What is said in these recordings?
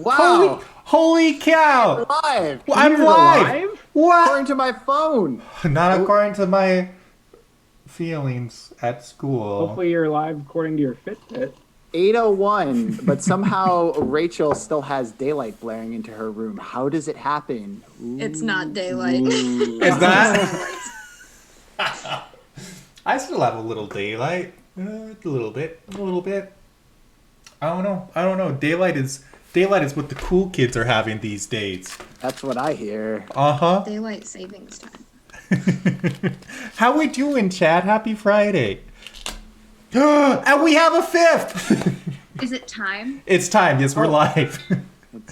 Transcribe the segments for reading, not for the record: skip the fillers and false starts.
Wow. Holy cow! Live. I'm You're live. alive? What? According to my phone. Not according to my feelings at school. Hopefully you're alive according to your Fitbit. 8:01, but somehow Rachel still has daylight blaring into her room. How does it happen? It's not daylight. Is that? I still have a little daylight. A little bit. I don't know. Daylight is what the cool kids are having these days. That's what I hear. Uh-huh. Daylight savings time. How we doing, Chad? Happy Friday. And we have a fifth. Is it time? It's time. Yes, we're live.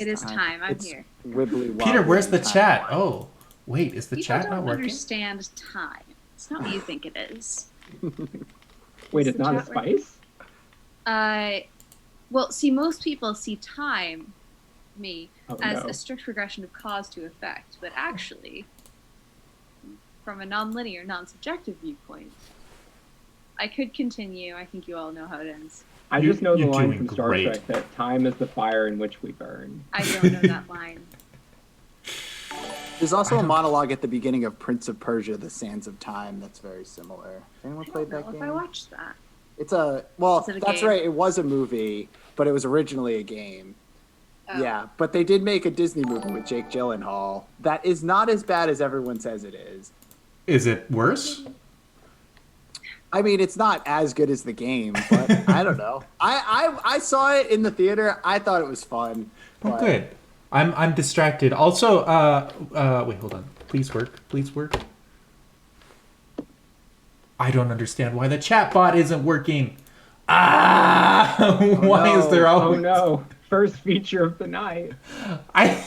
It is time. I'm It's here. Wibbly Peter, where's the time. chat? Oh, wait, is the People chat don't not working? understand time. It's not what you think it is. Wait, Is it's the not a chat working? spice? Well, see, most people see time, Oh, as no. a strict regression of cause to effect, but actually, from a non-linear, non-subjective viewpoint, I could continue. I think you all know how it ends. I just know the you're line doing from Star great. Trek that time is the fire in which we burn. I don't know that line. There's also a monologue at the beginning of Prince of Persia: The Sands of Time that's very similar. Anyone I played don't know that if I game? watched that. It's a well, Is it a that's game? right. It was a movie, but it was originally a game. Oh. Yeah, but they did make a Disney movie with Jake Gyllenhaal that is not as bad as everyone says it is. Is it worse? I mean, it's not as good as the game, but I don't know. I saw it in the theater. I thought it was fun. Oh, but- good. I'm distracted. Also, wait, hold on. Please work. I don't understand why the chat bot isn't working. Why is there Oh always... no, first feature of the night. I...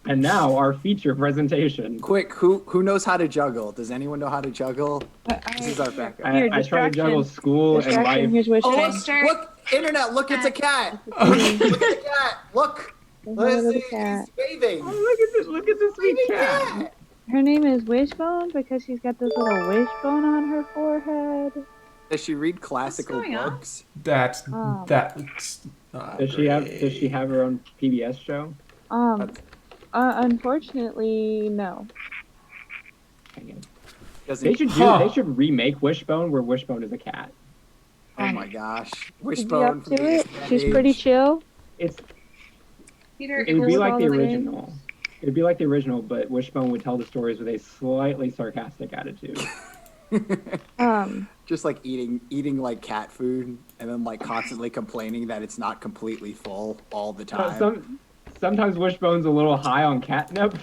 And now our feature presentation. Quick, who knows how to juggle? Does anyone know how to juggle? This is our backup. I try to distraction. juggle school and Distraction. life. Here's what Oh, she look, Start. look, internet, look, it's a cat. Look at the cat. Look. Look at the He's cat. waving. Oh, look at this sweet Waving cat. cat. Her name is Wishbone because she's got this little wishbone on her forehead. Does she read classical going on? books? That Oh. looks not Does she great. have her own PBS show? Unfortunately, no. Dang it. Does They it? should Huh. they should remake Wishbone where Wishbone is a cat. Oh my gosh. She'd be Wishbone. up from to the it. Instant She's Age. pretty chill. It's Peter, it would be was like all the the original. It would be like the original, but Wishbone would tell the stories with a slightly sarcastic attitude. Just like eating like cat food and then like constantly complaining that it's not completely full all the But time. sometimes Wishbone's a little high on catnip.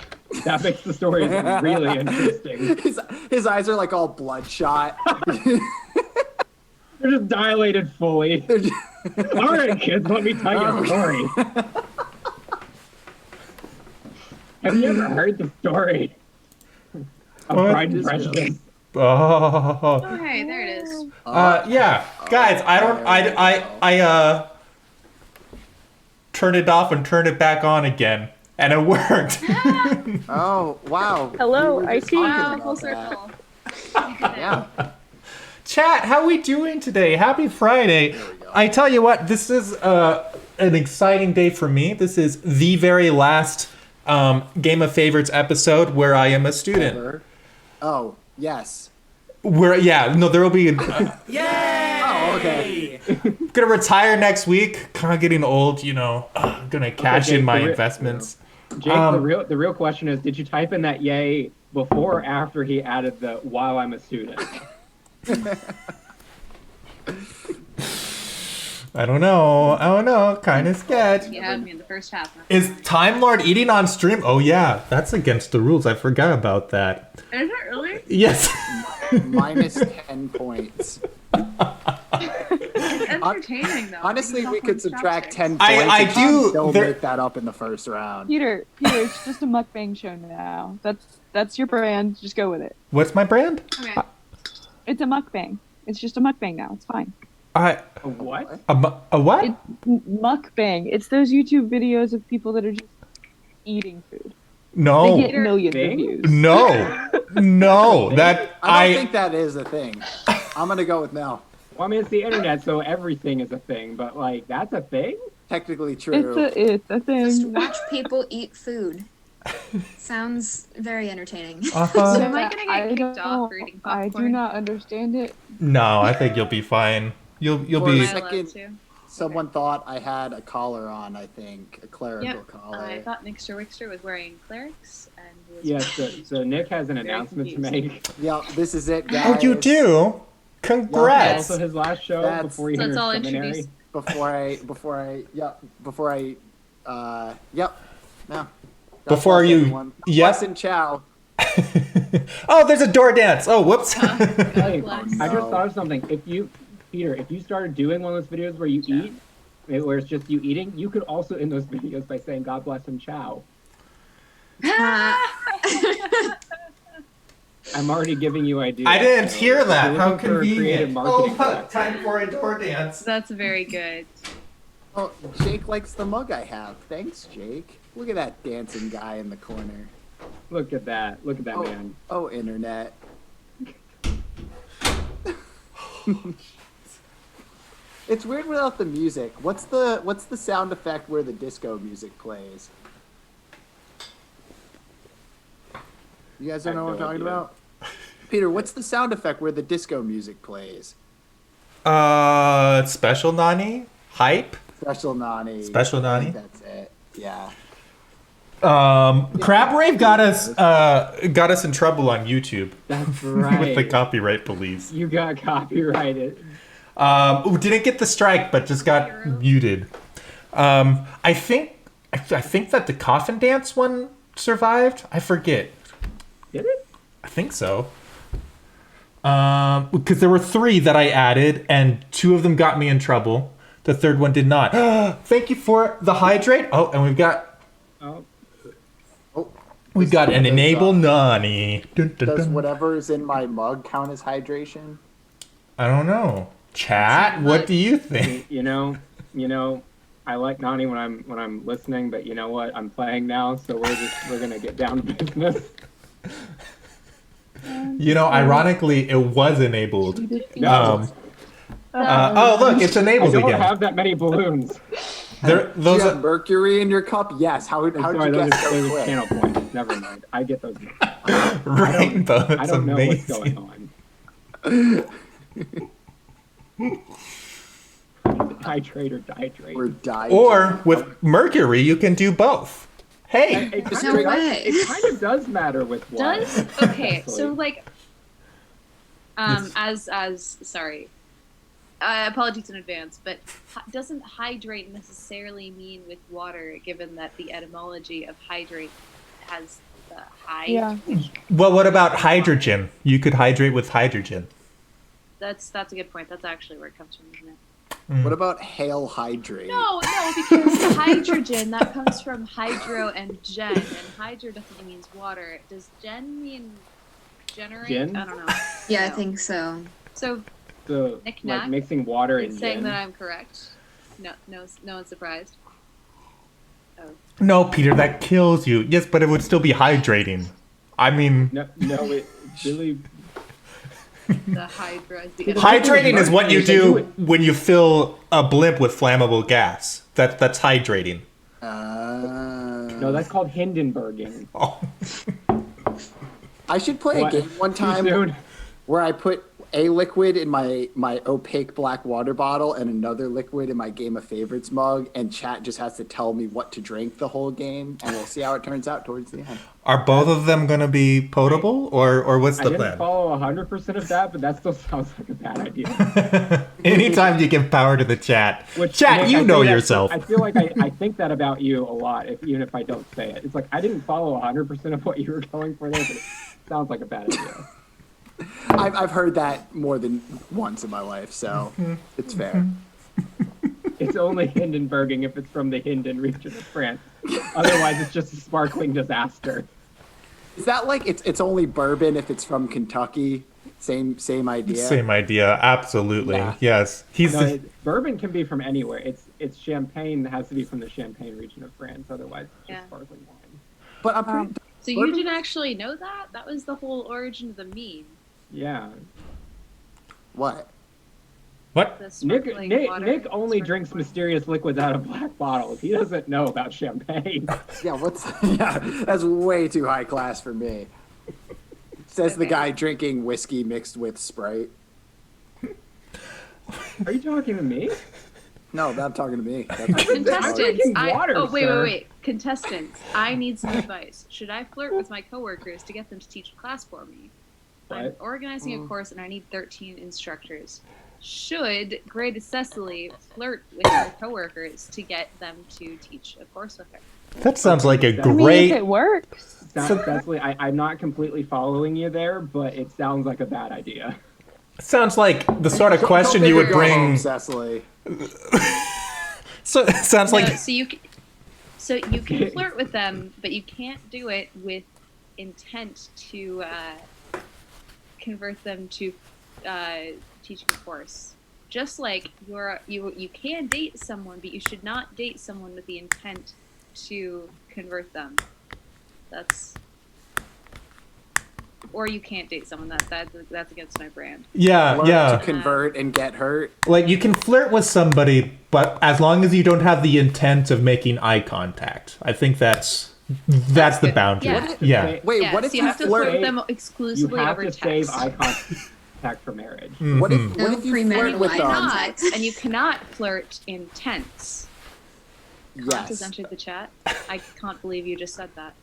That makes the stories really interesting. His eyes are like all bloodshot. They're just dilated fully. They're just- All right, kids, let me tell you a story. Have you ever heard the story of What? Pride and Prejudice? Oh. Oh, hey, there it is. Yeah, guys, I turned it off and turned it back on again, and it worked. Oh wow. Hello, We were just IT. talking Wow, about full that. circle. Yeah. Chat, how we doing today? Happy Friday. I tell you what, this is an exciting day for me. This is the very last Game of Favorites episode where I am a student. Ever. Oh yes. There will be Oh okay. gonna retire next week. Kind of getting old, gonna cash Jake, in my the ri- investments. Jake, the real question is, did you type in that yay before or after he added the while I'm a student? I don't know. Kind of sketch. You had me in the first half. Is Time Lord eating on stream? Oh yeah, that's against the rules. I forgot about that. Is it really? Yes. Minus 10 points. It's entertaining, though. Honestly, You we can could tell subtract from 10 points. I and do- still there- make that up in the first round. Peter, it's just a mukbang show now. That's your brand. Just go with it. What's my brand? Chapters. Okay. It's a mukbang. It's just a mukbang now. It's fine. A What? what? It's mukbang. It's those YouTube videos of people that are just eating food. No. They get millions of Bing? views. No. That I don't think that is a thing. I'm going to go with no. Well, I mean, it's the internet, so everything is a thing. But like, that's a thing. Technically true. It's a Just thing. watch people eat food. Sounds very entertaining. So Uh-huh. am I gonna get kicked off for eating I popcorn? do not understand it. No, I think you'll be fine. You'll For be. a Am I allowed second, to? Someone thought I had a collar on. I think a clerical Yep. collar. I thought Mixer Wixter was wearing clerics and was Yes. So Nick has an Very announcement to confused. make. Yeah, this is it, Oh, guys. you do? It's Congrats. also his last show That's- before he So enters that's all seminary. introduced. Yep. No. Before bless you- everyone. God yep. bless and ciao. Oh, there's a door dance. Oh, whoops. Hey, Bless. I just No. thought of something. Peter, if you started doing one of those videos where you eat, where it's just you eating, you could also end those videos by saying "God bless and ciao." I'm already giving you ideas. I didn't so hear that. if you're How looking for a creative convenient. marketing Oh, for that. time for a door dance. That's very good. Oh, Jake likes the mug I have. Thanks, Jake. Look at that dancing guy in the corner. Look at that. Look at that Oh. man. Oh, internet. It's weird without the music. What's the sound effect where the disco music plays? You guys don't I know have what I'm no talking idea. about? Peter, what's the sound effect where the disco music plays? Special Nani? Hype? Special Nani. Special I think Nani? that's it. Yeah. Crab Rave got us in trouble on YouTube That's with the right. copyright police. You got copyrighted. Didn't get the strike, but just got muted. I think that the coffin dance one survived. I forget. Did it? I think so. Because there were 3 that I added, and 2 of them got me in trouble. The third one did not. Thank you for the hydrate. Oh, and we've got Oh, an does, enable Nani. Dun, dun, Does dun. whatever's in my mug count as hydration? I don't know. Chat, what do you think? you know, I like Nani when I'm listening, but you know what? I'm playing now, so we're gonna get down to business. You know, ironically, it was enabled. No, Oh, look, it's I enabled don't again. have that many balloons. Those Do you are, have mercury in your cup? Yes. How did Sorry, you those guess are so those are quick? channel points. Never mind. I get those. rainbow. I It's don't know what's amazing. going on. Hydrate or dihydrate. We're dying. Or with mercury, you can do both. Hey, It kind, No of, way. it kind of does matter with water. Does okay? So Actually. like, as sorry, apologies in advance, but doesn't hydrate necessarily mean with water, given that the etymology of hydrate has the hide. Yeah. well, what about hydrogen? You could hydrate with hydrogen. That's a good point. That's actually where it comes from, isn't it? What about hail hydrate? No, because hydrogen that comes from hydro and gen, and hydro definitely means water. Does gen mean generate? Gin? I don't know. Yeah, I No. think so. So So, Knick-knack like mixing water is and saying gin. that I'm correct. No one's surprised. No, Peter, that kills you. Yes, but it would still be hydrating. I mean, No, it really. The hydro is the hydrating is what you They do do it. when you fill a blimp with flammable gas. That's hydrating. No, that's called Hindenburging. Oh. I should play What? a game one Too time soon? where I put a liquid in my opaque black water bottle and another liquid in my Game of Favorites mug, and chat just has to tell me what to drink the whole game, and we'll see how it turns out towards the end. Are both of them gonna be potable, or what's I the didn't plan? follow 100% of that, but that still sounds like a bad idea. Anytime you give power to the chat, Which, chat, Nick, you I know say that- yourself. I feel like I think that about you a lot, even if I don't say it. It's like I didn't follow 100% of what you were going for there, but it sounds like a bad idea. I've heard that more than once in my life, so it's fair. It's only Hindenburging if it's from the Hinden region of France. Otherwise, it's just a sparkling disaster. Is that like it's only bourbon if it's from Kentucky? Same idea. Same idea, absolutely. Yeah. Yes, he's. No, bourbon can be from anywhere. It's champagne has to be from the Champagne region of France. Otherwise, it's just Yeah. sparkling wine. But I'm pretty. So you didn't actually know that? That was the whole origin of the meme. Yeah. What? What? The Nick, sparkling Nick, water, Nick only sparkling drinks water. mysterious liquids out of black bottles. He doesn't know about champagne. Yeah, yeah, that's way too high class for me. Says the Okay. guy drinking whiskey mixed with Sprite. Are you talking to me? No, not talking to me. That's what Contestants, drinking water, oh wait, sir. wait. Contestants, I need some advice. Should I flirt with my coworkers to get them to teach a class for me? I'm What? organizing a course and I need 13 instructors. Should Greatest Cecily flirt with her coworkers to get them to teach a course with her? That sounds like a I mean, I mean, if great. it works. Cecily, I'm not completely following you there, but it sounds like a bad idea. Sounds like the sort of Go question big you or would go home, bring. Cecily. So it sounds like No, so you can flirt with them, but you can't do it with intent to convert them to teaching a course. Just like you can date someone, but you should not date someone with the intent to convert them. Or you can't date someone that's against my brand. yeah, Learn yeah. to convert and get hurt. Like you can flirt with somebody, but as long as you don't have the intent of making eye contact, I think that's the good. boundary. Yeah. Yeah. Wait, Yeah, what if so you you have to flirt? flirt with them You exclusively have over to text. save eye contact for marriage. What if, No what if you premarital flirt with eye them? contact. And you cannot flirt in tense. Kant has Yes. entered the chat. I can't believe you just said that.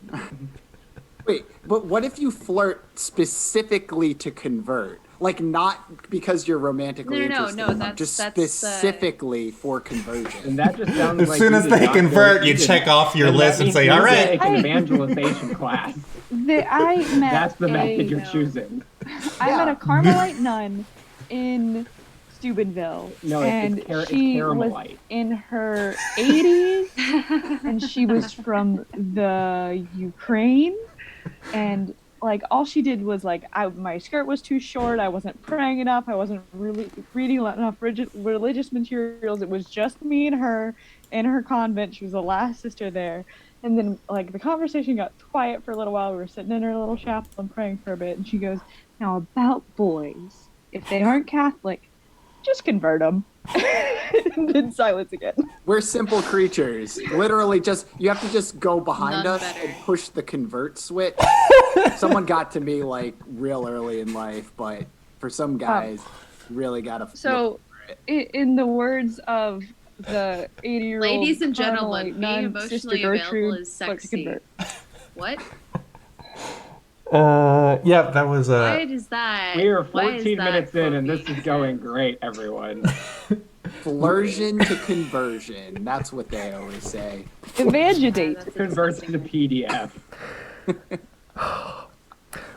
Wait, but what if you flirt specifically to convert? Like not because you're romantically No, interested in them, that's- just that's, specifically for conversion. And that just sounds As like soon you as did they not go- convert, you did- check off your then that list and means say, you "All did right." take an evangelization class. I met That's the method you're No. choosing. I met Yeah. a Carmelite nun in Steubenville, No, and it's she was Caramelite. in her 80s, and she was from the Ukraine, and like all she did was like my skirt was too short, I wasn't praying enough, I wasn't really reading enough religious materials. It was just me and her in her convent. She was the last sister there. And then like the conversation got quiet for a little while. We were sitting in her little chapel and praying for a bit, and she goes, "Now about boys, if they aren't Catholic, just convert them." And then silence again. We're simple creatures. Literally, you have to just go behind None us better. and push the convert switch. Someone got to me like real early in life, but for some guys, really gotta. So, in the words of the 80-year-old Ladies and gentlemen, Carmelite being nun, emotionally Sister available Gertrude, is flirt to sexy. convert. What? Yeah, that was Why is that? We are why is 14 that minutes in, and quote this being is going said? great, everyone. Flirsion to conversion. That's what they always say. Evangelate. That's Convert to disgusting. PDF.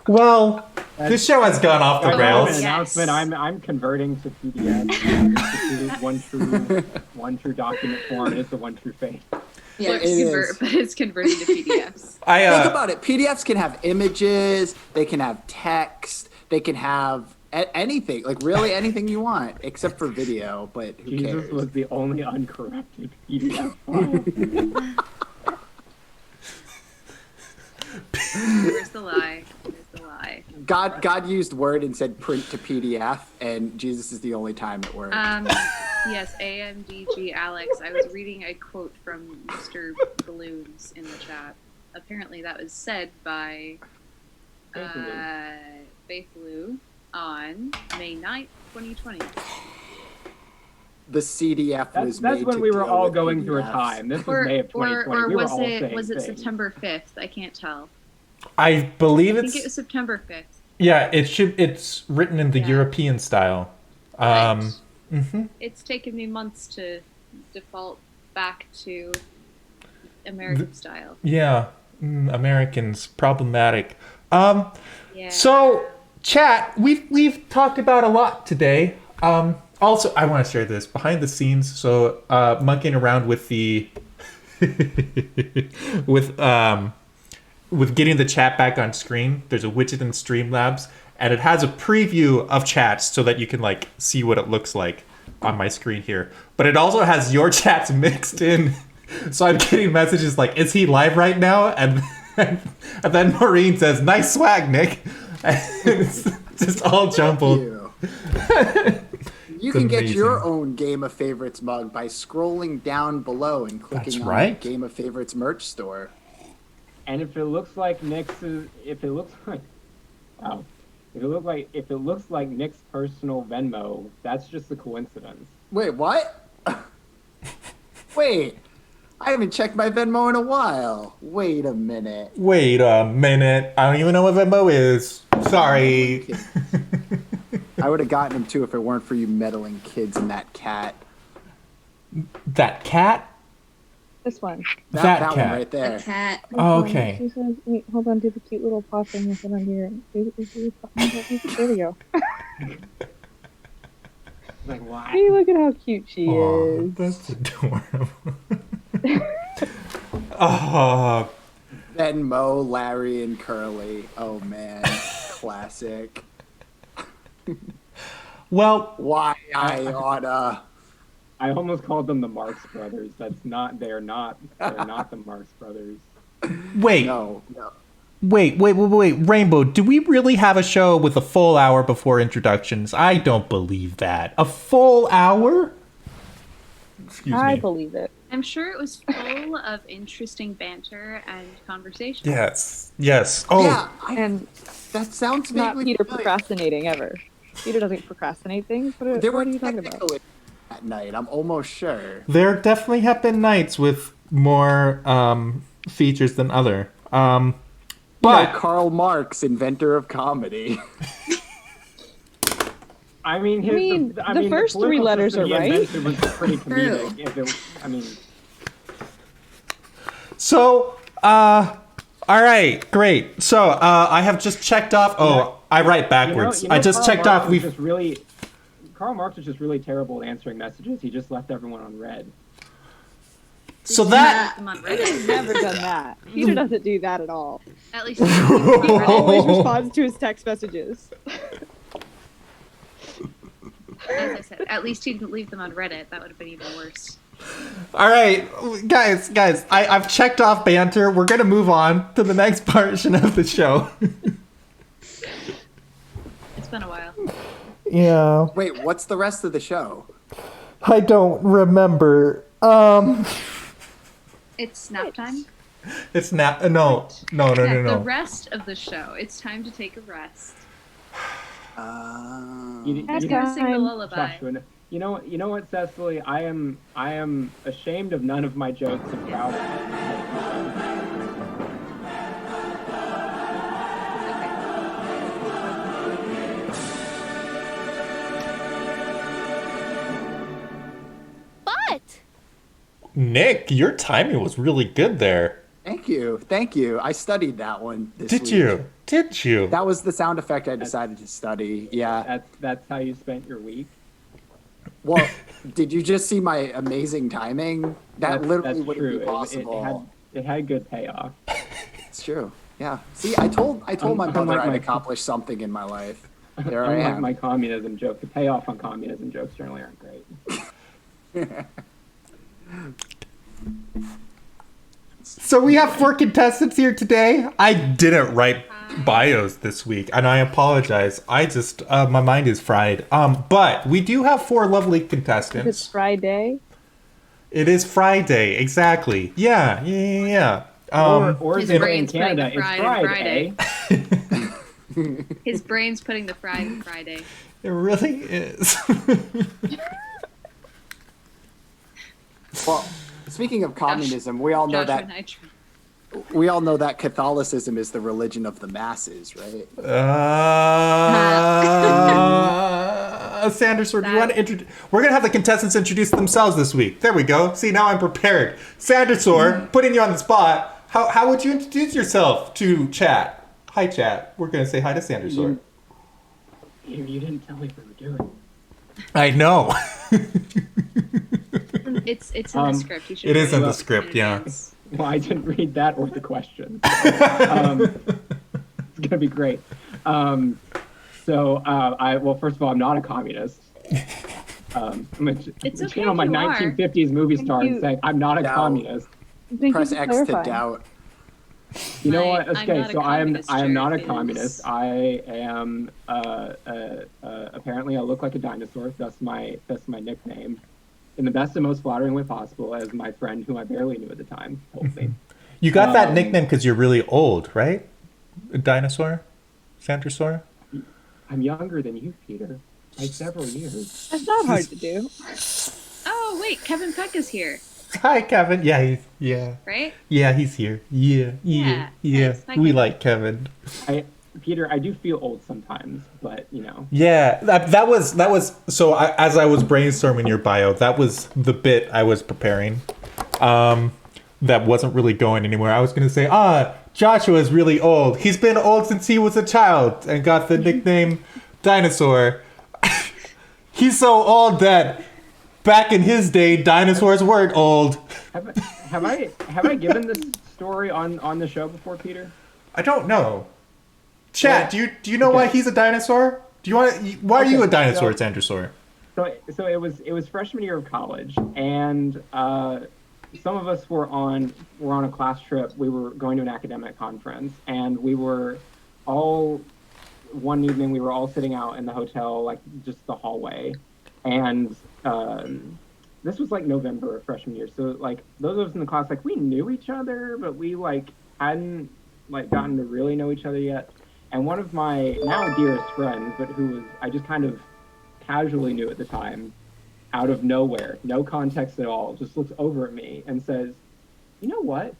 well. This show has gone off the An rails. Yes. announcement. I'm converting to PDF. It is one true document form. It's the one true faith. Yeah. But It it's is. but it's converting to PDFs. I Think about it. PDFs can have images. They can have text. They can have anything. Like really anything you want, except for video. But who Jesus cares? was the only uncorrupted PDF file. Where's the lie? Where's the lie? God used Word and said print to PDF, and Jesus is the only time it worked. Yes, AMDG Alex. I was reading a quote from Mr. Balloons in the chat. Apparently, that was said by Faith Lou on May 9th, 2020. The CDF was That's made when to we were deal all with going through a PDFs. time. This was Or, May of 2020. we were was all it saying was it things. September 5th? I can't tell. believe I think it it's was September 5th. yeah. It's written in the Yeah. European style. Right. Mhm. It's taken me months to default back to American style. Yeah, Americans problematic. Yeah. So, chat, we've talked about a lot today. Also, I want to share this behind the scenes. So, monkeying around with the with getting the chat back on screen. There's a widget in Streamlabs, and it has a preview of chats so that you can like see what it looks like on my screen here. But it also has your chats mixed in. So I'm getting messages like, "Is he live right now?" And then Maureen says, "Nice swag, Nick." And it's just all jumbled. You. You can get your own Game of Favorites mug by scrolling down below and clicking That's on right. the Game of Favorites merch store. And if it looks like Nick's, if it looks like, wow, if it looks like Nick's personal Venmo, that's just a coincidence. Wait, what? Wait, I haven't checked my Venmo in a while. Wait a minute. Wait a minute. I don't even know what Venmo is. Sorry. I would have gotten him too if it weren't for you meddling kids and that cat. That cat? This one. That That cat. one right A there. cat. Oh, okay. She says, wait, hold on, do the cute little paw thing with it on here. There we go. Like, why? See, look at how cute she Oh, is. that's adorable. Oh, Venmo, Larry, and Curly. Oh man, classic. well, Why I oughta. I almost called them the Marx Brothers. That's not. They're not the Marx Brothers. wait. No. Wait, Rainbow, do we really have a show with a full hour before introductions? I don't believe that. A full hour? Excuse I me. believe it. I'm sure it was full of interesting banter and conversation. Yes. Oh, Yeah, And that sounds it's not vaguely Peter familiar. procrastinating ever. Peter doesn't procrastinate things. What There were are you talking about? technical issues that night. I'm almost sure. there definitely have been nights with more features than other. But Karl Marx, inventor of comedy. I mean, the first three political letters system are he right. invented was pretty comedic. True. If it, I mean, so, all right, great. So, I have just checked off. Oh, I write backwards. I just Karl checked Marx off. was We've just really. Karl Marx was just really terrible at answering messages. He just left everyone on red. so that. Them on Peter's Reddit. never done that. Peter doesn't do that at all. At least He always responds to his text messages. as I said, at least he didn't leave them on Reddit. That would have been even worse. All right, guys, I've checked off banter. We're gonna move on to the next portion of the show. It's been a while. Yeah, Wait, what's the rest of the show? I don't remember. It's nap time. It's not. No. The rest of the show. It's time to take a rest. You That's know, Sing the Time. lullaby. Joshua, you know what, Cecily? I am ashamed of none of my jokes and proud of them. Nick, your timing was really good there. Thank you. I studied that one this Did week. you? Did you? That was the sound effect I decided to study. Yeah. That's how you spent your week. Well, did you just see my amazing timing? That That's literally wouldn't true. be possible. It had good payoff. It's true. Yeah. See, I told my Unlike mother I'd my- accomplish something in my life. There I Unlike am. my communism joke, the payoff on communism jokes generally aren't great. So we have 4 contestants here today. I didn't write bios this week, and I apologize. I just my mind is fried. But we do have 4 lovely It's contestants. Friday. It is Friday, exactly. Yeah. Or His as they say in brain's putting Canada, the it's Friday. Friday. His brain's putting the fry in Friday. It really is. Well, speaking of communism, we all know Joshua that Nitro. Catholicism is the religion of the masses, right? Sanders, do you want to introduce? We're gonna have the contestants introduce themselves this week. There we go. See, now I'm prepared. Sanders, putting you on the spot. How would you introduce yourself to chat? Hi, chat. We're gonna say hi to Sanders. You didn't tell me what we were doing. I know. It's in the script. You should It is read in the it script, yeah. advance. Well, I didn't read that or the question. It's gonna be great. Well, first of all, I'm not a communist. I'm gonna It's okay channel my if you are. 1950s movie star and you. say I'm not a No. communist. Thank Press you for X to clarifying. doubt. You know Right, what? I'm Okay, not a so communist, I am not a Jared, communist. is- I am apparently I look like a dinosaur. That's my nickname, in the best and most flattering way possible, as my friend who I barely knew at the time told me. You got that Um, nickname because you're really old, right? A dinosaur? Santrosaur? I'm younger than you, Peter, by several years. That's not hard to do. Oh wait, Kevin Peck is here, Hi, Kevin. Yeah, right? he's here. Yeah. Yeah, nice. Hi, We Kevin. like Kevin. Peter, I do feel old sometimes, but you know. Yeah, that was so. As I was brainstorming your bio, that was the bit I was preparing. That wasn't really going anywhere. I was gonna say, Joshua is really old. He's been old since he was a child and got the nickname Dinosaur. He's so old that back in his day, dinosaurs weren't old. Have I given this story on the show before, Peter? I don't know. Chat, do you know why he's a dinosaur? Why are you a dinosaur, Sandersaur? So it was freshman year of college, and some of us were on a class trip. We were going to an academic conference, and we were all one evening. We were all sitting out in the hotel, like just the hallway, and this was like November of freshman year. So like those of us in the class, like we knew each other, but we like hadn't like gotten to really know each other yet. And one of my now dearest friends, but who was I just kind of casually knew at the time, out of nowhere, no context at all, just looks over at me and says, "You know what?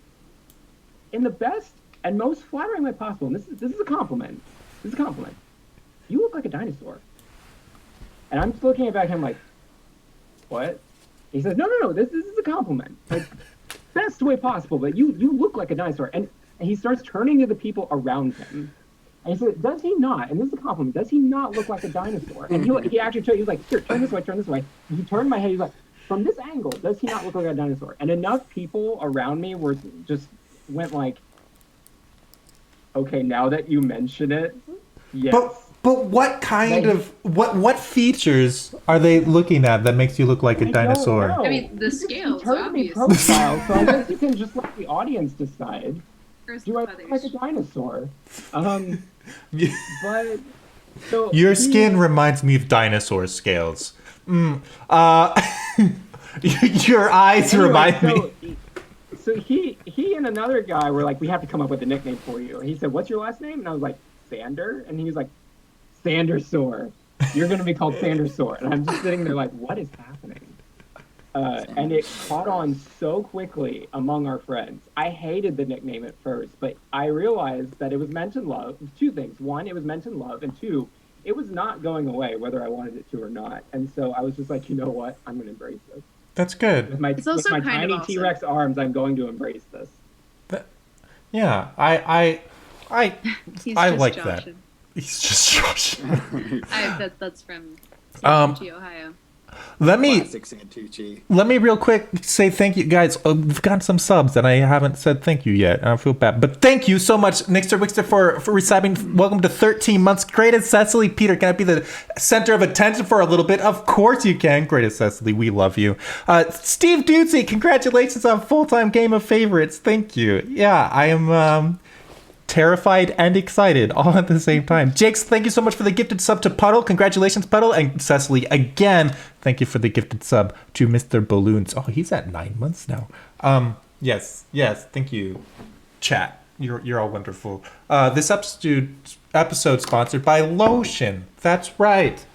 In the best and most flattering way possible, and this is a compliment. This is a compliment. You look like a dinosaur." And I'm just looking back at him like, "What?" He says, "No. This is a compliment. Like, best way possible, but you look like a dinosaur." And he starts turning to the people around him. And he said, "Does he not?" And this is a compliment. "Does he not look like a dinosaur?" And he actually told, he was like, "Here, turn this way, turn this way." And he turned my head. He's like, "From this angle, does he not look like a dinosaur?" And enough people around me went like, "Okay, now that you mention it, yes." But what kind of what features are they looking at that makes you look like a I don't dinosaur? know. I mean, the He scales, turned me obviously. profile, so I guess you can just let the audience decide. First Do I feathers. look like a dinosaur? But so Your he- skin reminds me of dinosaur scales. Your eyes anyway, remind me. So he and another guy were like, "We have to come up with a nickname for you." And he said, "What's your last name?" And I was like, "Sander." And he was like, "Sandersaur. You're gonna be called Sandersaur." And I'm just sitting there like, what is happening? And it caught on so quickly among our friends. I hated the nickname at first, but I realized that it was meant in love. Two things: one, it was meant in love, and two, it was not going away whether I wanted it to or not. And so I was just like, you know what? I'm gonna embrace this. That's good. With my It's also kind of tiny awesome. T-Rex arms, I'm going to embrace this. Yeah, I He's I just like Josh. that. He's just Josh. That's from Um, Santucci, Ohio. Let me Classic Santucci. real quick say thank you guys. We've got some subs and I haven't said thank you yet. I feel bad, but thank you so much, Nixter Wixter, for receiving. Welcome to 13 months. Greatest Cecily, Peter, can I be the center of attention for a little bit? Of course you can. Greatest Cecily, we love you. Steve Dudesy, congratulations on full-time Game of Favorites. Thank you. Yeah, I am terrified and excited all at the same time. Jakes, thank you so much for the gifted sub to Puddle. Congratulations, Puddle. And Cecily, again, thank you for the gifted sub to Mr. Balloons. Oh, he's at 9 months now. Yes, thank you, chat. You're all wonderful. This episode sponsored by Lotion. That's right.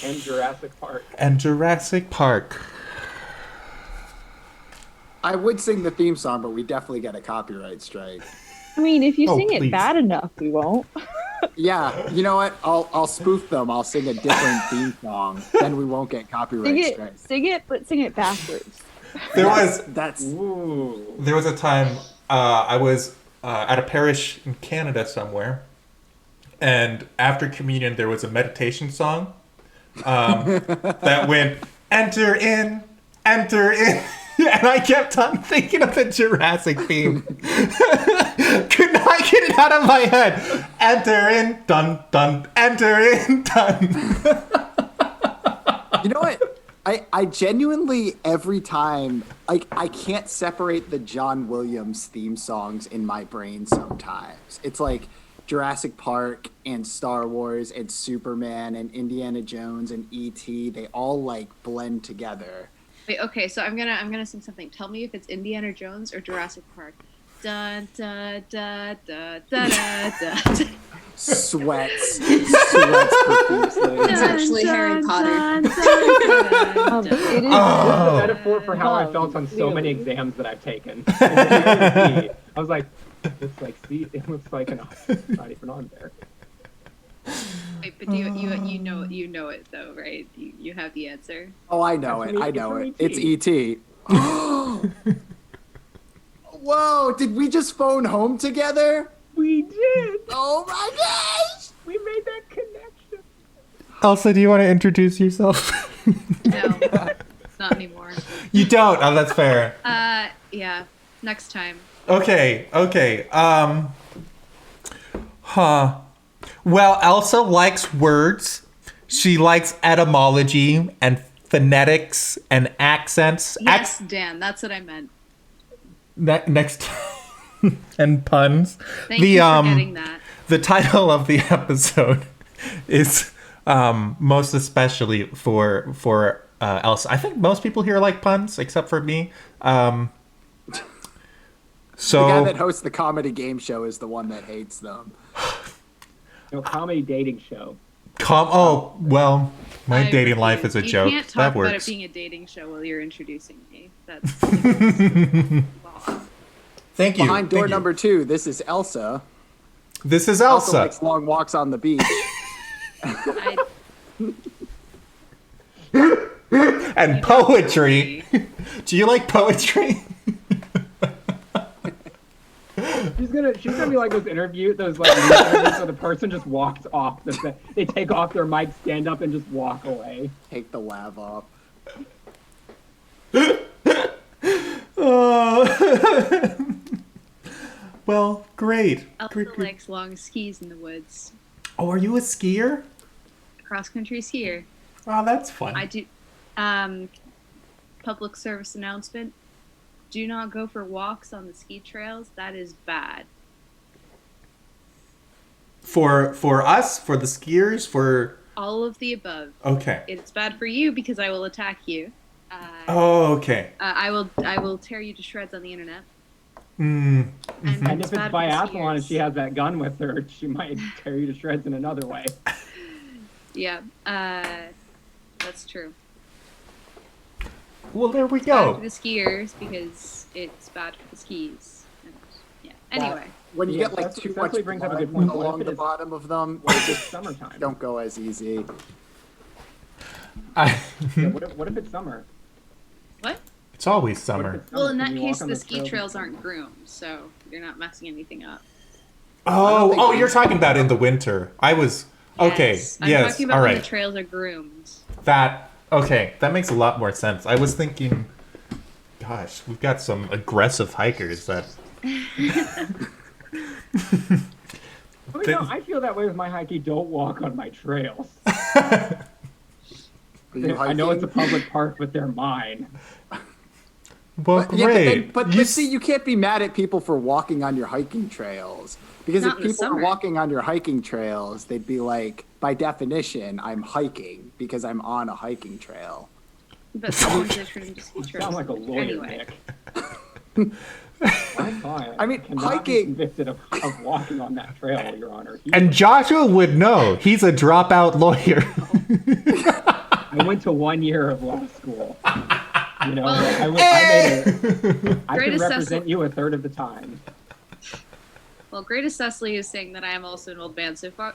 And Jurassic Park. And Jurassic Park. I would sing the theme song, but we definitely get a copyright strike. I mean, if you Oh, sing please. it bad enough, we won't. Yeah, you know what? I'll spoof them. I'll sing a different theme song. Then we won't get copyright strikes. Sing it, but sing it backwards. That's Ooh. There was a time I was at a parish in Canada somewhere, and after communion there was a meditation song that went, enter in, and I kept on thinking of the Jurassic theme. Could not get it out of my head. Enter in, dun dun, enter in, dun. you know what? I genuinely every time I can't separate the John Williams theme songs in my brain sometimes. It's like Jurassic Park and Star Wars and Superman and Indiana Jones and E.T. They all like blend together. Wait, okay, so I'm gonna sing something. Tell me if it's Indiana Jones or Jurassic Park. Da da da da da da da. Sweats profusely. It's actually Harry Potter. It is a metaphor for how I felt on so many clearly. exams that I've taken. I was like, it's like, see, it looks like it's not even on there. Wait, but do you know it though, right? You have the answer. Oh, I know That's it. from I E- know from it. E.T.. It's E.T. Whoa! Did we just phone home together? We did. Oh my gosh! We made that connection. Elsa, do you want to introduce yourself? No, not anymore. You don't. Oh, that's fair. Yeah, next time. Okay. Well, Elsa likes words. She likes etymology and phonetics and accents. Yes, Dan, that's what I meant. Next and puns. Thank you for getting that. The title of the episode is most especially for Elsa. I think most people here like puns, except for me. The guy So that hosts the comedy game show is the one that hates them. No, comedy dating show. oh well, my I dating refuse. life is a joke. You can't talk That about it works. being a dating show while you're introducing me. That's law. Thank you. Behind door Thank you. number 2, this is Elsa. This is Also Elsa. likes long walks on the beach. I, And poetry. Do you like poetry? She's gonna be like those interviews where the person just walks off they take off their mic, stand up, and just walk away. Take the lav off. Well, great. Elsa likes long skis in the woods. Oh, are you a skier? Cross country skier. Oh, that's fun. I do. Public service announcement: do not go for walks on the ski trails. That is bad. For us, for the skiers, for All of the above. okay. It's bad for you because I will attack you. Oh, okay. I will tear you to shreds on the internet. Mm. And, And if it's bad for the biathlon and skiers. she has that gun with her, she might tear you to shreds in another way. Yeah, that's true. Well, there we Bad go. for the skiers because it's bad for the skis. And, yeah. Anyway, When you Yeah, get like that's- too that's much what brings up a blood good point. What if along it the is- bottom of them, What they if it's just summertime? don't go as easy. Yeah, what if it's summer? what? It's always What if summer. it's Well, summer? in Can that you walk case, on the those ski trails aren't groomed, so you're not messing anything up. Oh, think- you're talking about in the winter. I was okay. Yes. I'm Yes. talking about All when the right. trails are groomed. That okay. That makes a lot more sense. I was thinking, gosh, we've got some aggressive hikers that. I feel that way with my hiking. Don't walk on my trails. Are you I know it's a hiking? public park, but they're mine. Well, Yeah, great. but You see, you can't be mad at people for walking on your hiking trails. Because Not if in the people summer. were walking on your hiking trails, they'd be like, by definition, I'm hiking because I'm on a hiking trail. But sometimes they're turned into ski You trails. sound like a lawyer, Anyway, Nick. My client I mean, cannot hiking- be convicted of walking on that trail, Your Honor. And Joshua would know. He's a dropout lawyer. I went to 1 year of law school. You know, Well, I Great could represent assessment. you a third of the time. well, Greatest Cecily is saying that I am also an old man. So far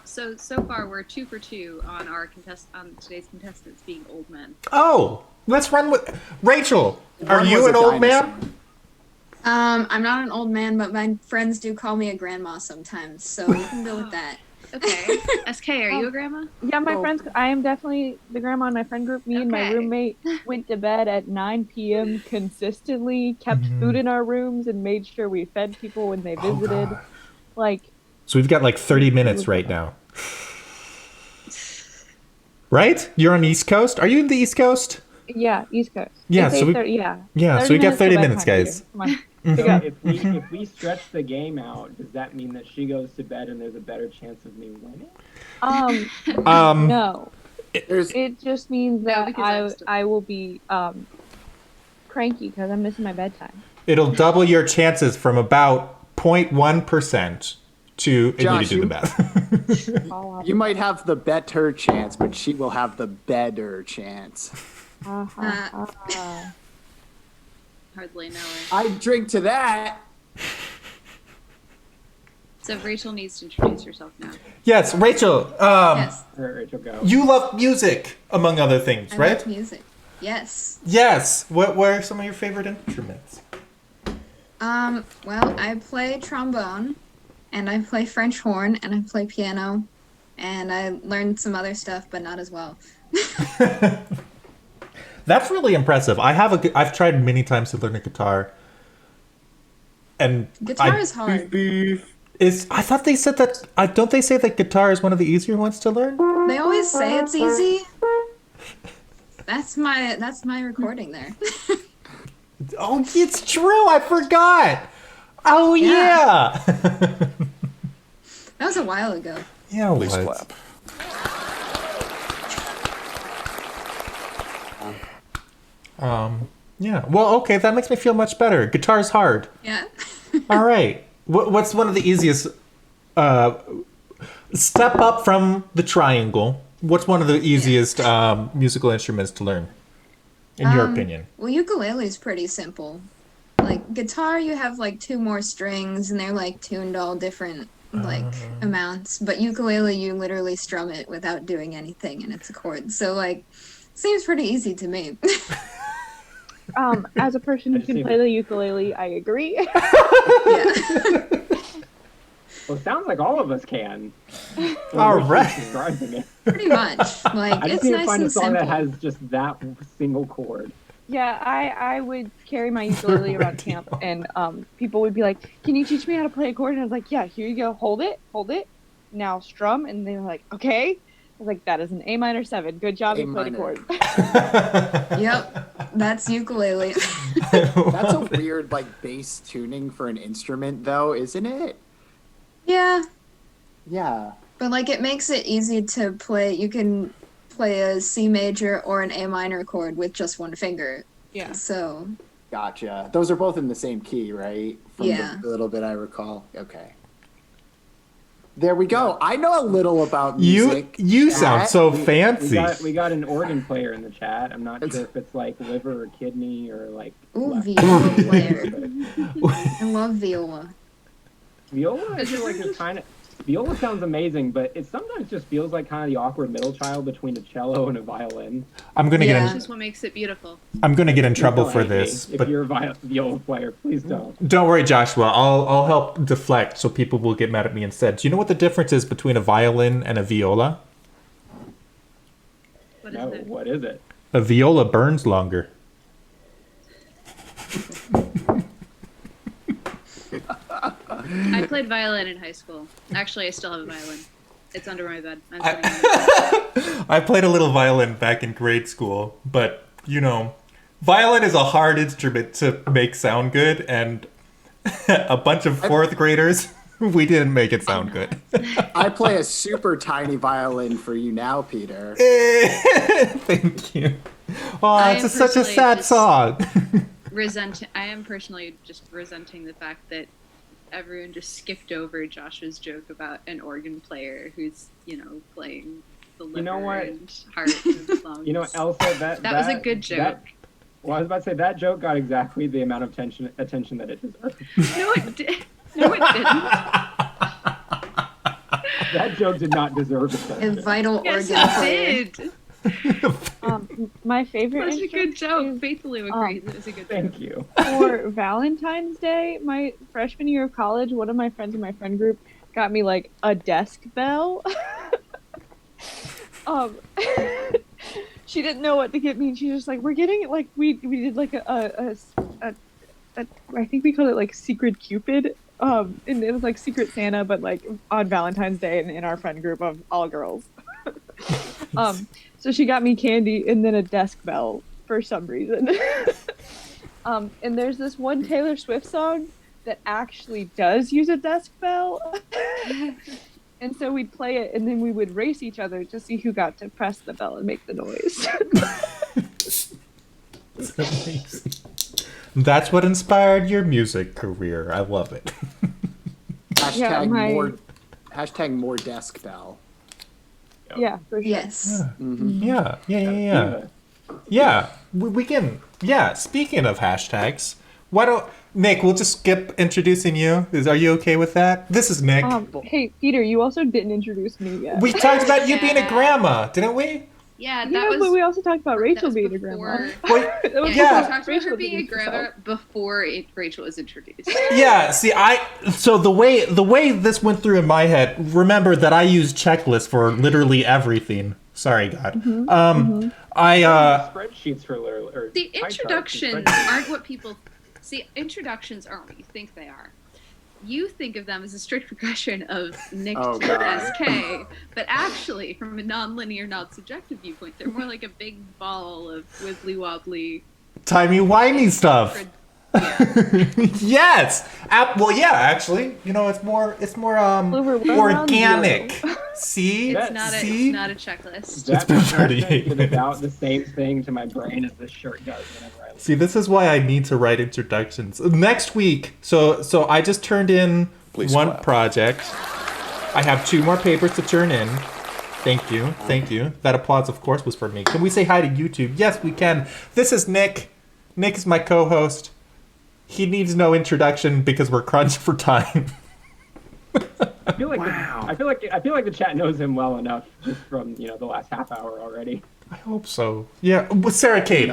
we're 2 for 2 on our on today's contestants being old men. Oh, let's run with Rachel. Are One you was an a old dinosaur. man? I'm not an old man, but my friends do call me a grandma sometimes, so we can go with that. Okay. SK, are you a grandma? Yeah, my Oh. friends. I am definitely the grandma in my friend group. Me and my Okay. roommate went to bed at 9 p.m. consistently, kept food in our rooms, and made sure we fed people when they Oh, visited. God. Like, So we've got like 30 minutes right now. Right? You're on the East Coast? Are you in the East Coast? Yeah, East Coast. Yeah, They so say we- yeah. Yeah, so we got 30 till minutes, bedtime, guys. Peter. Come on. Mhm. Pick up. If we stretch the game out, does that mean that she goes to bed and there's a better chance of me winning? No. There's It just means No, that because I'm still- I will be cranky because I'm missing my bedtime. It'll double your chances from about 0.1% to I need Josh, to do the you- math. All off. you might have the better chance, but she will have the better chance. Hardly know her. I drink to that. So Rachel needs to introduce herself now. Yes, Rachel, Yes. All right, Rachel, go. you love music, among other things, I right? love music. Yes. Yes. What are some of your favorite instruments? Well, I play trombone, and I play French horn, and I play piano, and I learned some other stuff, but not as well. That's really impressive. I've tried many times to learn a guitar, and Guitar is hard. I thought they said that. Don't they say that guitar is one of the easier ones to learn? They always say it's easy. That's my recording there. Oh, it's true. I forgot. Oh yeah. That was a while ago. Yeah, it Please was. clap. Yeah. Well, okay. That makes me feel much better. Guitar's hard. Yeah. All right. What's one of the easiest? Step up from the triangle. What's one of the easiest musical instruments to learn, in your opinion? Well, ukulele is pretty simple. Like guitar, you have like two more strings, and they're like tuned all different like amounts. But ukulele, you literally strum it without doing anything, and it's a chord. So like, seems pretty easy to me. As a person who just can need play the ukulele, I agree. Yeah. Well, it sounds like all of us can. All We're just right. describing it. Pretty much. Like I just it's need to nice find a and song simple. that has just that single chord. Yeah, I would carry my ukulele around camp, and people would be like, "Can you teach me how to play a chord?" And I was like, "Yeah, here you go. Hold it. Now strum." And they were like, "Okay." I was like, "That is an A minor 7. Good job, you played a A-minor. chord." Yep, that's ukulele. That's a weird like bass tuning for an instrument, though, isn't it? Yeah, Yeah. but like it makes it easy to play. You can play a C major or an A minor chord with just one finger. Yeah. So Gotcha. Those are both in the same key, right? From Yeah. the little bit I recall. Okay. There we go. I know a little about You music. you sound Chat. so We fancy. got an organ player in the chat. I'm not sure if it's like liver or kidney or like. ooh, left. viola player. I love viola. Viola, I feel like it's kind of. Viola sounds amazing, but it sometimes just feels like kind of the awkward middle child between a cello and a violin. I'm gonna Yeah. get That's in, just what makes it beautiful. I'm gonna get in trouble Don't for hate me. this, If but you're a viola player, please don't. don't worry, Joshua. I'll help deflect so people will get mad at me instead. Do you know what the difference is between a violin and a viola? What is No, it? what is it? A viola burns longer. I played violin in high school. Actually, I still have a violin. It's under my bed. I'm sitting on it. I played a little violin back in grade school, but you know, violin is a hard instrument to make sound good, and a bunch of fourth graders, we didn't make it sound good. I play a super tiny violin for you now, Peter. Thank you. Oh, I it's am such a personally sad just- song. I am personally just resenting the fact that everyone just skipped over Josh's joke about an organ player who's, playing the liver You know what? and heart and lungs. You know, Elsa, that was a good joke. Well, I was about to say that joke got exactly the amount of attention that it deserved. No, it did. No, it didn't. That joke did not deserve A attention. vital Yes, organ it player. did. My favorite Such a good joke. instrument Faithfully agrees. It was a good joke. Thank you. is for Valentine's Day. My freshman year of college, one of my friends in my friend group got me like a desk bell. She didn't know what to get me, and she's just like, "We're getting it." Like we did like a I think we called it like Secret Cupid. And it was like Secret Santa, but like on Valentine's Day and in our friend group of all girls. So she got me candy and then a desk bell. for some reason. And there's this one Taylor Swift song that actually does use a desk bell. And so we'd play it, and then we would race each other to see who got to press the bell and make the noise. That's amazing. That's what inspired your music career. I love it. Hashtag more desk bell. Yeah, for sure. Yes. Yeah. Yeah, we can. Yeah, speaking of hashtags, why don't Nick? We'll just skip introducing you. Are you okay with that? This is Nick. Hey, Peter, you also didn't introduce me yet. We talked about you being a grandma, didn't we? Yeah, that Yeah, was. but we also talked about that Rachel was being a before- grandma. Wait, That was Yeah. We before talked about Rachel her being a introduced herself. grandma before Rachel was introduced. Yeah. See, so the way this went through in my head. Remember that I use checklists for literally everything. Sorry, God. I Spreadsheets for or The pie charts and introductions spreadsheets. aren't what people see. Introductions aren't what you think they are. You think of them as a strict progression of Nick Oh, to God. SK, but actually, from a non-linear, not subjective viewpoint, they're more like a big ball of wibbly wobbly. timey-wimey stuff. Yeah. Yes. Well, yeah. Actually, it's more Clover, we're around organic. zero. See, It's not a see. checklist. That been process 38 did about the same thing to my brain as this shirt does whenever I See, this is why I need to write introductions next week. So I just turned in Please one clap. project. I have 2 more papers to turn in. Thank you. That applause, of course, was for me. Can we say hi to YouTube? Yes, we can. This is Nick. Nick is my co-host. He needs no introduction because we're crunched for time. I feel like I feel like the chat knows him well enough just from the last half hour already. I hope so. Yeah, well, Sarah Kate.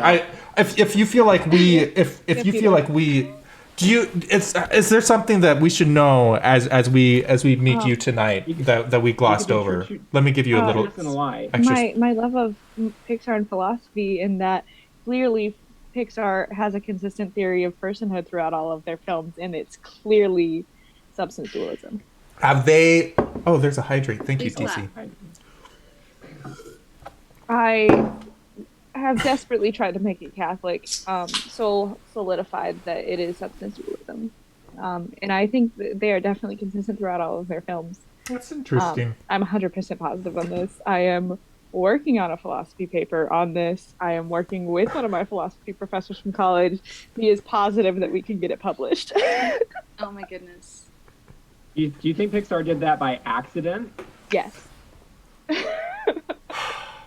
If you feel like we, if you feel like we, is there something that we should know as we meet you tonight that we glossed you could over? shoot- Let me give you a little. Not gonna lie. extra- My love of Pixar and philosophy, in that clearly Pixar has a consistent theory of personhood throughout all of their films, and it's clearly substance dualism. Have they? Oh, there's a hydrate. Thank you, Please DC. clap. I have desperately tried to make it Catholic, solidified that it is substance dualism. And I think that they are definitely consistent throughout all of their films. That's interesting. I'm 100% positive on this. I am working on a philosophy paper on this. I am working with one of my philosophy professors from college. He is positive that we can get it published. Oh my goodness. Do you think Pixar did that by accident? Yes.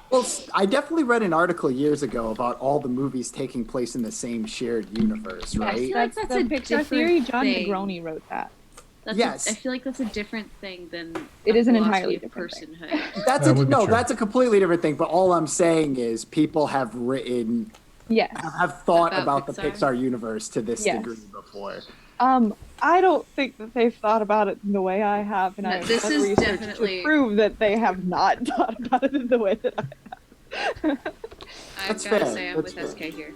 Well, I definitely read an article years ago about all the movies taking place in the same shared universe, I right? feel like That's that's the a Pixar theory. different John thing. Negroni wrote that. Yes. I feel like that's a different thing than It a is an philosophy entirely of different thing. personhood. That's That would be true. that's a completely different thing. But all I'm saying is people have written, Yes. have thought About about the Pixar? Pixar universe to this Yes. degree before. I don't think that they've thought about it in the way I have, and No, I have this done is research definitely- to prove that they have not thought about it in the way that I have. I've That's got to fair, say I'm that's with fair. SK here.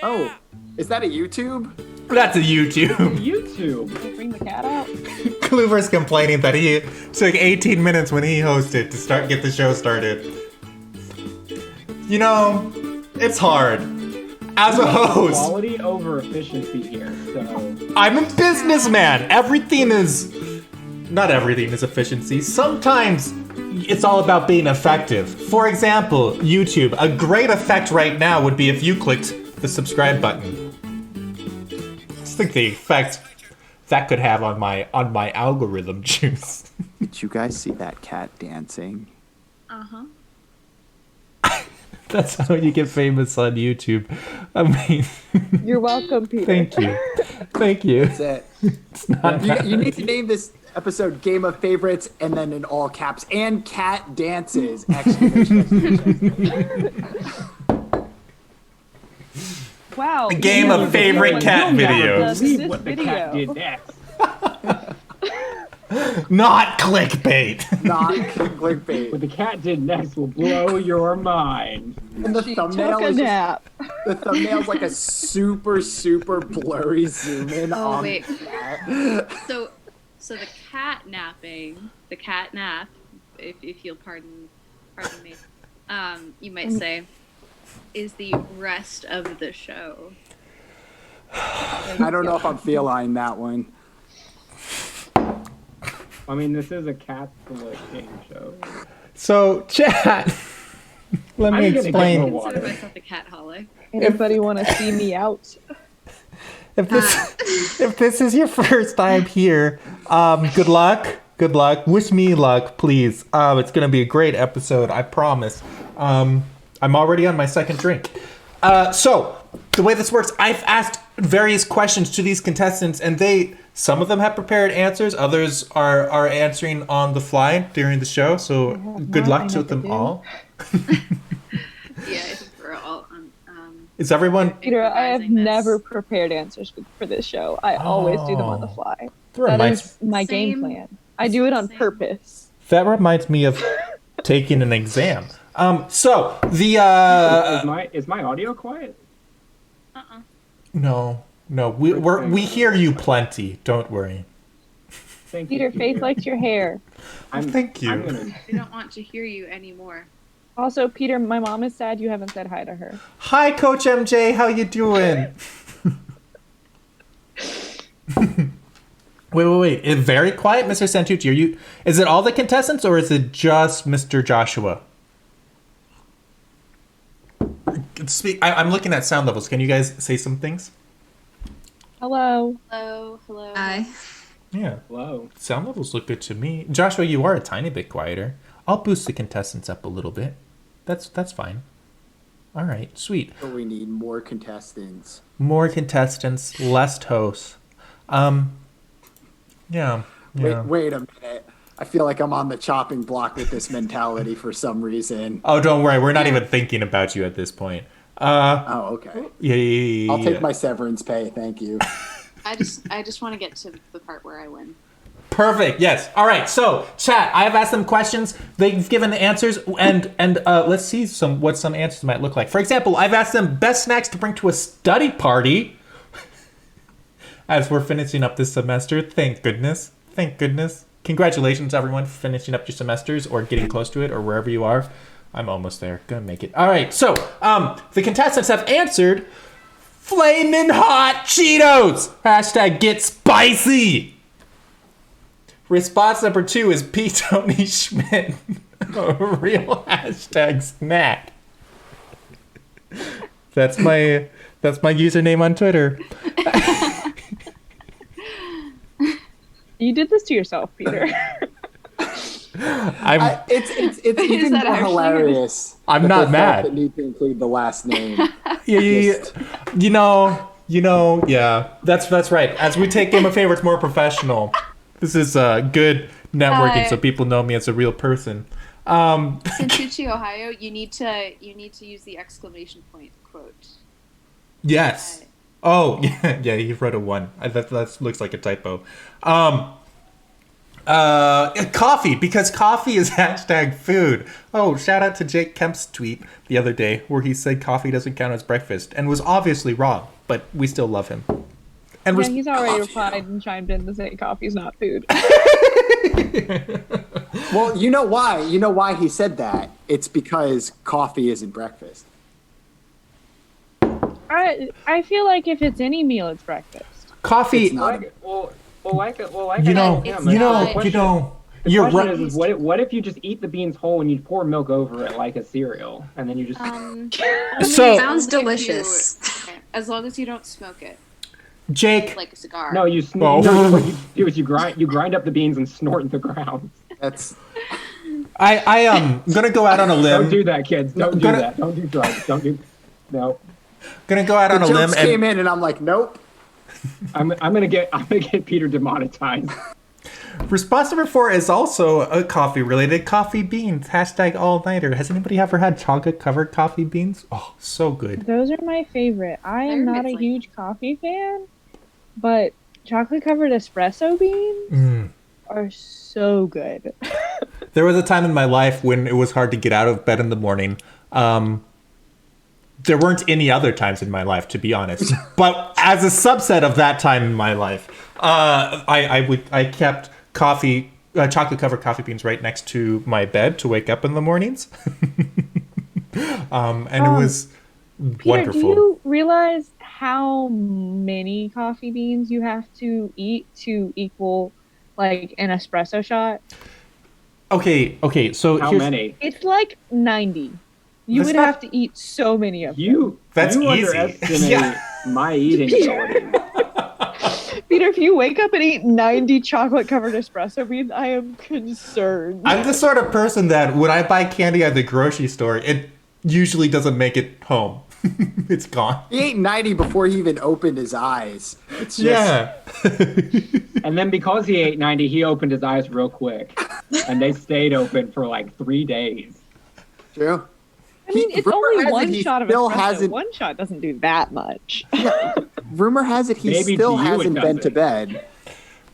Oh, is that a YouTube? That's a YouTube. YouTube. Bring the cat out. Kluver's complaining that he took 18 minutes when he hosted to get the show started. It's hard. As a host, Quality over efficiency here. So I'm a businessman. Not everything is efficiency. Sometimes it's all about being effective. For example, YouTube. A great effect right now would be if you clicked the subscribe button. Just think the effect that could have on my algorithm juice. Did you guys see that cat dancing? Uh-huh. That's how you get famous on YouTube. I mean, You're welcome, Peter. thank you. Thank you. That's it. It's not You need to name this episode Game of Favorites and then in all caps, and cat dances! Exclamation. Wow. Game of favorite cat videos. believe This what the cat video. did next. Not clickbait. Not clickbait. What the cat did next will blow your mind. And the She thumbnail took a is just, nap. the thumbnail's like a super blurry zoom in Oh, on wait. the cat. So the cat napping, the cat nap, if you'll pardon me, you might say, is the rest of the show. I don't know if I'm feline that one. I mean, this is a cat game show. So, chat. Let me I'm gonna get explain. more I water. consider myself a cat-holic. Anybody want to see me out? If this is your first time here, good luck. Good luck. Wish me luck, please. It's gonna be a great episode, I promise. I'm already on my second drink. So the way this works, I've asked various questions to these contestants, and some of them have prepared answers, others are answering on the fly during the show. So good luck to them all. Yeah, I think we're all on. Is everyone? Peter, I have improvising this. never prepared answers for this show. I always do them on the fly. That That reminds, is my game Same. plan. I do it on Same. purpose. that reminds me of taking an exam. So the Is my audio quiet? no, we hear you plenty. Don't worry. Thank Peter, you. Faith likes your hair. Thank you. I'm gonna, We don't want to hear you anymore. Also, Peter, my mom is sad you haven't said hi to her. Hi, Coach MJ. How you doing? Wait. It's very quiet, Mr. Santucci. Is it all the contestants or is it just Mr. Joshua? I'm looking at sound levels. Can you guys say some things? Hello. Hello. Hi. Yeah. hello. Sound levels look good to me. Joshua, you are a tiny bit quieter. I'll boost the contestants up a little bit. That's fine. All right, sweet. But we need more contestants. More contestants, less hosts. Yeah. Wait a minute. I feel like I'm on the chopping block with this mentality for some reason. Oh, don't worry. We're not even thinking about you at this point. Oh, okay. Yeah. I'll take my severance pay. Thank you. I just want to get to the part where I win. Perfect. Yes. All right. So, chat. I have asked them questions. They've given the answers, and let's see what some answers might look like. For example, I've asked them best snacks to bring to a study party. As we're finishing up this semester, thank goodness. Congratulations, everyone, for finishing up your semesters or getting close to it or wherever you are. I'm almost there. Gonna make it. All right. So, the contestants have answered Flamin' Hot Cheetos. Hashtag get spicy. Response number 2 is P. Tony Schmidt. A real hashtag snack. That's my username on Twitter. You did this to yourself, Peter. It's even that more actually hilarious. I'm that not they felt mad. the need to include the last name. Yeah. Yeah. That's right. As we take Game of Favorites more professional, this is good networking, so people know me as a real person. Santucci, Ohio, you need to use the exclamation point quote. Yes. Oh, yeah. You wrote a 1. That looks like a typo. Coffee, because coffee is hashtag food. Oh, shout out to Jake Kemp's tweet the other day where he said coffee doesn't count as breakfast and was obviously wrong, but we still love him. And Yeah, he's already replied and chimed in to say coffee's not food. Well, you know why? You know why he said that? It's because coffee isn't breakfast. I feel like if it's any meal, it's breakfast. Coffee, It's not. you know, It's you know, not. you know, The you're question right. is what if you just eat the beans whole and you pour milk over it like a cereal, and then you just So- Sounds If you- delicious. as long as you don't smoke it Jake, like a cigar. no, you Oh. what you do is you grind up the beans and snort the ground. That's I'm gonna go out on a Don't limb. do that, kids. Don't do Gonna- that. Don't do drugs. Don't do. No, Gonna go out the on a limb jokes and came in, and I'm like, nope. I'm gonna get Peter demonetized. response number 4 is also a coffee related. Coffee beans, hashtag all nighter. Has anybody ever had chocolate covered coffee beans? Oh, so good. Those are my favorite. I am They're not a mifflin. huge coffee fan, but chocolate covered espresso beans Mm. are so good. There was a time in my life when it was hard to get out of bed in the morning. There weren't any other times in my life, to be honest. But as a subset of that time in my life, I kept chocolate covered coffee beans right next to my bed to wake up in the mornings. And it was Peter, wonderful. do you realize how many coffee beans you have to eat to equal like an espresso shot? Okay, so How here's, many? It's like 90. You That's would not- have to eat so many of them. That's you easy. underestimate Yeah. my eating ability. Peter, if you wake up and eat 90 chocolate covered espresso beans, I am concerned. I'm the sort of person that when I buy candy at the grocery store, it usually doesn't make it home. It's gone. He ate 90 before he even opened his eyes. It's just, Yeah. And then because he ate 90, he opened his eyes real quick. And they stayed open for like 3 days. True. I mean, it's rumor only has it one he shot of still espresso. hasn't- One shot doesn't do that much. Rumor has it he Maybe still to you it hasn't been to doesn't. bed.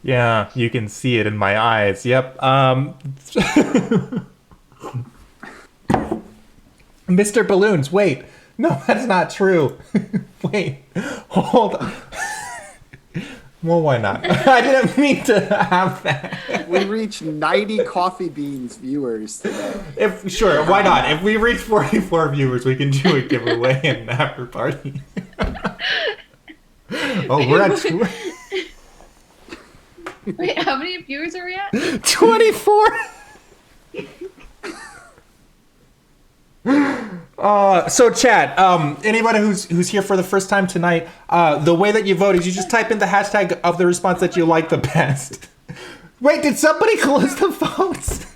Yeah, you can see it in my eyes. Yep. Mr. Balloons, wait. No, that's not true. Wait. Hold on. Well, why not? I didn't mean to have that. We reached 90 Coffee Beans viewers today. Sure, why not? If we reach 44 viewers, we can do a giveaway and after party. Oh, we're at Wait, how many viewers are we at? 24. So chat, anybody who's here for the first time tonight, the way that you vote is you just type in the hashtag of the response that you like the best. Wait, did somebody close the votes?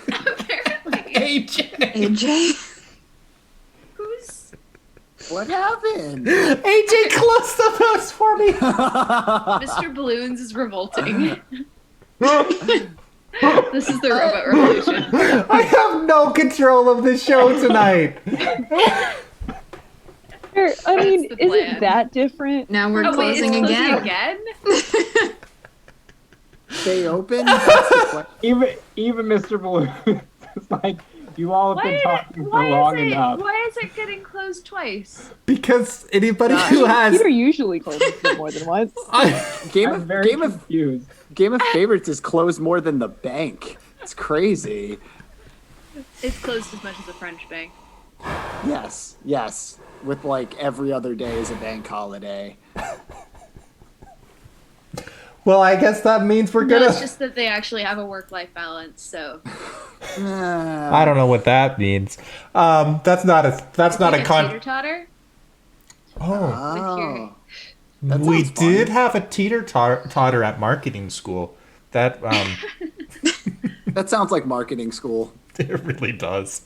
Apparently. AJ. Who's What happened? AJ closed the votes for me. Mr. Balloons is revolting. This is the robot revolution. I have no control of the show tonight. I mean, the is plan. it that different? Now we're Oh, wait, it's closing closing again. again? Stay open? That's the question. Even Mr. Balloon is like, you all have been talking for long enough. Why is it getting closed twice? Because anybody who has Peter usually closes it more than once. I'm very confused. Game of Favorites is closed more than the bank. It's crazy. It's closed as much as a French bank. Yes. With like every other day is a bank holiday. well, I guess that means we're No, gonna. it's just that they actually have a work-life balance, so. I don't know what that means. That's not a Teeter-totter? Oh, Oh. That we sounds did fun. have a teeter-totter at marketing school. That That sounds like marketing school. it really does.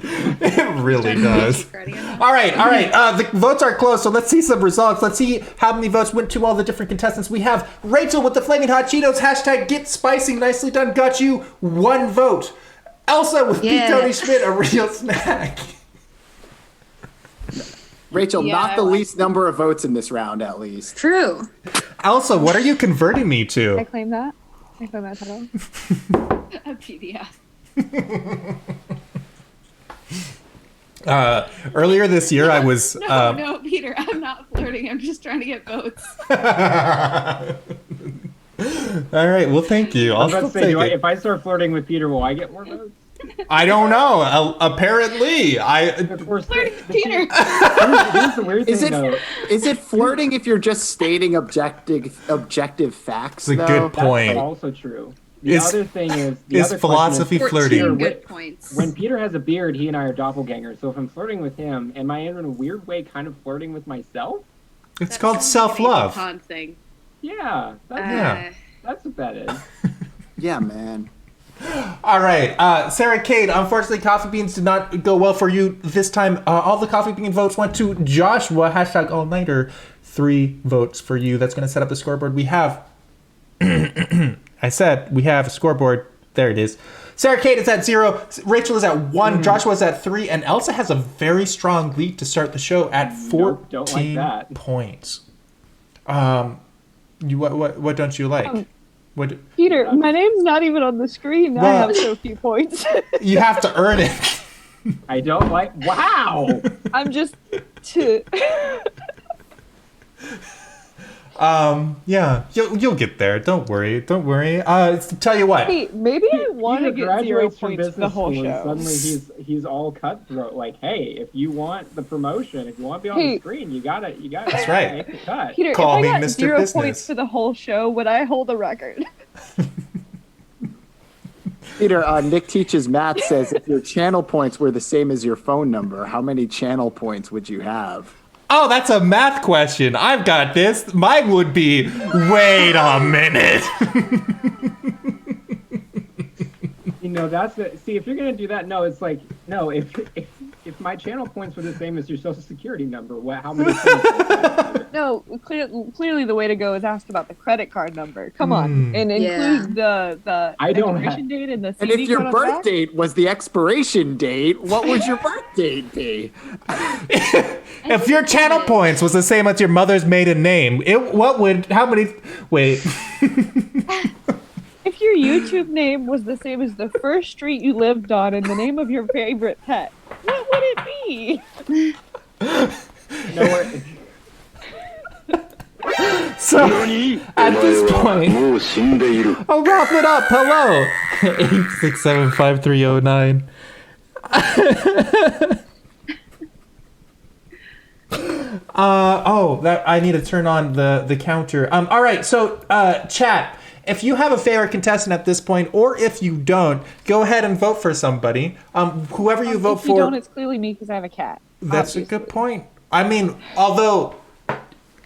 It really does. Ready or not? All right. The votes are closed, so let's see some results. Let's see how many votes went to all the different contestants. We have Rachel with the Flaming Hot Cheetos, hashtag Get Spicy, nicely done, got you 1 vote. Elsa with Yeah. Pete Tony Schmidt, a real snack. Rachel, Yeah, not I the like least number of votes in this round, at least. True. Elsa, what are you converting me I to? claim that. I claim that title. A PDF. Earlier this year, I was. No, Peter, I'm not flirting. I'm just trying to get votes. All right. Well, thank you. I I'll was about still to say, take it. if I start flirting with Peter, will I get more votes? I don't know. Apparently, Of course, Flirting with Peter. Here's the weird Is thing, it though. is it flirting if you're just stating objective facts? It's a though? good point. That's also true. The Is- other thing is, is philosophy flirting? 14 Peter, good points. when Peter has a beard, he and I are doppelgangers. So if I'm flirting with him, am I in a weird way kind of flirting with myself? It's That called sounds like an self-love. Ethan Pond thing. Yeah, Yeah. that's what that is. Yeah, man. All right, Sarah Kate. Unfortunately, coffee beans did not go well for you this time. All the coffee bean votes went to Joshua. Hashtag all nighter. 3 votes for you. That's going to set up the scoreboard. We have. I said we have a scoreboard. There it is. Sarah Kate is at 0. Rachel is at 1. Joshua is at 3, and Elsa has a very strong lead to start the show at 14 Nope, don't like that. points. What don't you like? What Peter, my name's not even on the screen. I Well- have so few points. you have to earn it. I don't like. Wow. I'm just to. Yeah, you'll get there. Don't worry. Tell you what. Hey, maybe I want to Peter get 0 graduates from points for the business whole school and show. suddenly he's all cutthroat. Like, hey, if you want the promotion, if you want to be on Hey. the screen, you gotta That's right. make the cut. Peter, Call if me I got Mr. 0 Business. points for the whole show, would I hold a record? Peter, Nick Teaches Math says if your channel points were the same as your phone number, how many channel points would you have? Oh, that's a math question. I've got this. Mine would be, wait a minute. You know, that's the see. If you're gonna do that, no, it's like no. If my channel points were the same as your social security number, how many? Points No, clearly the way to go is ask about the credit card number. Come on, and Yeah. include the I don't expiration date and the And CD if your code on the birth back. date was the expiration date, what would your birth date be? If your channel points was the same as your mother's maiden name, wait. If your YouTube name was the same as the first street you lived on and the name of your favorite pet, what would it be? Nowhere. So, at this point, もう死んでいる。 I'll wrap it up. Hello. 8675309. That I need to turn on the counter. All right, so chat. If you have a favorite contestant at this point, or if you don't, go ahead and vote for somebody. Whoever you vote If you for. don't, it's clearly me because I have a cat. That's a obviously. good point. I mean, although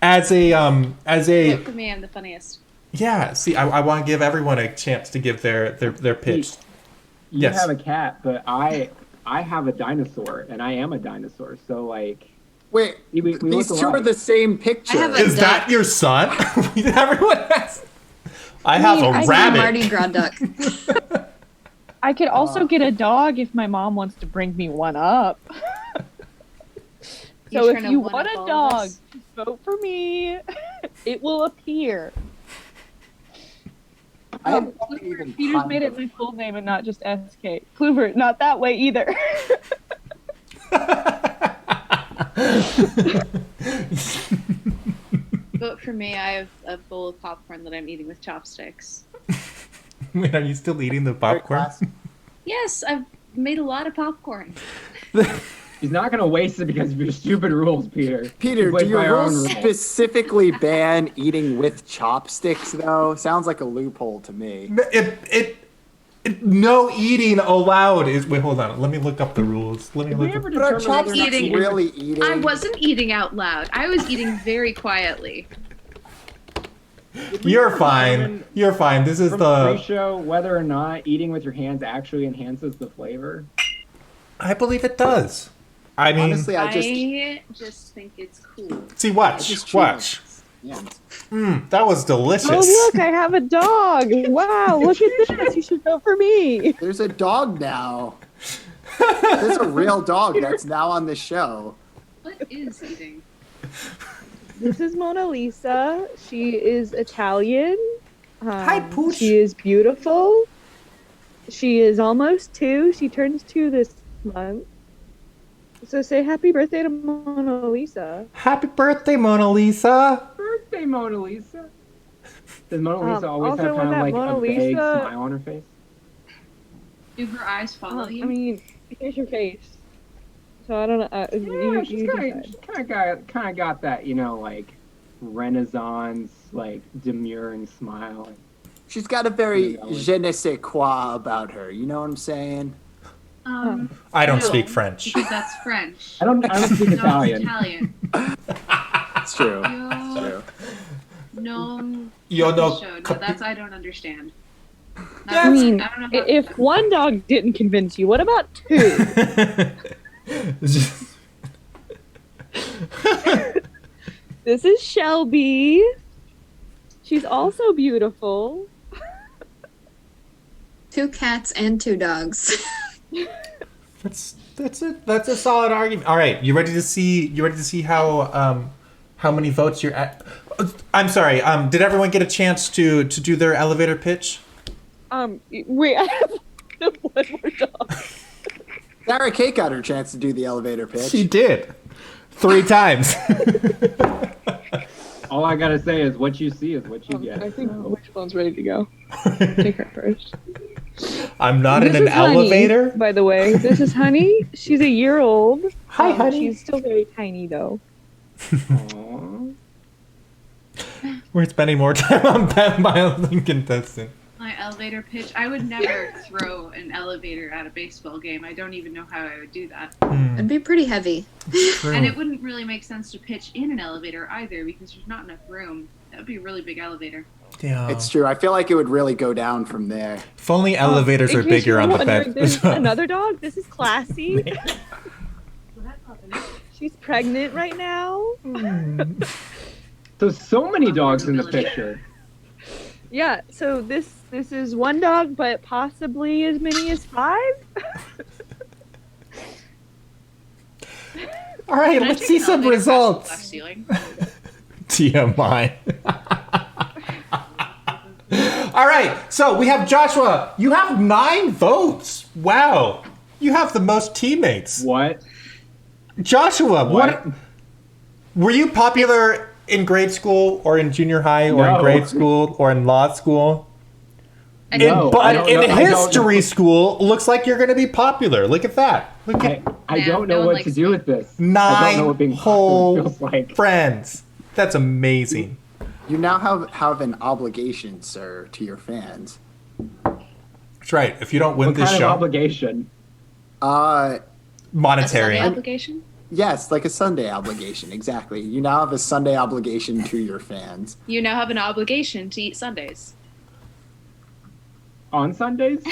as a Vote for me, I'm the funniest. yeah, see, I want to give everyone a chance to give their pitch. You Yes. have a cat, but I have a dinosaur, and I am a dinosaur. So like, Wait, we these look two are alike. the same picture. I have a- Is that your son? Everyone has. I have mean, a I I'm rabbit. Mardi Gras duck. I could also get a dog if my mom wants to bring me one up. You So trying if to you one want up a all of dog, us? vote for me. It will appear. I haven't Kluver, even Peter's kind made it of- my full name and not just SK. Kluver, not that way either. Vote for me. I have a bowl of popcorn that I'm eating with chopsticks. Wait, are you still eating the Very popcorn? classy. Yes, I've made a lot of popcorn. He's not gonna waste it because of your stupid rules, Peter. Peter, We play do your by our own rules specifically ban eating with chopsticks, though? Sounds like a loophole to me. No eating allowed. Wait, hold on. Let me look up the rules. Let me Did we look ever up. But are determine whether or not chopsticks eating- really eating? I wasn't eating out loud. I was eating very quietly. You're fine. You're fine. This is from the. pre-show whether or not eating with your hands actually enhances the flavor? I believe it does. I mean, Honestly, I just think it's cool. see, I watch, just watch. Yeah. That was delicious. Oh, look, I have a dog. Wow, look at this. You should vote for me. There's a dog now. There's a real dog that's now on the show. What is eating? This is Mona Lisa. She is Italian. Hi, Pooch. She is beautiful. She is almost 2. She turns 2 this month. So say happy birthday to Mona Lisa. Happy birthday, Mona Lisa. Birthday, Mona Lisa. Does Mona Lisa always also have with kind of that like Mona a vague Lisa- smile on her face? Do her eyes follow you? I mean, here's your face. So I don't know. Yeah, you she's decide. kind of got that, you know, like Renaissance, like demure smile. She's got a very je ne sais quoi about her. You know what I'm saying? I don't No, speak French. Because that's French. I don't speak No, Italian. it's Italian. It's true. Yo, True. no. Yo no No, capi- that's I don't understand. I mean, I don't know how- if one dog didn't convince you, what about 2? This is Shelby. She's also beautiful. 2 cats and 2 dogs. That's a solid argument. All right, you ready to see how many votes you're at? I'm sorry. Did everyone get a chance to do their elevator pitch? Wait, I have one more dog. Sarah Kate got her chance to do the elevator pitch. She did 3 times. All I gotta say is what you see is what you get. I think So. Wishbone's ready to go. Take her first. I'm not This in an is Honey, elevator. by the way. This is Honey. She's a year old. Hi, Honey. She's still very tiny, though. Aw. We're spending more time on Pet Miling contestant. My elevator pitch. I would never throw an elevator at a baseball game. I don't even know how I would do that. It'd be pretty heavy. And it wouldn't really make sense to pitch in an elevator either because there's not enough room. That would be a really big elevator. Yeah. It's true. I feel like it would really go down from there. If only elevators In are case bigger you're on the wondering, bed. There's another dog. This is Classy. She's pregnant right now. So many dogs in the picture. Yeah, so this is one dog, but possibly as many as 5. All right, Can I let's take see an some elevator past the results. glass ceiling? TMI. All right, so we have Joshua. You have 9 votes. Wow. You have the most teammates. What? Joshua, what? What? Were you popular in grade school or in junior high or in No. grade school or in law school? I No, don't- I But don't in know- I don't history know. school, looks like you're going to be popular. Look at that. Look at I Yeah, don't no know one what likes to do me. with this. I don't 9 know what being whole popular feels like. friends. That's amazing. You now have an obligation, sir, to your fans. That's right. If you don't win What this kind show, of obligation? Uh, monetary. A Sunday obligation? yes, like a Sunday obligation. Exactly. You now have a Sunday obligation to your fans. You now have an obligation to eat Sundays. On Sundays?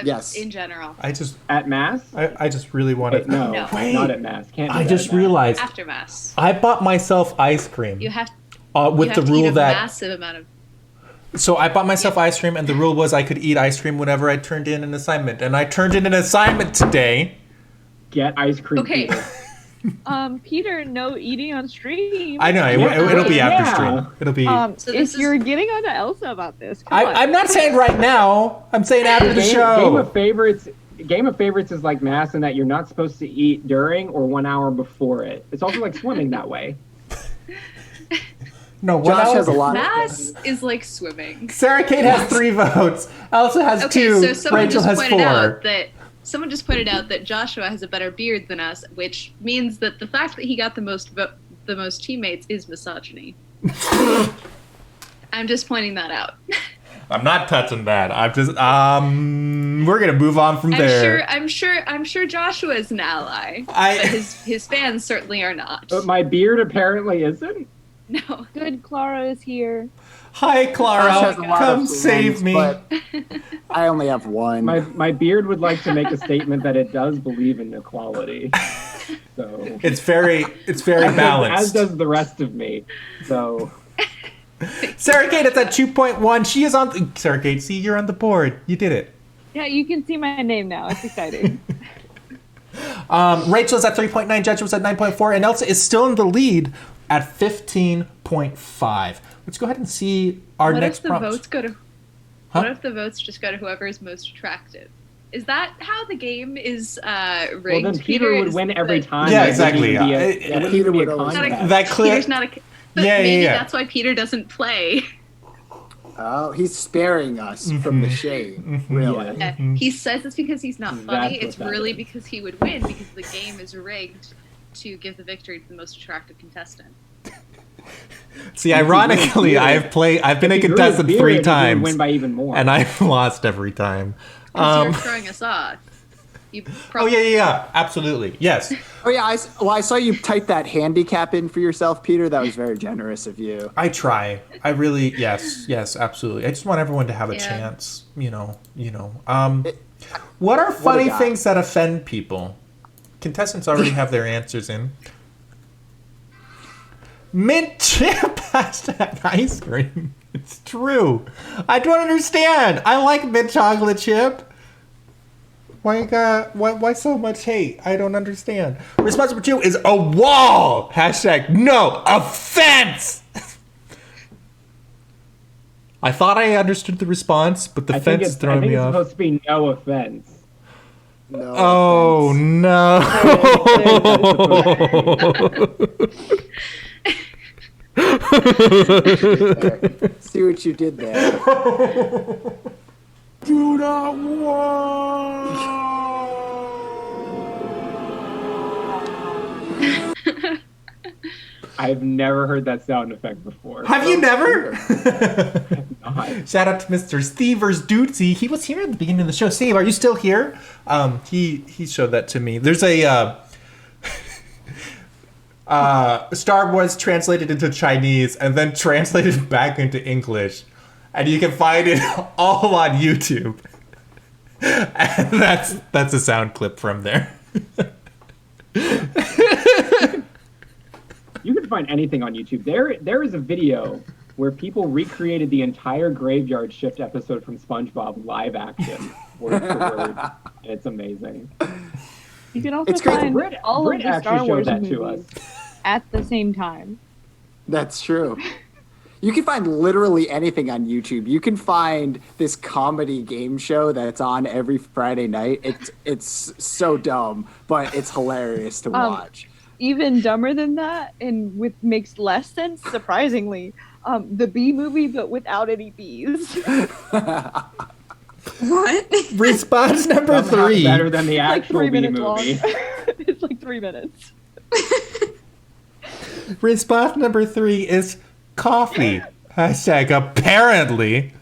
Yes. In general. I just At I just really want Wait, to. no, No. Wait. not at Mass. Can't do I that just at Mass. realized After Mass. I bought myself ice cream You have, with you the have to rule eat a that. massive amount of. So I bought myself ice cream, and the rule was I could eat ice cream whenever I turned in an assignment. And I turned in an assignment today. Get ice cream. Okay. Peter. Peter, no eating on stream. I know Yeah. it'll be after Yeah. stream. It'll be. So this If you're getting on to Elsa about this, come on. I'm not saying right now. I'm saying after the Game show. of Favorites. Game of Favorites is like Mass in that you're not supposed to eat during or 1 hour before it. It's also like swimming that way. No, Josh has a lot. Mass is like swimming. Sarah Kate has 3 votes. Elsa has Okay, 2. so someone Rachel just has pointed 4. out that someone just pointed out that Joshua has a better beard than us, which means that the fact that he got the most teammates is misogyny. I'm just pointing that out. I'm not touching that. I'm just we're gonna move on from there. I'm sure Joshua is an ally, but I his fans certainly are not. But my beard apparently isn't. No. Good Clara is here. Hi Josh Clara, has a lot come of save fans, me. But I only have one. My beard would like to make a statement that it does believe in equality. So It's very as balanced. does the rest of me. So Sarah Kate, it's at 2.1. She is on. Sarah Kate, see, you're on the board. You did it. Yeah, you can see my name now. It's exciting. Rachel's at 3.9. Judge was at 9.4, and Elsa is still in the lead at 15.5. Let's go ahead and see our What next if the prompt. votes go to? Huh? What if the votes just go to whoever is most attractive? Is that how the game is rigged? well, then Peter would Is win every that- time. Yeah, It wouldn't exactly, even be yeah. it wouldn't Peter even be would a always contest. win. That clear. Peter's not a. But Yeah, yeah, maybe yeah. that's why Peter doesn't play. Oh, he's sparing us from the shade. Really. Yeah. He says it's because he's not funny. That's It's what that really is. because he would win because the game is rigged to give the victory to the most attractive contestant. See, ironically, I've been a If he grew his contestant beard, 3 he would times, win by even more. and I've lost every time. Because you're throwing us off. You Oh yeah, absolutely, yes. Oh yeah, I saw you type that handicap in for yourself, Peter. That was very generous of you. I try. I really, yes, absolutely. I just want everyone to have a Yeah. chance. What are funny guy. things that offend people? Contestants already have their answers in. Mint chip hashtag ice cream. It's true. I don't understand. I like mint chocolate chip. Why so much hate? I don't understand. Response number 2 is a wall. Hashtag no offense. I thought I understood the response, but the I think fence is it's throwing me off. supposed to be no offense. No. Oh offense. no. See what you did there. Do not want. I've never heard that sound effect before. Have you never? God. Shout out to Mr. Stevers Dootsy. He was here at the beginning of the show. Steve, are you still here? He showed that to me. There's a Star Wars translated into Chinese and then translated back into English, and you can find it all on YouTube. And that's a sound clip from there. You can find anything on YouTube. There is a video where people recreated the entire Graveyard Shift episode from SpongeBob live action, word for word. And it's amazing. You can also It's crazy. find Brit all Brit of the actually Star Wars showed that to us. movies at the same time. That's true. You can find literally anything on YouTube. You can find this comedy game show that's on every Friday night. It's so dumb, but it's hilarious to watch. Even dumber than that, and with makes less sense, surprisingly. The Bee Movie, but without any bees. What? Response number Somehow 3. better than the Like actual 3 Bee minutes movie. long. It's like 3 minutes. Response number 3 is coffee. Hashtag apparently.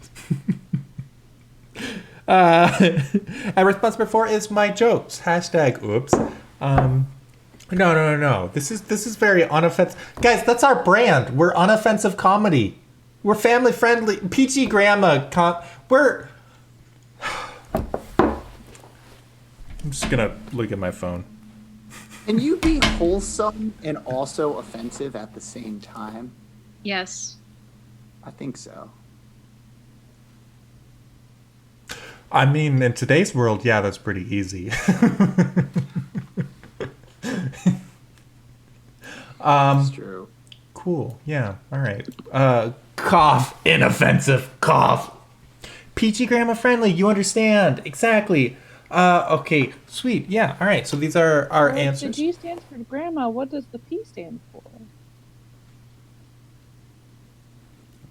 And response number 4 is my jokes. Hashtag oops. No. This is very unoffensive. Guys, that's our brand. We're unoffensive comedy. We're family friendly. PG grandma. We're. I'm just gonna look at my phone. Can you be wholesome and also offensive at the same time? Yes. I think so. I mean, in today's world, yeah, that's pretty easy. That's true. Cool. Yeah. All right. Cough. Inoffensive. Cough. Peachy grandma friendly. You understand. Exactly. Okay. Sweet. Yeah. All right. So these are our Well, answers. The G stands for grandma. What does the P stand for?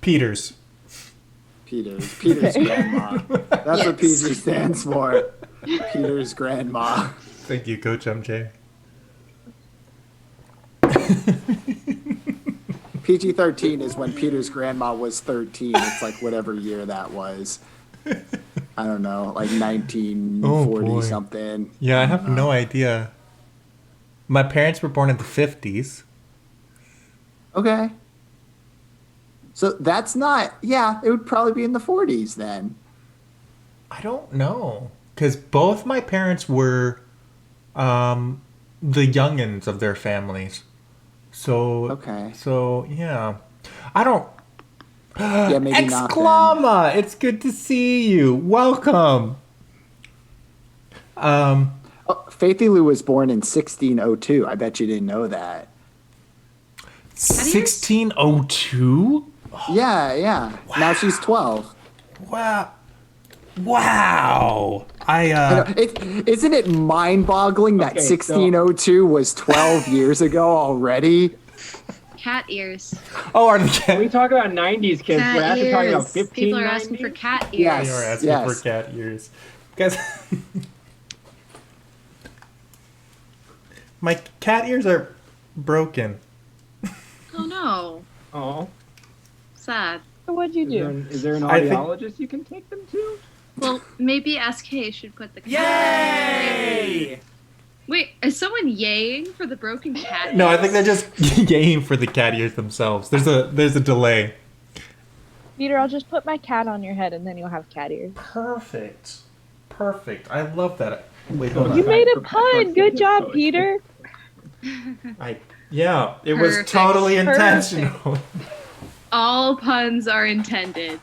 Peters. Peter's grandma. That's what PG stands for. Peter's grandma. Thank you, Coach MJ. PG-13 is when Peter's grandma was 13. It's like whatever year that was. I don't know, like 1940 boy. something. Yeah, I have no idea. My parents were born in the 50s. Okay. So that's not, yeah, it would probably be in the 40s then. I don't know. Because both my parents were the youngins of their families. So, Okay. So, yeah. I don't... Yeah, maybe not then. Exclama! It's good to see you. Welcome. Oh, Faithy Lou was born in 1602. I bet you didn't know that. 1602? Yeah. Now she's 12. Wow. Wow. Isn't it mind-boggling that Okay, so- 1602 was 12 years ago already? Cat ears. Oh, are When we the talk about 90s kids, Cat we're actually talking about ears. 1590s. People are asking for cat ears. Yes. You're asking Yes. for cat ears. Guys, my cat ears are broken. Oh no. Oh, Sad. So what'd you do? is there an I think- audiologist you can take them to? Well, maybe SK should put the cat. Yay! Wait, is someone yaying for the broken cat? No, I ears? think they're just yaying for the cat ears themselves. There's a delay. Peter, I'll just put my cat on your head and then you'll have cat ears. Perfect. I love that. Wait, hold You on. made a pun. Good job, Peter. Yeah, it was Perfect. totally Perfect. intentional. All puns are intended.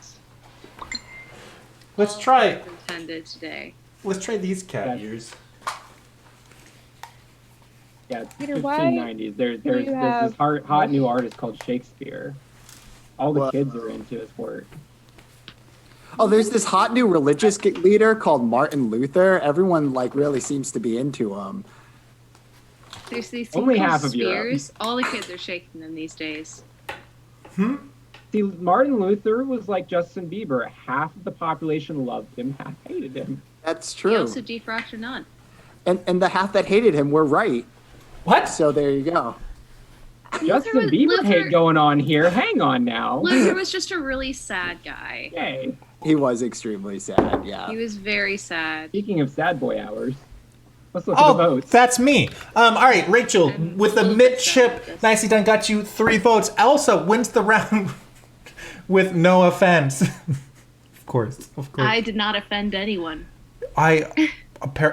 Let's All try. puns intended today. Let's try these cat Yes. ears. Yeah, it's Peter, why 1590s. There's you have- this hot new artist called Shakespeare. All the What? kids are into his work. Oh, there's this hot new religious leader called Martin Luther. Everyone like really seems to be into him. There's these Only things half called of Europe. spears. All the kids are shaking them these days. See, Martin Luther was like Justin Bieber. Half of the population loved him, half hated him. That's He true. also defrocked Renan. And the half that hated him were right. What? So there you go. Justin Bieber hate going on here. Hang on now. Luther was just a really sad guy. Yay. He was extremely sad. Yeah. He was very sad. Speaking of sad boy hours, let's look at the Oh, votes. that's me. All right, Rachel, I'm with a the little bit sad midship, with this. nicely done, got you 3 votes. Elsa wins the round with no offense. Of course. I did not offend anyone.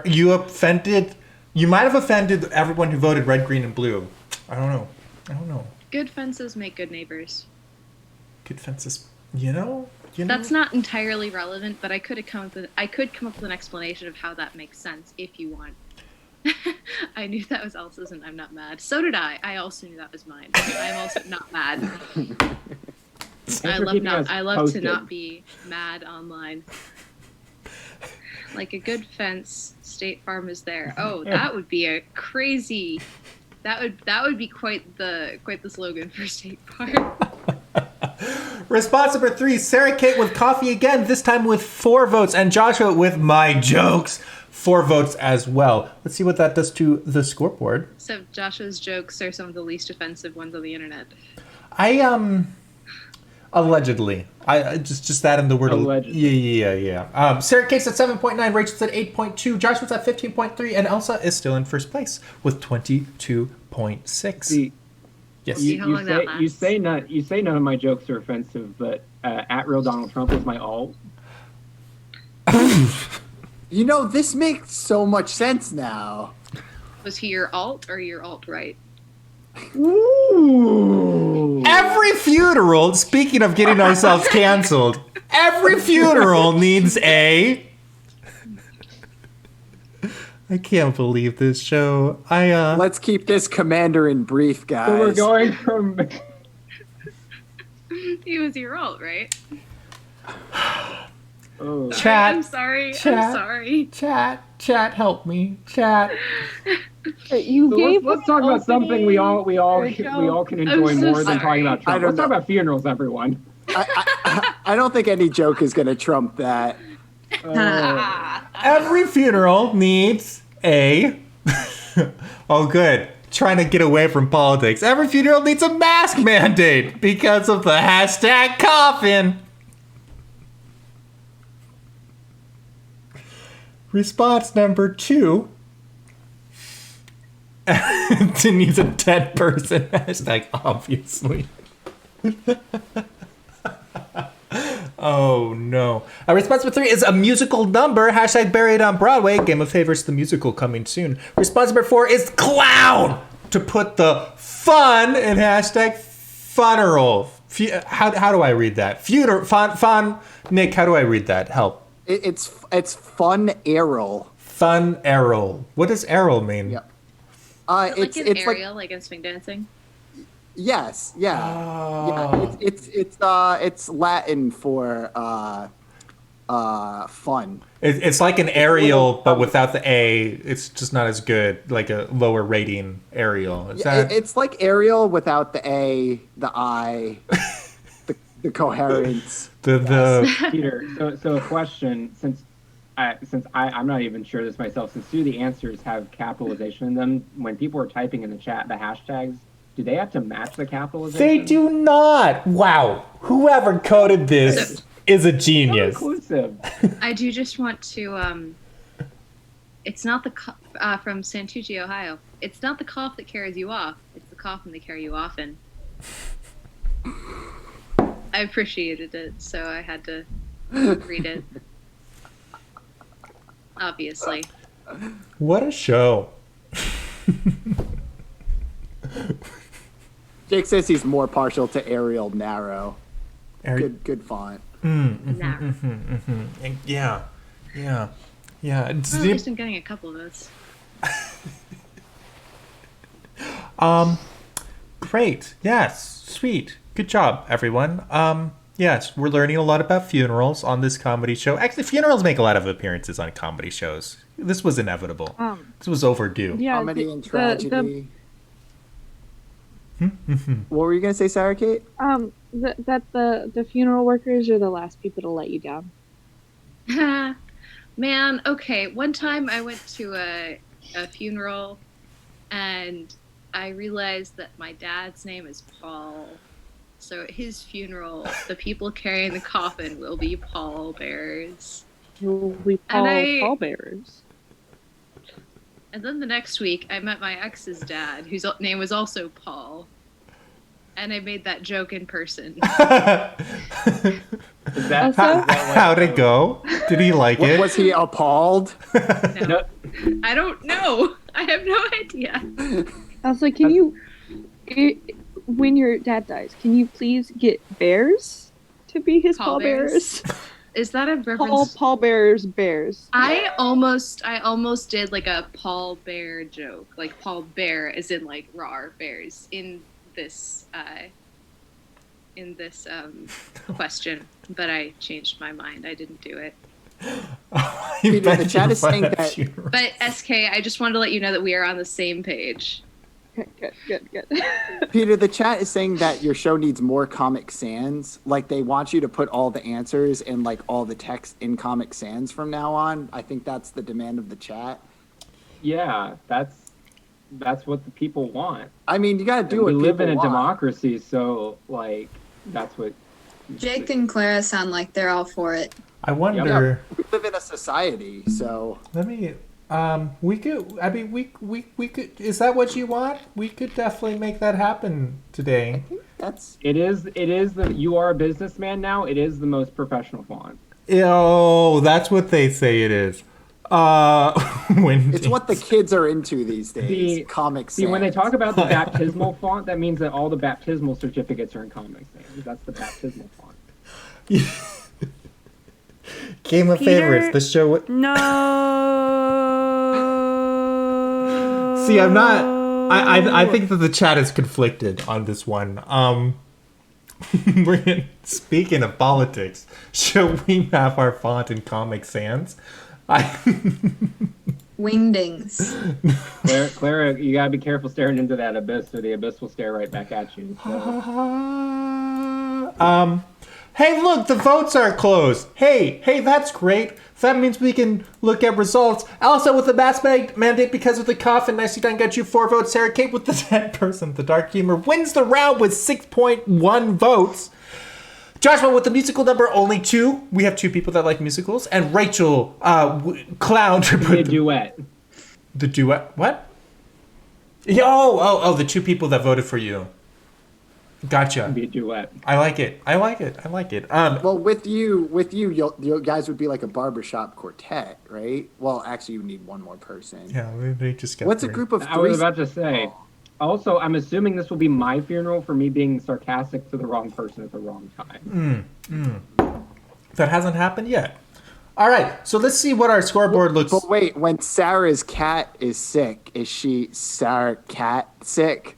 You offended. You might have offended everyone who voted red, green, and blue. I don't know. Good fences make good neighbors. Good fences. You know. That's not entirely relevant, but I could come up with an explanation of how that makes sense if you want. I knew that was Elsa's, and I'm not mad. So did I. I also knew that was mine. I'm also not mad. Thanks for keeping us I love posted. to not be mad online. Like a good fence, State Farm is there. Oh, that would be a crazy. That would be quite the slogan for State Farm. Response number 3, Sarah Kate with coffee again, this time with 4 votes, and Joshua with my jokes, 4 votes as well. Let's see what that does to the scoreboard. So Joshua's jokes are some of the least offensive ones on the internet. Allegedly. I just that in the word Allegedly. Yeah. Sarah Kate's at 7.9, Rachel's at 8.2, Joshua's at 15.3, and Elsa is still in first place with 22.6. See, Yes. See how long that lasts. you say none of my jokes are offensive, but at real Donald Trump is my alt. You know, this makes so much sense now. Was he your alt or your alt-right? Ooh. Every funeral, speaking of getting ourselves canceled, every funeral needs a... I can't believe this show. Let's keep this commander in brief, guys. So we're going from He was your alt, right? oh. Chat. I'm sorry. Chat. I'm sorry. Chat, help me. Chat. You So gave let's talk about something we all Rachel. can enjoy so more than talking about I Trump. don't Let's talk know. about funerals, everyone. I don't think any joke is going to trump that. Every funeral needs a... Oh, good. Trying to get away from politics. Every funeral needs a mask mandate because of the hashtag coffin. Response number 2. It needs a dead person hashtag, obviously. Oh no. Response number 3 is a musical number, hashtag buried on Broadway, Game of Favorites the musical coming soon. Response number 4 is clown, to put the fun in hashtag funeral. How do I read that? Fun. Nick, how do I read that? Help. It's fun Errol. Fun Errol. What does Errol mean? Yep. Like It's an it's aerial, like in swing dancing. yes, yeah. Oh. Yeah, it's Latin for fun. It's like an aerial, but without the A. It's just not as good, like a lower rating aerial. Is Yeah, that... it's like Ariel without the A, the I, the coherence. the Peter, so a question, since I'm not even sure this myself, since two of the answers have capitalization in them, when people are typing in the chat the hashtags, do they have to match the capitalization? They do not. Wow. Whoever coded this is a So genius. inclusive. I do just want to. It's not the from Santucci, Ohio. It's not the cough that carries you off. It's the coffin that carry you often. I appreciated it, so I had to read it. Obviously. What a show. Jake says he's more partial to Arial narrow. Good font. Nah. Yeah. Well, at least I'm getting a couple of those. Great. Yes. Sweet. Good job, everyone. Yes, we're learning a lot about funerals on this comedy show. Actually, funerals make a lot of appearances on comedy shows. This was inevitable. This was overdue. Yeah, Comedy and the- tragedy. What were you gonna say, Sarah Kate? that the funeral workers are the last people to let you down. Man, okay. One time I went to a funeral and I realized that my dad's name is Paul. So at his funeral, the people carrying the coffin will be pallbearers. You'll be pallbearers. And then the next week, I met my ex's dad, whose name was also Paul. And I made that joke in person. Is that How'd it go? Did he like it? Was he appalled? No. I don't know. I have no idea. Also, can you, when your dad dies, can you please get bears to be his pallbearers? Is that a reference? Pallbearers, bears. I almost did like a Paul Bear joke, like Paul Bear, as in like rawr bears in this question, but I changed my mind. I didn't do it. Peter, the chat is saying that. But SK, I just wanted to let you know that we are on the same page. Good. Peter, the chat is saying that your show needs more Comic Sans. Like, they want you to put all the answers and like all the text in Comic Sans from now on. I think that's the demand of the chat. Yeah, that's what the people want. I mean, you gotta do We what live in people a want. democracy, so like that's what. Jake and Clara sound like they're all for it. I wonder. We live in a society, so Let me. We could. I mean, we could. Is that what you want? We could definitely make that happen today. that's It is the you are a businessman now. It is the most professional font. Oh, that's what they say it is. When it's what the kids are into these days. The- Comic Sans. See, when they talk about the baptismal font, that means that all the baptismal certificates are in Comic Sans. That's the baptismal font. Game of Peter? Favorites, the show. No. See, I'm not. I think that the chat is conflicted on this one. Speaking of politics, should we have our font in Comic Sans? Wingdings. Clara, you gotta be careful staring into that abyss, or the abyss will stare right back at you. So. Hey, look, the votes are closed. Hey, that's great. That means we can look at results. Also, with the mask mandate because of the coffin, Nicely Done got you 4 votes. Sarah Kate with the 10%, the dark humor, wins the round with 6.1 votes. Joshua with the musical number, only 2. We have 2 people that like musicals. And Rachel, Clown to Be put a duet. the duet. What? Oh, the 2 people that voted for you. Gotcha. Be a duet. I like it. Well, with you, you guys would be like a barbershop quartet, right? Well, actually, you need one more person. Yeah, we just got What's a 3. group of I three? was about to say. Also, I'm assuming this will be my funeral for me being sarcastic to the wrong person at the wrong time. That hasn't happened yet. All right, so let's see what our scoreboard looks. But wait, when Sarah's cat is sick, is she Sarah cat sick?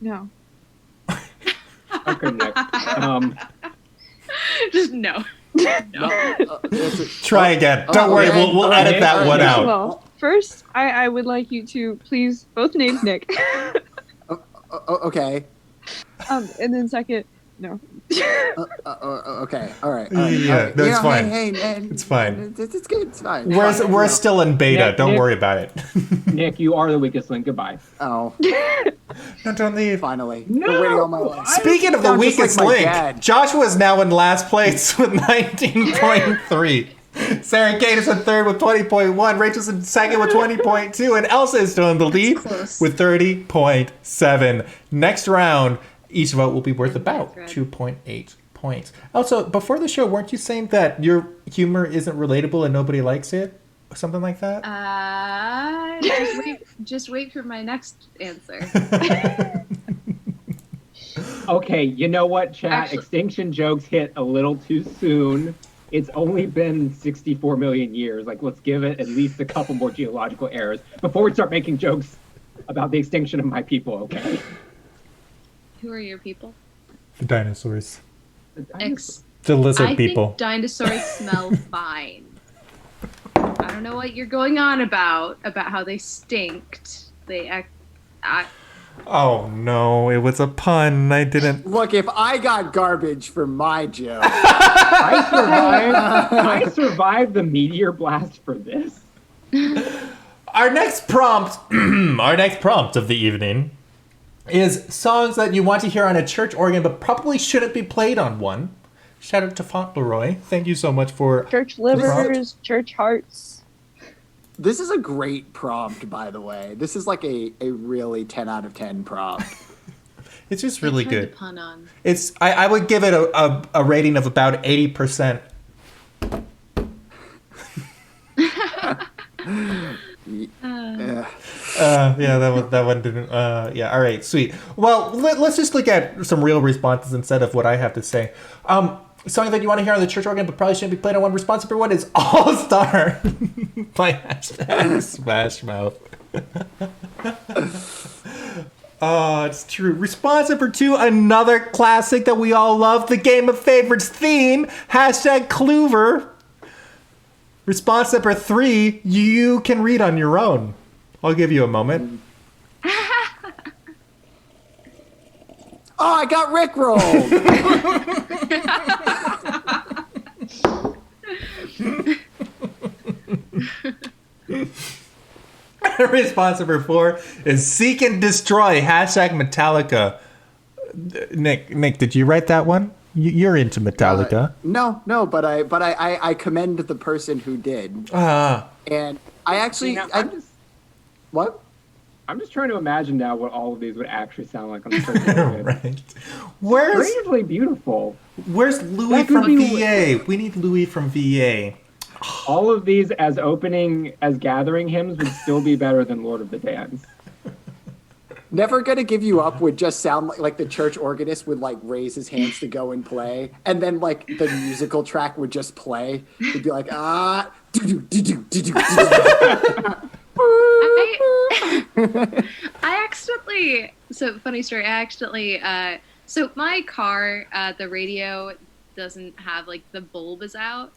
No. Okay, Nick. Just no. Try again. Don't worry, okay. we'll edit Okay, that one okay. out. Well, first, I would like you to please both names Nick. Okay. And then second, no. Okay. All right. Yeah, that's fine. Hey, It's fine. It's good. It's fine. We're still in beta. Nick, Don't Nick. worry about it. Nick, you are the weakest link. Goodbye. Oh, No, don't leave. finally. No! Been waiting all my life. Speaking of the Sound just weakest like my link, dad. Joshua is now in last place with 19.3. Sarah Kate is in third with 20.1. Rachel's in second with 20.2. And Elsa is still in the lead close. with 30.7. Next round, each vote will be worth about Thread. 2.8 points. Also, before the show, weren't you saying that your humor isn't relatable and nobody likes it? Or something like that? Just wait for my next answer. Okay, you know what, chat? Actually- Extinction jokes hit a little too soon. It's only been 64 million years. Like, let's give it at least a couple more geological eras before we start making jokes about the extinction of my people, okay? Who are your people? The dinosaurs. Ex- The lizard I people. think dinosaurs smell fine. I don't know what you're going on about how they stinked. Oh no, it was a pun. I didn't. Look, if I got garbage for my joke, I survived the meteor blast for this. Our next prompt, our next prompt of the evening, is songs that you want to hear on a church organ, but probably shouldn't be played on one. Shout out to Fauntleroy. Thank you so much for Church livers, church hearts. this is a great prompt, by the way. This is like a really 10 out of 10 prompt. It's just really It's hard good. to pun on. It's I would give it a rating of about 80%. Yeah. Yeah, that one didn't. Yeah, all right, sweet. Well, let's just look at some real responses instead of what I have to say. Song that you want to hear on the church organ, but probably shouldn't be played on one. Response number one is "All Star" by Smash Mouth. Oh, it's true. Response number two, another classic that we all love, the Game of Favorites theme, #Kluver. Response number three, you can read on your own. I'll give you a moment. Oh, I got rickrolled. Response number four is Seek and Destroy, #Metallica. Nick, did you write that one? You're into Metallica. No, but I commend the person who did. And I actually, You know, what? I'm just trying to imagine now what all of these would actually sound like on the church organ. Right. Where's Strangely beautiful. Louis That could from be- VA? We need Louis from VA. All of these as gathering hymns would still be better than Lord of the Dance. Never Gonna Give You Up would just sound like the church organist would like raise his hands to go and play, and then like the musical track would just play. It'd be like I accidentally. So funny story. I accidentally. So my car, the radio doesn't have like the bulb is out.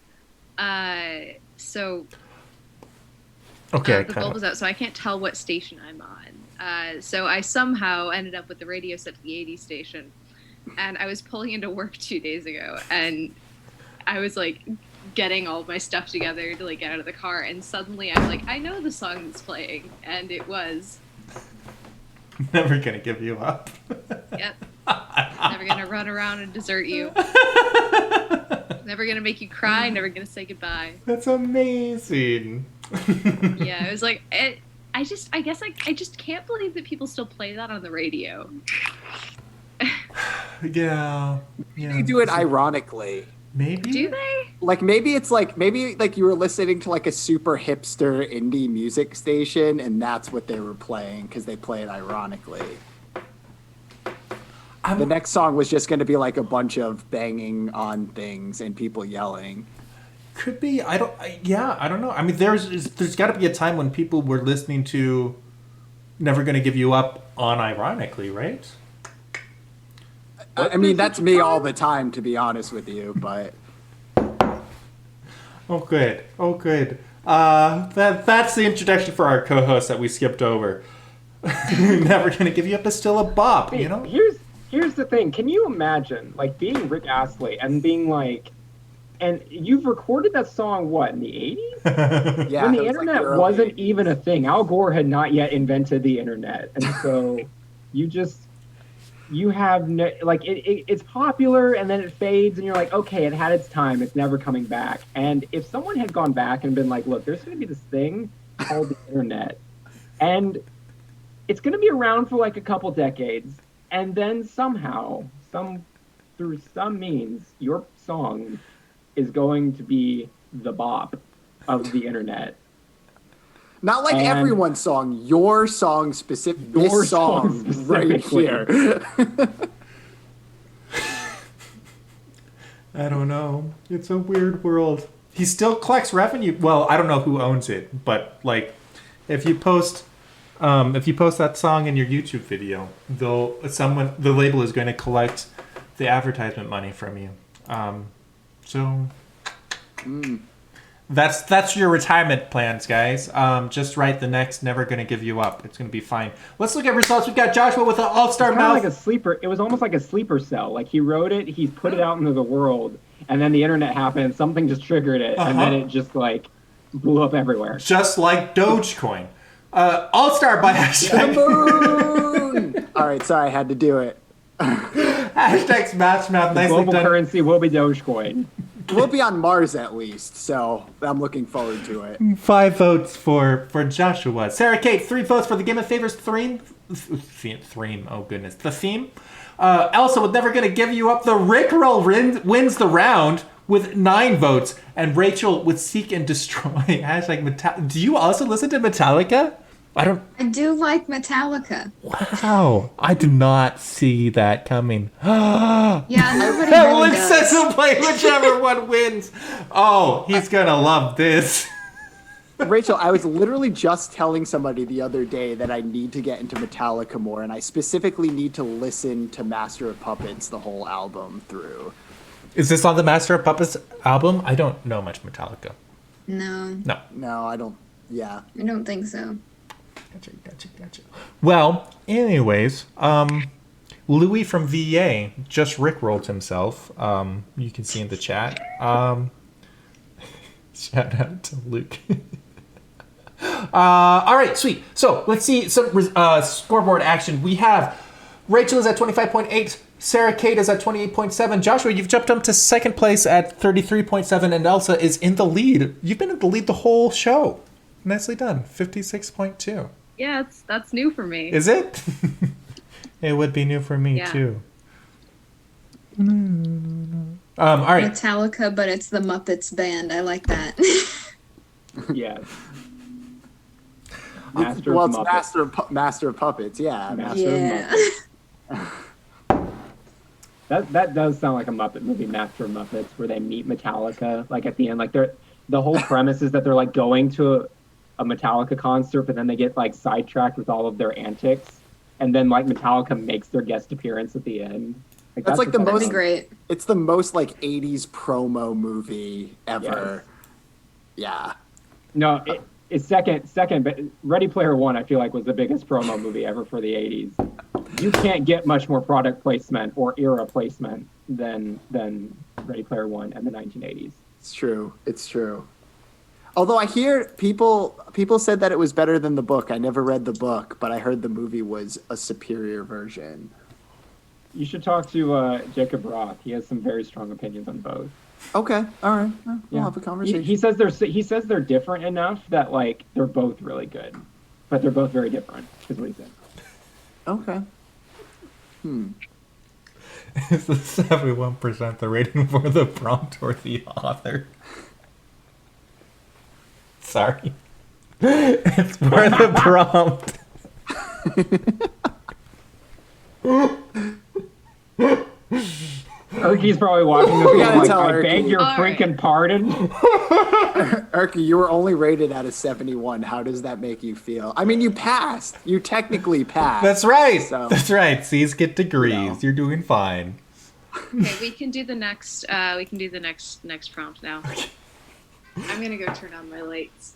So Okay. the bulb is out, so I can't tell what station I'm on. So I somehow ended up with the radio set to the 80 station, and I was pulling into work 2 days ago, and I was like getting all of my stuff together to like get out of the car, and suddenly I'm like, I know the song that's playing, and it was Never Gonna Give You Up. Yep. Never gonna run around and desert you. Never gonna make you cry. Never gonna say goodbye. That's amazing. Yeah, it was like I just can't believe that people still play that on the radio. Yeah. You do it ironically. Maybe. Do they? Like maybe you were listening to like a super hipster indie music station, and that's what they were playing because they play it ironically. The next song was just going to be like a bunch of banging on things and people yelling. Could be. I don't know. I mean, there's got to be a time when people were listening to "Never Gonna Give You Up" unironically, right? I mean, that's me all the time, to be honest with you. But Oh, good. Oh, good. That's the introduction for our co-host that we skipped over. Never Gonna Give You Up is still a bop, you know? Here's the thing. Can you imagine like being Rick Astley and being like, and you've recorded that song what in the 80s? yeah, When it the was, like, internet early- wasn't even a thing. Al Gore had not yet invented the internet, and so you have no, like it's popular and then it fades, and you're like, okay, it had its time. It's never coming back. And if someone had gone back and been like, look, there's going to be this thing called the internet, and it's going to be around for like a couple decades, and then somehow, through some means, your song is going to be the bop of the internet. Not like And- everyone's song, your song specific. Your This song song right specifically. here. I don't know. It's a weird world. He still collects revenue. Well, I don't know who owns it, but like, if you post that song in your YouTube video, the label is going to collect the advertisement money from you. So That's your retirement plans, guys. Just write the next "Never Gonna Give You Up." It's gonna be fine. Let's look at results. We've got Joshua with an all-star Kind of mouth. like a sleeper. It was almost like a sleeper cell. Like he wrote it, he's put it out into the world, and then the internet happened. Something just triggered it, and then it just like blew up everywhere. Just like Dogecoin. All-star by hashtag. Boom! All right, sorry, I had to do it. Hashtag Smash Mouth. Nicely Global done. currency will be Dogecoin. We'll be on Mars at least, so I'm looking forward to it. 5 votes for Joshua. Sarah Kate, 3 votes for the Game of Favors theme. Oh goodness, the theme. Elsa with Never Gonna Give You Up. The Rickroll wins the round with 9 votes, and Rachel with Seek and Destroy. Hashtag Do you also listen to Metallica? I do like Metallica. Wow, I did not see that coming. Yeah, nobody That really looks does. to play whichever one wins. Oh, he's gonna love this. Rachel, I was literally just telling somebody the other day that I need to get into Metallica more, and I specifically need to listen to Master of Puppets, the whole album through. Is this on the Master of Puppets album? I don't know much Metallica. No, No, I don't. Yeah. I don't think so. Gotcha. Well, anyways, Louis from VA just rickrolled himself. You can see in the chat. Shout out to Luke. All right, sweet. So let's see some scoreboard action. We have Rachel is at 25.8. Sarah Kate is at 28.7. Joshua, you've jumped up to second place at 33.7, and Elsa is in the lead. You've been in the lead the whole show. Nicely done. 56.2. Yeah, that's new for me. Is it? It would be new for me Yeah. too. All right. Metallica, but it's the Muppets band. I like that. Yes. Master Well, of it's Muppets. Master of Puppets, yeah. Master of Yeah. Muppets. That does sound like a Muppet movie, Master of Muppets, where they meet Metallica. Like at the end, like the whole premise is that they're like going to a Metallica concert, but then they get like sidetracked with all of their antics, and then like Metallica makes their guest appearance at the end. That's like the what's That'd be most- great. It's the most like 80s promo movie ever. Yeah. No, it's second, but Ready Player One, I feel like, was the biggest promo movie ever for the 80s. You can't get much more product placement or era placement than Ready Player One and the 1980s. It's true. Although I hear people said that it was better than the book. I never read the book, but I heard the movie was a superior version. You should talk to Jacob Roth. He has some very strong opinions on both. Okay, all right. We'll Yeah. have a conversation. He says they're different enough that like they're both really good, but they're both very different. Is what he said. Okay. Is the 71% the rating for the prompt or the author? Sorry. It's for the prompt. Erky's probably watching this. We gotta Like, tell I Erky. beg your All right. freaking pardon. Erky, you were only rated out of 71. How does that make you feel? I mean, you passed. You technically passed. That's right. So- That's right. C's get degrees. No. You're doing fine. Okay, we can do the next. We can do the next prompt now. I'm gonna go turn on my lights.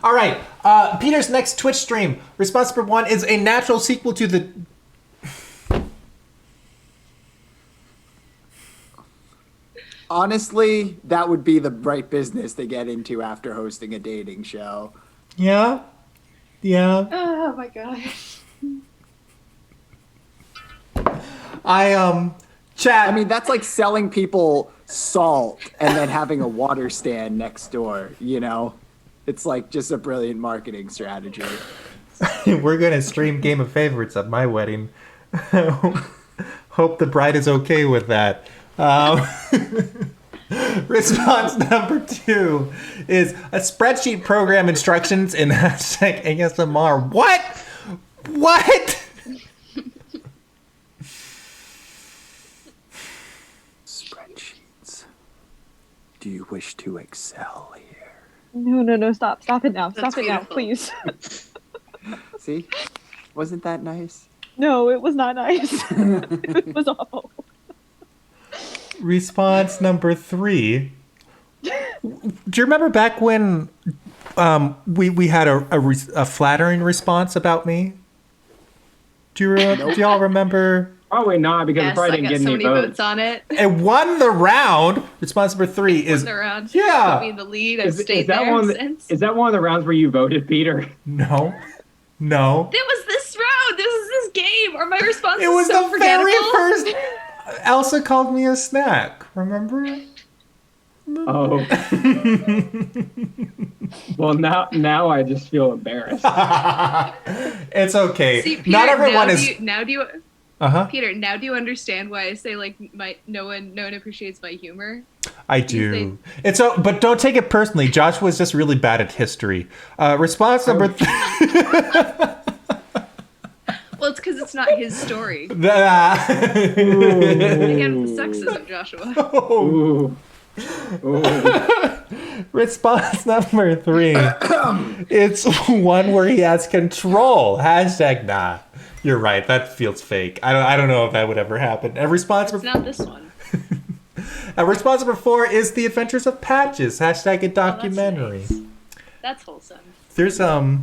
All right. Peter's next Twitch stream, response number 1, is a natural sequel to the. Honestly, that would be the right business to get into after hosting a dating show. Yeah. Oh my gosh. Chat. I mean, that's like selling people salt and then having a water stand next door, you know? It's like just a brilliant marketing strategy. We're gonna stream Game of Favorites at my wedding. Hope the bride is okay with that. Response number 2 is a spreadsheet program instructions in hashtag ASMR. What? Spreadsheets. Do you wish to excel here? No, stop it now. That's Stop it now, beautiful. please. See? Wasn't that nice? No, it was not nice. It was awful. Response number 3 Do you remember back when we had a flattering response about me? Do y'all remember? Probably not because it Yes, probably I didn't got get so any many votes. votes on it. It won the round. Response number 3 is Around. yeah. Put me in the lead. I've Is stayed that there one? since. Is that one of the rounds where you voted, Peter? No. It was this round. This is this game. Are my responses It was so the forgettable? very first. Elsa called me a snack. Remember? Oh. Well, now I just feel embarrassed. It's okay. See, Peter, Not everyone now is. do you Uh-huh. Peter, now do you understand why I say like no one appreciates my humor? I do. But don't take it personally. Josh was just really bad at history. Response number 3. Well, it's because it's not his story. Again, the sexism, Joshua. Ooh. Ooh. Response number 3. It's one where he has control. Hashtag nah. You're right. That feels fake. I don't know if that would ever happen. And response It's not this one. response number 4 is The Adventures of Patches. Hashtag a Oh, that's documentary. nice. That's wholesome. There's I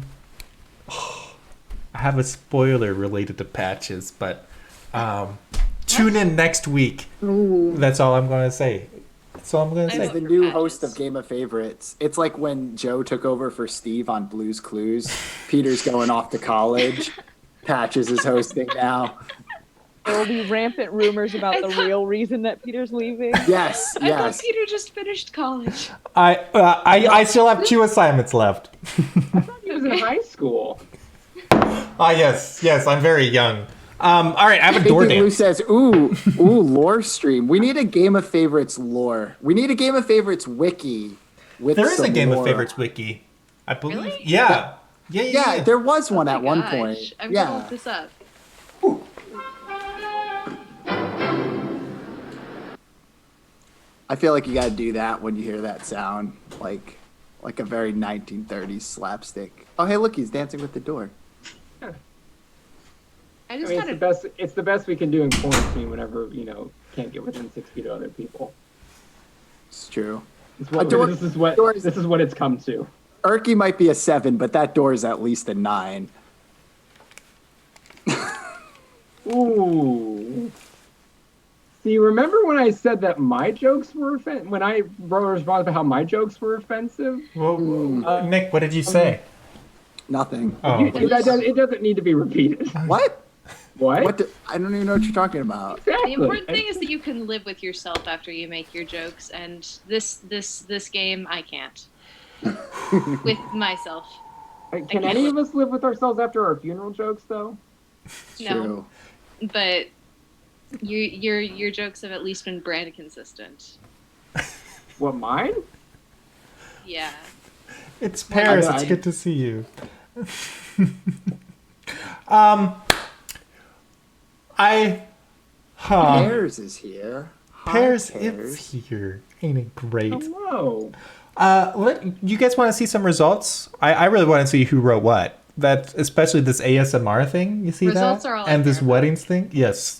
have a spoiler related to Patches, but tune in next week. Ooh. That's all I'm going to say. That's all I'm going to I say. He's the for new Patches. host of Game of Favorites. It's like when Joe took over for Steve on Blue's Clues. Peter's going off to college. Patches is hosting now. There will be rampant rumors about I the thought- real reason that Peter's leaving. Yes, I thought yes. Peter just finished college. I still have 2 assignments left. He was in high school. Yes, I'm very young. All right, I have a door Thinking Blue dance. says, ooh, lore stream. We need a Game of Favorites lore. We need a Game of Favorites wiki. With There is a some Game of lore. Favorites wiki, I believe. Really? Yeah. Yeah, there was one Oh at my one gosh. point. I'm gonna Yeah. look this up. I feel like you gotta do that when you hear that sound. Like a very 1930s slapstick. Oh, hey, look, he's dancing with the door. I I just mean, had it's the best we can do in quarantine whenever, can't get within 6 feet of other people. It's true. It's what, door- this is what doors- this is what it's come to. Erky might be a 7, but that door is at least a 9. Ooh. See, remember when I said that my jokes were offensive? When I wrote a response about how my jokes were offensive? Well, Nick, what did you say? Nothing. Oh, It doesn't need to be repeated. What? What? I don't even know what you're talking about. Exactly. The important thing is that you can live with yourself after you make your jokes, and this game I can't. With myself. Can any of us live with ourselves after our funeral jokes, though? It's No. true. But your jokes have at least been brand consistent. What, mine? Yeah. it's Paris. I know, It's I- good to see you. Pears is here. Hi, Paris Pears. is here. Ain't it great? Hello. You guys want to see some results? I really want to see who wrote what. That especially this ASMR thing. You see Results that? are all I And this care about. weddings thing. Yes.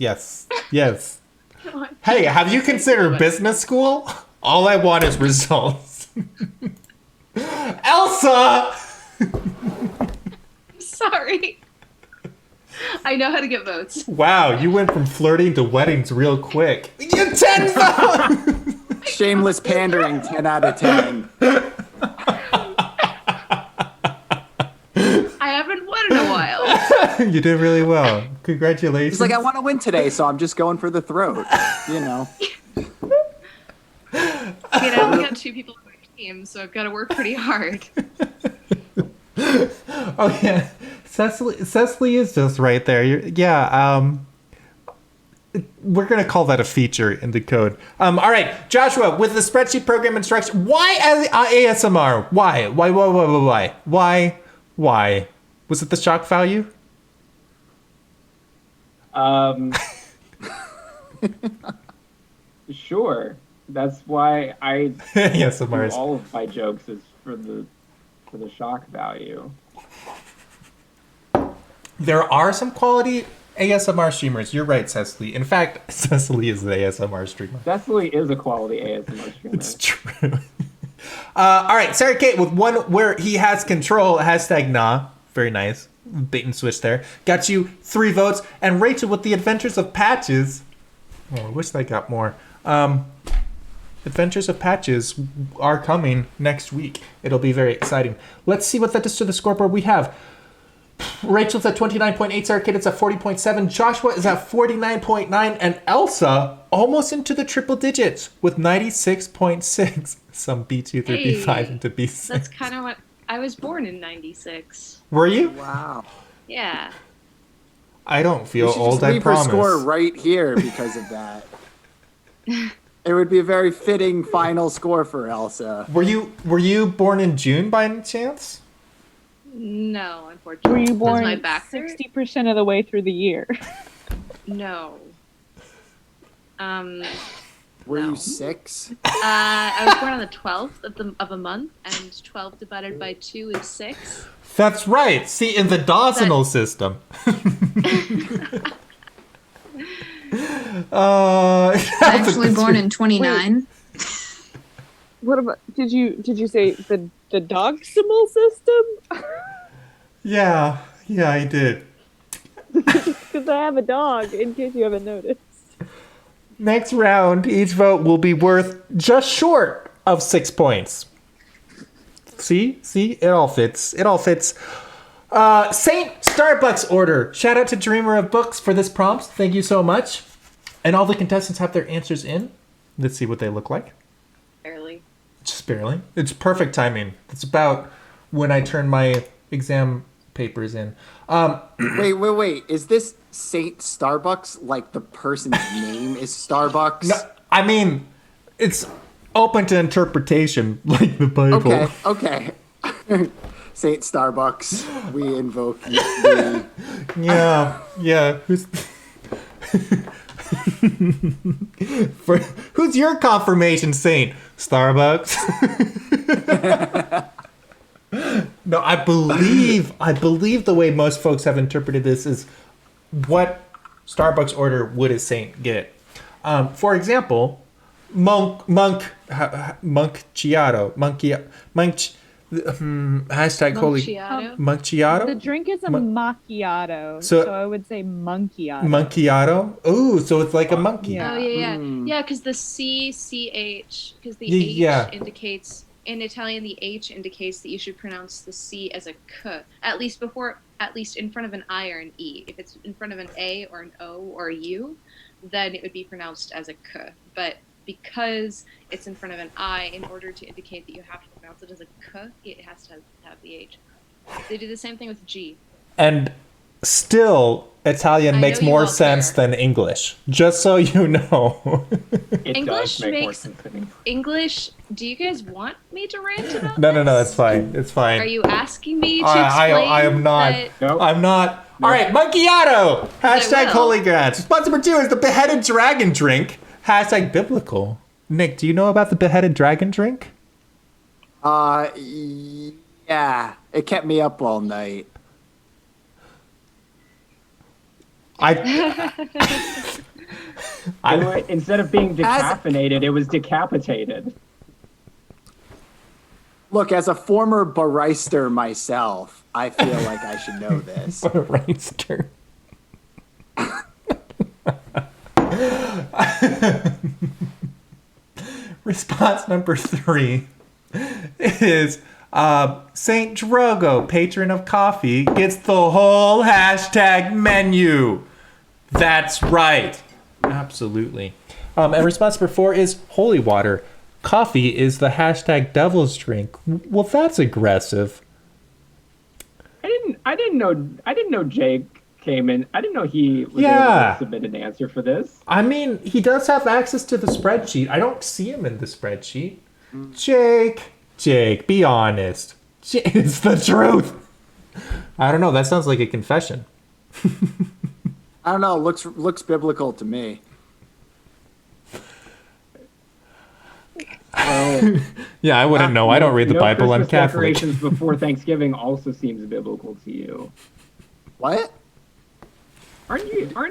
Come on. Hey, have you considered business school? All I want is results. Elsa! Sorry. I know how to get votes. Wow, you went from flirting to weddings real quick. You 10 votes! Shameless pandering, 10 out of 10. I haven't won in a while. You did really well. Congratulations. He's like, I want to win today, so I'm just going for the throat. You know. I only got 2 people on my team, so I've got to work pretty hard. Oh yeah, Cecily is just right there. We're gonna call that a feature in the code. All right, Joshua, with the spreadsheet program instruction, why ASMR? Why? Was it the shock value? Sure. That's why I ASMR is. all of my jokes is for the shock value. There are some quality ASMR streamers. You're right, Cecily. In fact, Cecily is the ASMR streamer. Cecily is a quality ASMR streamer. It's true. All right, Sarah Kate with one where he has control. Hashtag nah. Very nice. Bait and switch there. Got you 3 votes. And Rachel with the Adventures of Patches. Oh, I wish I got more. Adventures of Patches are coming next week. It'll be very exciting. Let's see what that does to the scoreboard. We have Rachel's at 29.8, Sarah Kate is at 40.7, Joshua is at 49.9, and Elsa almost into the triple digits with 96.6. Some B235 Hey, into B6. That's kind of what I was born in '96. Were you? Wow. Yeah. I don't We feel should old, just I leave her promise. score right here because of that. It would be a very fitting final score for Elsa. Were you born in June by any chance? No, unfortunately. Were you Does born my back hurt? 60% of the way through the year? No. Were No. you 6? I was born on the 12th of a month, and 12 divided by 2 is 6. That's right. See, in the Dawsonal system. Actually born in 29. What about did you say the dogsimal system? Yeah, I did. Because I have a dog, in case you haven't noticed. Next round, each vote will be worth just short of 6 points. See, it all fits. It all fits. Saint Starbucks order. Shout out to Dreamer of Books for this prompt. Thank you so much. And all the contestants have their answers in. Let's see what they look like. Barely. Just barely. It's perfect timing. It's about when I turn my exam papers in. Wait. Is this Saint Starbucks like the person's name is Starbucks? No, I mean, it's open to interpretation, like the Bible. Okay. Saint Starbucks, we invoke the... Yeah. Who's your confirmation saint? Starbucks. No, I believe the way most folks have interpreted this is what Starbucks order would a saint get. For example, hashtag holy Macchiato. The Macchiato? drink is a macchiato, So- so I would say monkeyado. Macchiato? Ooh, so it's like a monkey. Yeah. Oh yeah, because the because the Yeah. H indicates in Italian the H indicates that you should pronounce the C as a K, at least in front of an I or an E. If it's in front of an A or an O or a U, then it would be pronounced as a K. But because it's in front of an I, in order to indicate that you have to pronounce it as a K, it has to have the H. They do the same thing with G. And still, Italian I makes know you more all sense care. than English. Just so you know. It English does make more makes- sense to me. English, do you guys want me to rant about No, this? it's fine. It's fine. Are you asking me to I explain am not. that- Nope. I'm not. All right, Macchiato. Hashtag will. Holy Grants. Response number 2 is the beheaded dragon drink. Hashtag biblical. Nick, do you know about the beheaded dragon drink? Yeah. It kept me up all night. Instead of being decaffeinated, it was decapitated. Look, as a former barista myself, I feel like I should know this. Reister. Response number 3 is Saint Drogo, patron of coffee, gets the whole hashtag menu. That's right. Absolutely. And response number 4 is holy water. Coffee is the hashtag devil's drink. Well, that's aggressive. I didn't know Jake came in. I didn't know he was able Yeah. to submit an answer for this. I mean, he does have access to the spreadsheet. I don't see him in the spreadsheet. Jake, be honest. It's the truth. I don't know. That sounds like a confession. I don't know. Looks biblical to me. Yeah, I wouldn't know. I don't read the No Bible. I'm Christmas Catholic. decorations before Thanksgiving also seems biblical to you. What? Aren't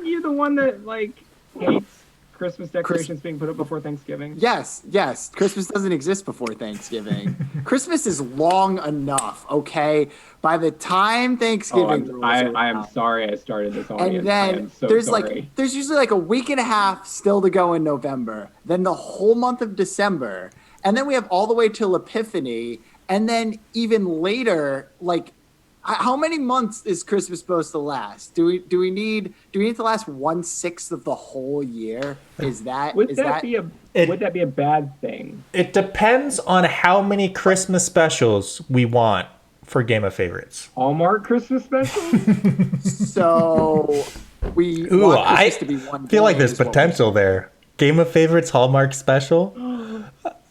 you the one that like hates Christmas decorations being put up before Thanksgiving? Yes, yes. Christmas doesn't exist before Thanksgiving. Christmas is long enough, okay? By the time Oh, Thanksgiving rolls I around, am sorry I started this audience. and I then am so there's sorry. there's usually like a week and a half still to go in November, then the whole month of December, and then we have all the way till Epiphany, and then even later, like how many months is Christmas supposed to last? Do we need to last 1/6 of the whole year? Is that Would is that be a bad thing? It depends on how many Christmas specials we want for Game of Favorites. Hallmark Christmas specials? so we Ooh, want I Christmas to be one feel like day there's is what we're potential there. Game of Favorites Hallmark special?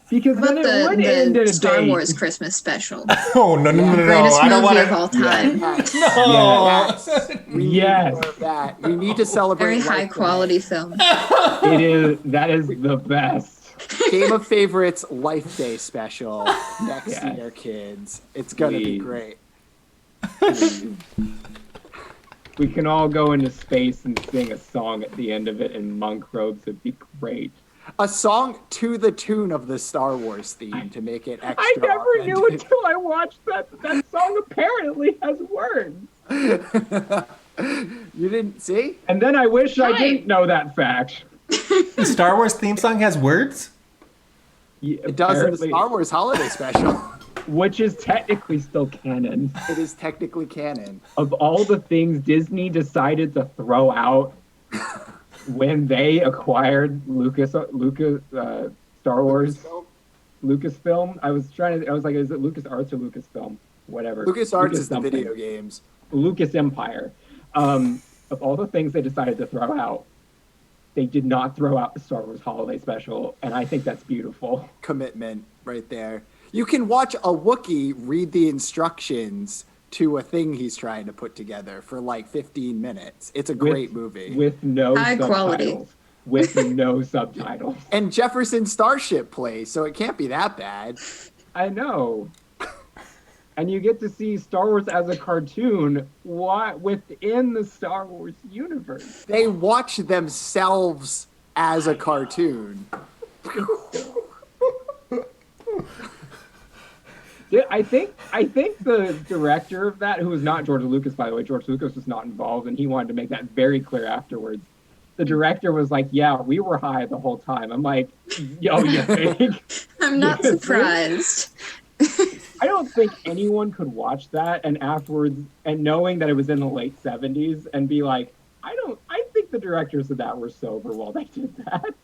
Because What then about it would end the in a Star date. Wars Christmas special? Oh, no, no, no, no, Greatest I don't movie want of all time. Yes. No. Yes. We need Yes. more of that. We need to celebrate Very Life high Day. quality film. That is the best. Game of Favorites Life Day special next Yes. year, kids. It's gonna be Please. great. We can all go into space and sing a song at the end of it in monk robes. It'd be great. A song to the tune of the Star Wars theme to make it extra. I never knew authentic. until I watched that song apparently has words. You didn't see? And then I wish I Hi. didn't know that fact. The Star Wars theme song has words? It does in the Star Wars holiday special. Which is technically still canon. It is technically canon. Of all the things Disney decided to throw out when they acquired Star Wars, Lucasfilm. I was like, is it LucasArts or Lucasfilm? Whatever. LucasArts Lucas is the something. video games. Lucas Empire. Of all the things they decided to throw out, they did not throw out the Star Wars Holiday Special, and I think that's beautiful. Commitment right there. You can watch a Wookiee read the instructions to a thing he's trying to put together for like 15 minutes. It's a great movie. With no High subtitles. quality. With no subtitles. And Jefferson Starship plays, so it can't be that bad. I know. And you get to see Star Wars as a cartoon within the Star Wars universe. They watch themselves as a cartoon. Yeah, I think the director of that, who was not George Lucas, by the way, George Lucas was not involved, and he wanted to make that very clear afterwards. The director was like, "Yeah, we were high the whole time." I'm like, "Yo, you think?" I'm not Yes. surprised. I don't think anyone could watch that and afterwards, and knowing that it was in the late 70s, and be like, I think the directors of that were sober while they did that.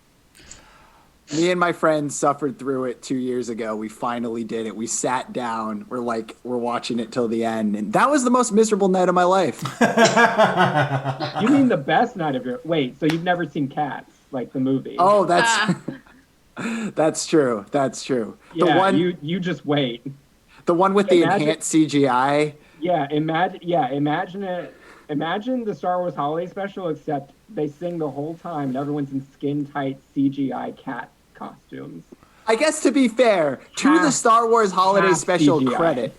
Me and my friends suffered through it 2 years ago. We finally did it. We sat down. We're watching it till the end. And that was the most miserable night of my life. You mean the best night of your... Wait, so you've never seen Cats, like the movie? Oh, that's true. That's true. yeah, you just wait. The one with the Imagine- enhanced CGI. Imagine it. Imagine the Star Wars Holiday Special, except they sing the whole time and everyone's in skin-tight CGI cat costumes. I guess to be fair, to the Half- Star Wars Holiday half Special CGI. credit.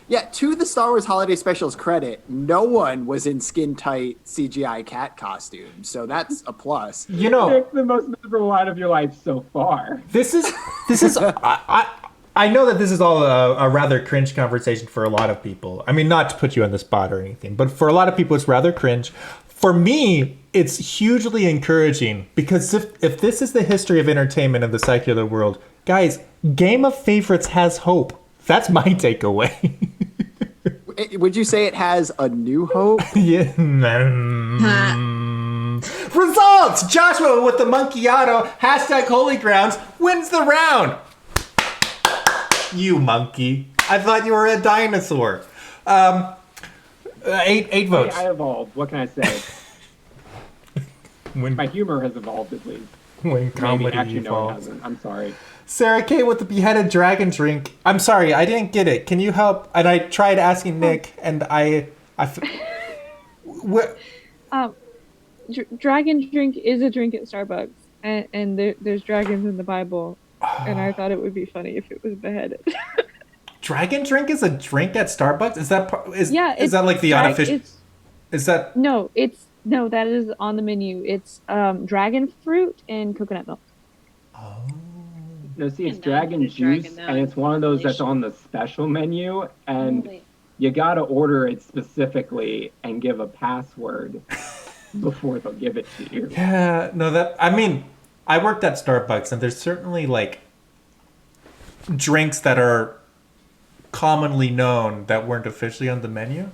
Yeah, to the Star Wars Holiday Special's credit, no one was in skin-tight CGI cat costumes. So that's a plus. You know, Pick the most miserable night of your life so far. this is I know that this is all a rather cringe conversation for a lot of people. I mean, not to put you on the spot or anything, but for a lot of people, it's rather cringe. For me, it's hugely encouraging because if this is the history of entertainment in the secular world, guys, Game of Favorites has hope. That's my takeaway. Would you say it has a new hope? Yeah. Results! Joshua with the Monkeyado, hashtag Holy Grounds, wins the round. You monkey. I thought you were a dinosaur. Eight votes. I evolved. What can I say? When My humor has evolved, at least. when Maybe. comedy Actually, no, it evolves. hasn't. I'm sorry. Sarah Kay with the beheaded dragon drink. I'm sorry, I didn't get it. Can you help? And I tried asking Nick, and what? Dragon drink is a drink at Starbucks, and there's dragons in the Bible, and I thought it would be funny if it was beheaded. Dragon drink is a drink at Starbucks? Is that Yeah, is that like the unofficial? It's Is that no, it's No, that is on the menu. It's dragon fruit and coconut milk. Oh. No, see, it's Yeah, no, dragon it's juice, dragon, no, and it's one of those that's relation. on the special menu, and Holy- you gotta order it specifically and give a password before they'll give it to you. Yeah, no, that, I mean, I worked at Starbucks, and there's certainly like drinks that are commonly known that weren't officially on the menu.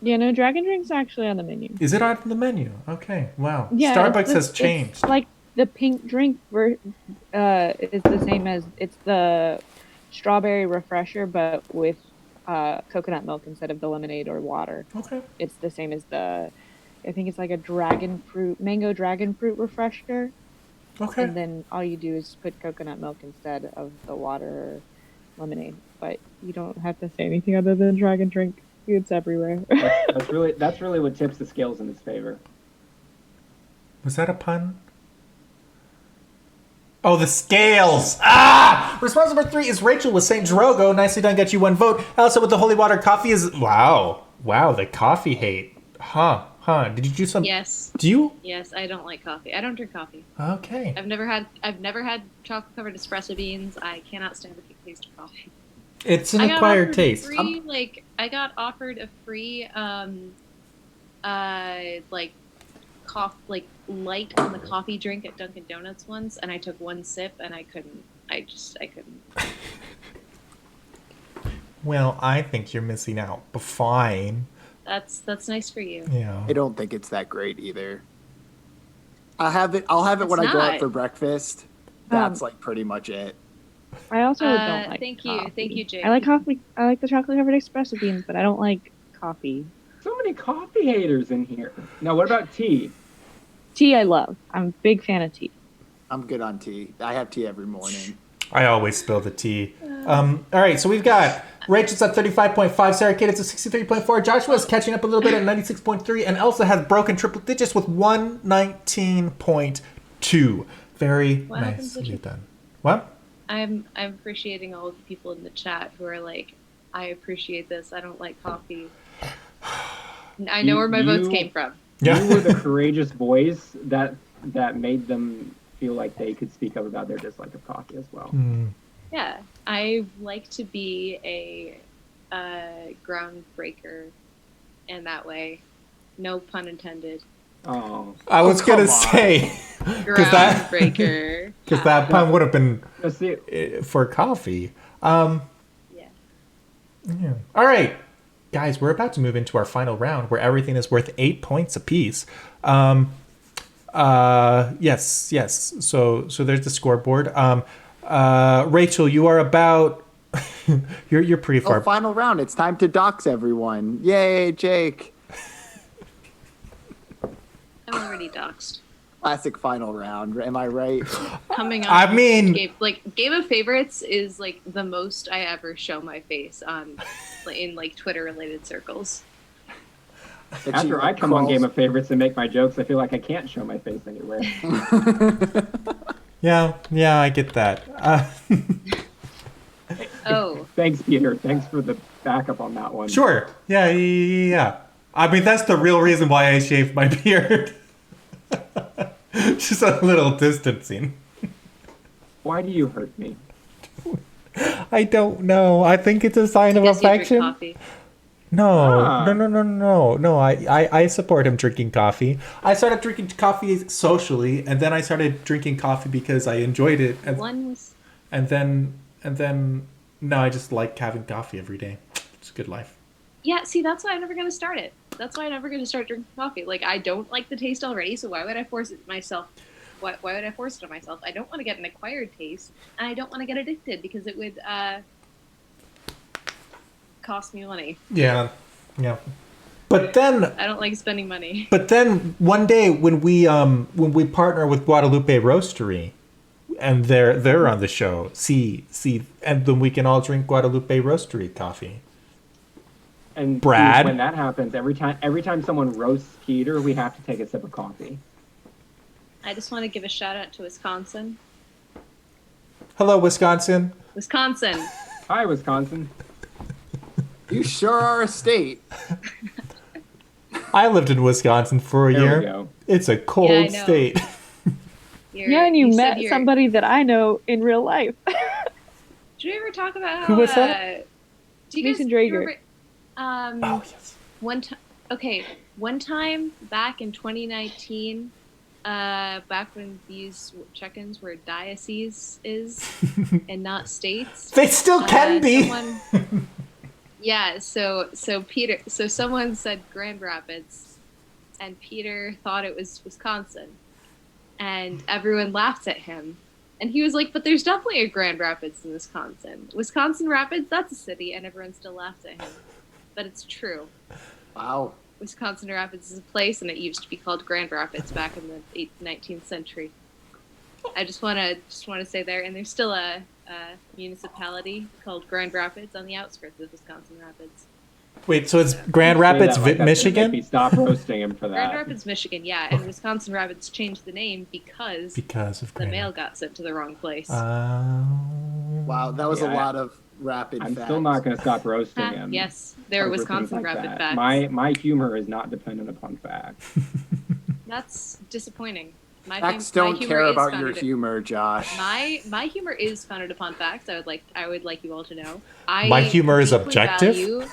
Yeah, no, dragon drink's actually on the menu. Is it on the menu? Okay, wow. Yeah, Starbucks it's has changed. It's like the pink drink is the same as it's the strawberry refresher, but with coconut milk instead of the lemonade or water. Okay. It's the same as I think it's like a mango dragon fruit refresher. Okay. And then all you do is put coconut milk instead of the water or lemonade. But you don't have to say anything other than dragon drink. It's everywhere. That's really what tips the scales in his favor. Was that a pun? Oh, the scales! Ah! Response number 3 is Rachel with St. Drogo. Nicely done, get you 1 vote. Also with the holy water coffee is... Wow, the coffee hate. Huh. Did you do some... Yes. Do you? Yes, I don't like coffee. I don't drink coffee. Okay. I've never had chocolate covered espresso beans. I cannot stand the taste of coffee. It's an I got acquired offered taste. I got offered a free light on the coffee drink at Dunkin' Donuts once, and I took 1 sip and I couldn't. I couldn't. Well, I think you're missing out, but fine. That's nice for you. Yeah. I don't think it's that great either. I'll have it when It's I go out not. for breakfast. That's like pretty much it. I also don't like Thank coffee. you, Jake. I like coffee. I like the chocolate covered espresso beans, but I don't like coffee. So many coffee haters in here. Now, what about tea? Tea I love. I'm a big fan of tea. I'm good on tea. I have tea every morning. I always spill the tea. All right, so we've got Rachel's at 35.5, Sarah Kate at 63.4, Joshua's catching up a little bit at 96.3, and Elsa has broken triple digits with 119.2. Very What happened to nicely you? done. What? I'm appreciating all of the people in the chat who are like, I appreciate this. I don't like coffee. I know where my votes came from. Yeah. You were the courageous voice that made them feel like they could speak up about their dislike of coffee as well. Yeah, I like to be a groundbreaker in that way. No pun intended. Oh, I was come gonna on. say, that- Groundbreaker. because that pun would have been no, see, for coffee. Yeah. Yeah. All right, guys, we're about to move into our final round where everything is worth 8 points apiece. Yes. So there's the scoreboard. Rachel, you are about. you're pretty far. Oh, final round. It's time to dox everyone. Yay, Jake. I'm already doxxed. Classic final round. Am I right? Coming on. I mean- Game of Favorites is like the most I ever show my face on, in like Twitter related circles. That after she I come on crawls- Game of Favorites and make my jokes, I feel like I can't show my face anywhere. Yeah, I get that. Oh, Thanks, Peter. Thanks for the backup on that one. Sure. Yeah. I mean, that's the real reason why I shaved my beard. Just a little distancing. Why do you hurt me? I don't know. I think it's a sign of guess you drink affection. coffee. No. Ah. No. I support him drinking coffee. I started drinking coffee socially, and then I started drinking coffee because I enjoyed it, and then now I just like having coffee every day. It's a good life. Yeah, see, that's why I'm never going to start it. That's why I'm never going to start drinking coffee. Like, I don't like the taste already, so why would I force it myself? Why would I force it on myself? I don't want to get an acquired taste, and I don't want to get addicted because it would cost me money. Yeah. But then I don't like spending money. But then one day when we partner with Guadalupe Roastery, and they're on the show, and then we can all drink Guadalupe Roastery coffee. And Brad? when that happens, every time someone roasts Peter, we have to take a sip of coffee. I just want to give a shout out to Wisconsin. Hello, Wisconsin. Wisconsin. Hi, Wisconsin. You sure are a state. I lived in Wisconsin for a There year. we go. It's a cold Yeah, I know. state. Yeah, and you said met you're- somebody that I know in real life. Did we ever talk about how, Who was that? Do you Mason guys Drager. remember? Oh, yes. One time, okay, one time back in 2019, back when these check-ins were dioceses and not states. They still can be. Yeah, so someone said Grand Rapids, and Peter thought it was Wisconsin, and everyone laughed at him. And he was like, but there's definitely a Grand Rapids in Wisconsin. Wisconsin Rapids, that's a city, and everyone still laughed at him. But it's true. Wow. Wisconsin Rapids is a place, and it used to be called Grand Rapids back in the 19th century. I just want to say there, and there's still a municipality called Grand Rapids on the outskirts of Wisconsin Rapids. Wait, so it's Grand Rapids, Say that like that's gonna make me Michigan? Stop roasting him for Grand that. Rapids, Michigan, yeah, and Wisconsin Rapids changed the name because Because of the Grand mail got sent to the wrong place. Wow, that was a Yeah, lot of rapid I'm facts. still not going to stop roasting Ah, him. yes, there are over Wisconsin things like Rapid that. facts. My humor is not dependent upon facts. That's disappointing. Facts my don't humor care is about your founded- humor, Josh. My humor is founded upon facts. I would like you all to know. My humor is deeply objective?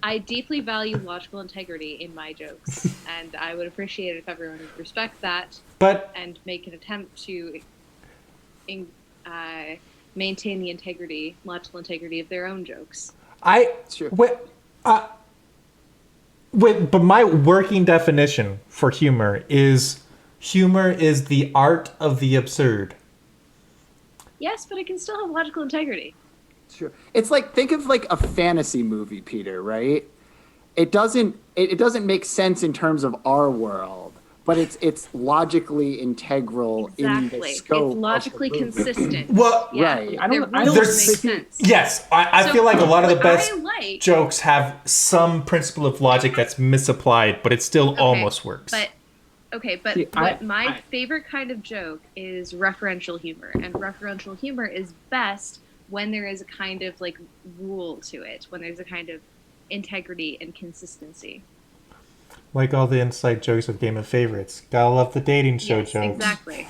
I deeply value logical integrity in my jokes, and I would appreciate it if everyone would respect that But and make an attempt to maintain the logical integrity of their own jokes. Sure. But my working definition for humor is the art of the absurd. Yes, but it can still have logical integrity. Sure. It's like, think of like a fantasy movie, Peter, right? It doesn't make sense in terms of our world, but it's logically integral in the Exactly. scope. It's logically of the movie. consistent. Well, Yeah, right. I don't- their I don't rules make think- sense. Yes, I So, feel like a lot of the what best I like- jokes have some principle of logic that's misapplied, but it still Okay, almost works. But See, my favorite kind of joke is referential humor, and referential humor is best when there is a kind of like rule to it, when there's a kind of integrity and consistency. Like all the inside jokes of Game of Favorites. Gotta love the dating show Yes, jokes. exactly.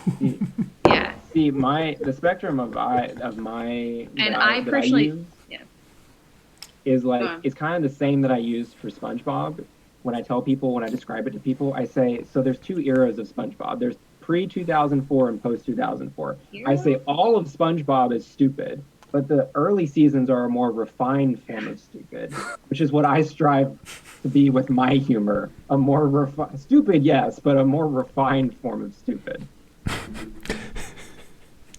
Yeah. See, the spectrum of my And that I that personally- use yeah. is Go like on. it's kind of the same that I use for SpongeBob. When I describe it to people, I say, so there's two eras of SpongeBob. There's pre-2004 and post-2004. I say all of SpongeBob is stupid, but the early seasons are a more refined form of stupid, which is what I strive to be with my humor. A more stupid, yes, but a more refined form of stupid.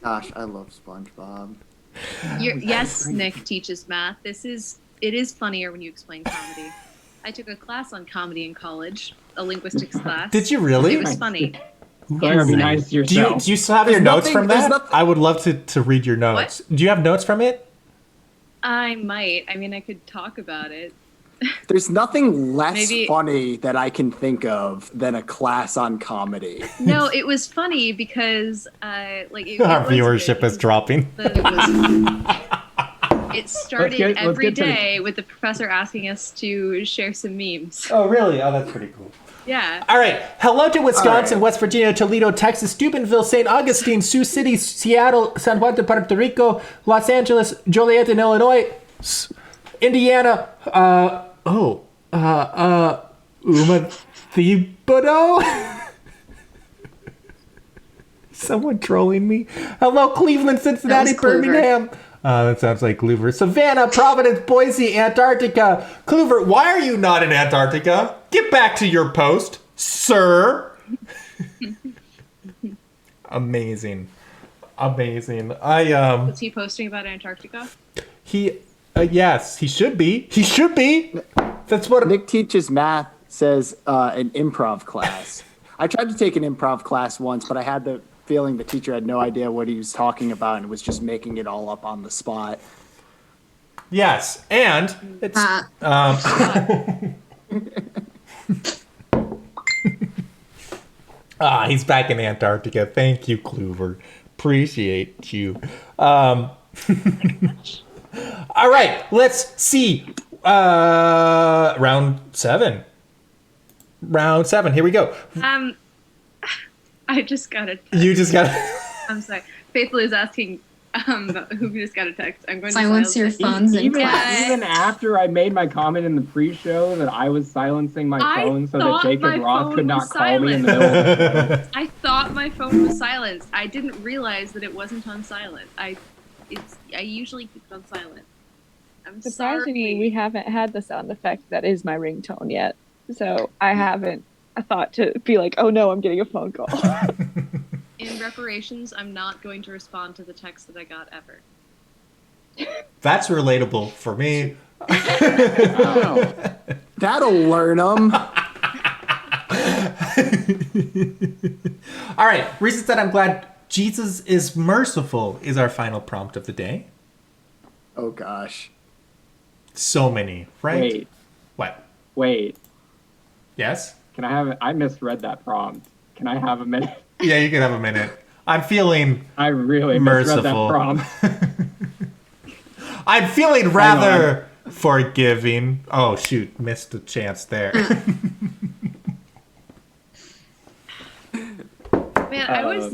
Gosh, I love SpongeBob. Yes, Nick teaches math. It is funnier when you explain comedy. I took a class on comedy in college, a linguistics class. Did you really? It was funny. Claire, be nice to Do you yourself. still have your There's notes nothing- from there's that? nothing- I would love to read your notes. Do you have notes from it? I might. I mean, I could talk about it. There's nothing less Maybe- funny that I can think of than a class on comedy. No, it was funny because, like, it Our was viewership good is dropping. because it started let's every get to the- day with the professor asking us to share some memes. Oh, really? Oh, that's pretty cool. Yeah. All right. Hello to Wisconsin, All right. West Virginia, Toledo, Texas, Steubenville, St. Augustine, Sioux City, Seattle, San Juan de Puerto Rico, Los Angeles, Joliet in Illinois, Indiana, Uma Thibodeau? Someone trolling me. Hello, Cleveland, Cincinnati, That was Kluver. Birmingham. That sounds like Kluver. Savannah, Providence, Boise, Antarctica. Kluver, why are you not in Antarctica? Get back to your post, sir. Amazing. Amazing. Was he posting about Antarctica? Yes, he should be. He should be. That's what. Nick teaches math, says an improv class. I tried to take an improv class once, but I had the feeling the teacher had no idea what he was talking about and was just making it all up on the spot. Yes, and it's. He's back in Antarctica. Thank you, Kluver. Appreciate you. All right, let's see. Round 7. Round 7. Here we go. I just got a. You just got. I'm sorry. Faithful is asking who just got a text. I'm going Silence to your phones in Even, class. even after I made my comment in the pre-show that I was silencing my I phone so that thought Jacob my Roth phone could not was call me in the silent. middle of the show. I thought my phone was silenced. I didn't realize that it wasn't on silent. I usually keep it on silent. I'm Surprisingly, sorry. we haven't had the sound effect that is my ringtone yet. So I haven't thought to be like, oh no, I'm getting a phone call. In reparations, I'm not going to respond to the text that I got ever. That's relatable for me. Oh, that'll learn them. All right. Reasons that I'm glad Jesus is merciful is our final prompt of the day. Oh gosh. So many, right? Wait, What? wait. Yes? Can I have it? I misread that prompt. Can I have a minute? Yeah, you can have a minute. I'm feeling I really misread that merciful. prompt. I'm feeling rather forgiving. Oh shoot, missed a chance there. Man, I was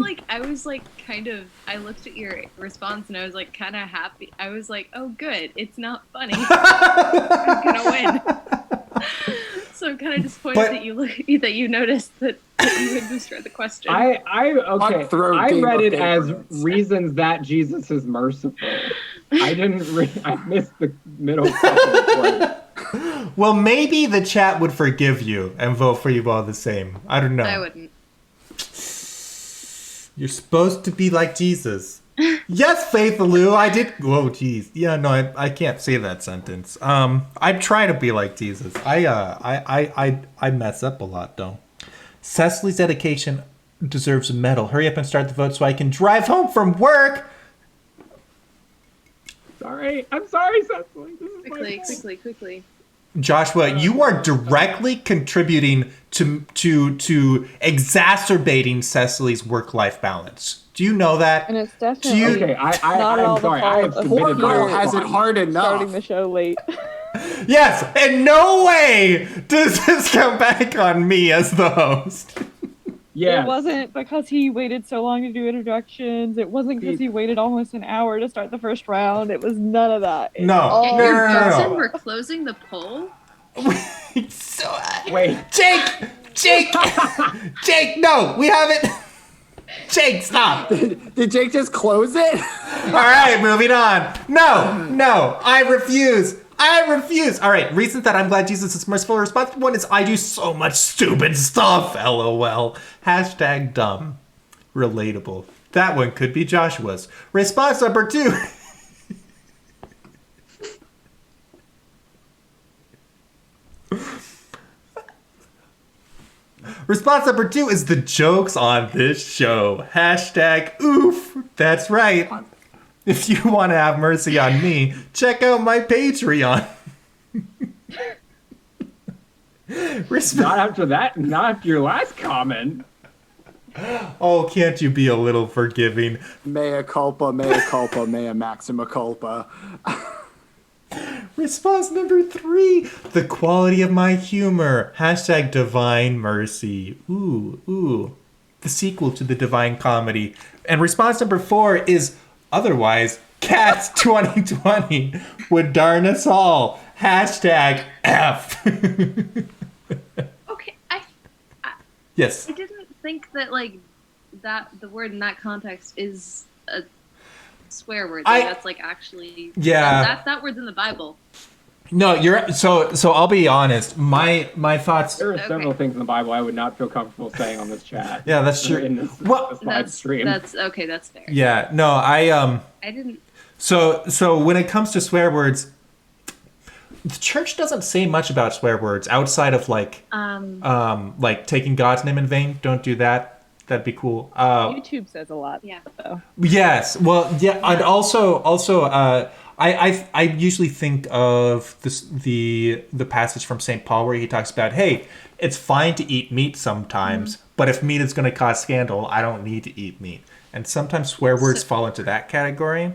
kind of, I looked at your response and I was like kind of happy. I was like, oh good, it's not funny. I'm gonna win. So I'm kind of disappointed But- that you noticed that you had misread the question. Okay. Cutthroat I game read of it as favorites. reasons that Jesus is merciful. I didn't. I missed the middle couple of words. Well, maybe the chat would forgive you and vote for you all the same. I don't know. I wouldn't. You're supposed to be like Jesus. Yes, Faith Lou, I did. Whoa, geez. Yeah, no, I can't say that sentence. I try to be like Jesus. I mess up a lot though. Cecily's dedication deserves a medal. Hurry up and start the vote so I can drive home from work. Sorry, I'm sorry, Cecily. This is my fault. Quickly. Joshua, you are directly contributing to exacerbating Cecily's work-life balance. Do you know that? And it's Do you- definitely Okay, not all I'm the sorry. I have fault of submitted Poor my girl has it response. hard enough. starting the show late. Yes, in no way does this come back on me as the host. Yes. It wasn't because he waited so long to do introductions. It wasn't because he waited almost an hour to start the first round. It was none of that. It's No. all- No, Your no, no, Johnson, no. we're closing the poll. So, Wait. Jake, no, we haven't. Jake, stop. Did Jake just close it? All right, moving on. No, I refuse. All right, reasons that I'm glad Jesus is merciful. Response one is I do so much stupid stuff. LOL. Hashtag dumb. Relatable. That one could be Joshua's. Response number 2. Response number 2 is the jokes on this show. Hashtag oof. That's right. If you want to have mercy on me, check out my Patreon. Not after that. Not after your last comment. Oh, can't you be a little forgiving? Mea culpa, mea maxima culpa. Response number 3, the quality of my humor. Hashtag divine mercy. Ooh. The sequel to the Divine Comedy. And response number 4 is otherwise, Cats 2020 would darn us all. Hashtag F. Okay, Yes. I didn't think that that the word in that context is a swear word. That's actually Yeah. that word's in the Bible. No, you're so I'll be honest. My thoughts. There are several Okay. things in the Bible I would not feel comfortable saying on this chat. Yeah, that's true. In this, Well, this live stream. That's okay. That's fair. Yeah, no, I didn't. So when it comes to swear words, the church doesn't say much about swear words outside of like taking God's name in vain. Don't do that. That'd be cool. YouTube says a lot. Yeah. So. Yes. Well, yeah, and also I usually think of the passage from St. Paul where he talks about, hey, it's fine to eat meat sometimes, but if meat is going to cause scandal, I don't need to eat meat. And sometimes swear words fall into that category.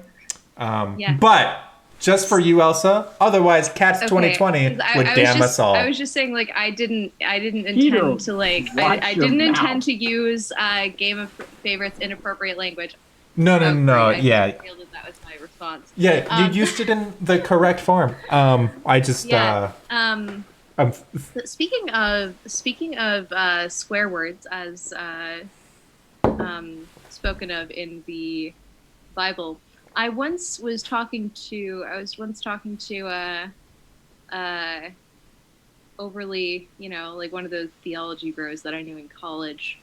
Yeah. But Just for you, Elsa. Otherwise, Cats Okay, 2020 'cause would damn us all. I was just saying, like, I didn't Peter, intend to like, watch I your didn't mouth. intend to use Game of Favorites inappropriate language. No, Oh, great, I yeah. feel that was my response. Yeah, you used it in the correct form. I just, Yeah. I'm Speaking of swear words, as spoken of in the Bible, I was once talking to overly, like one of those theology bros that I knew in college.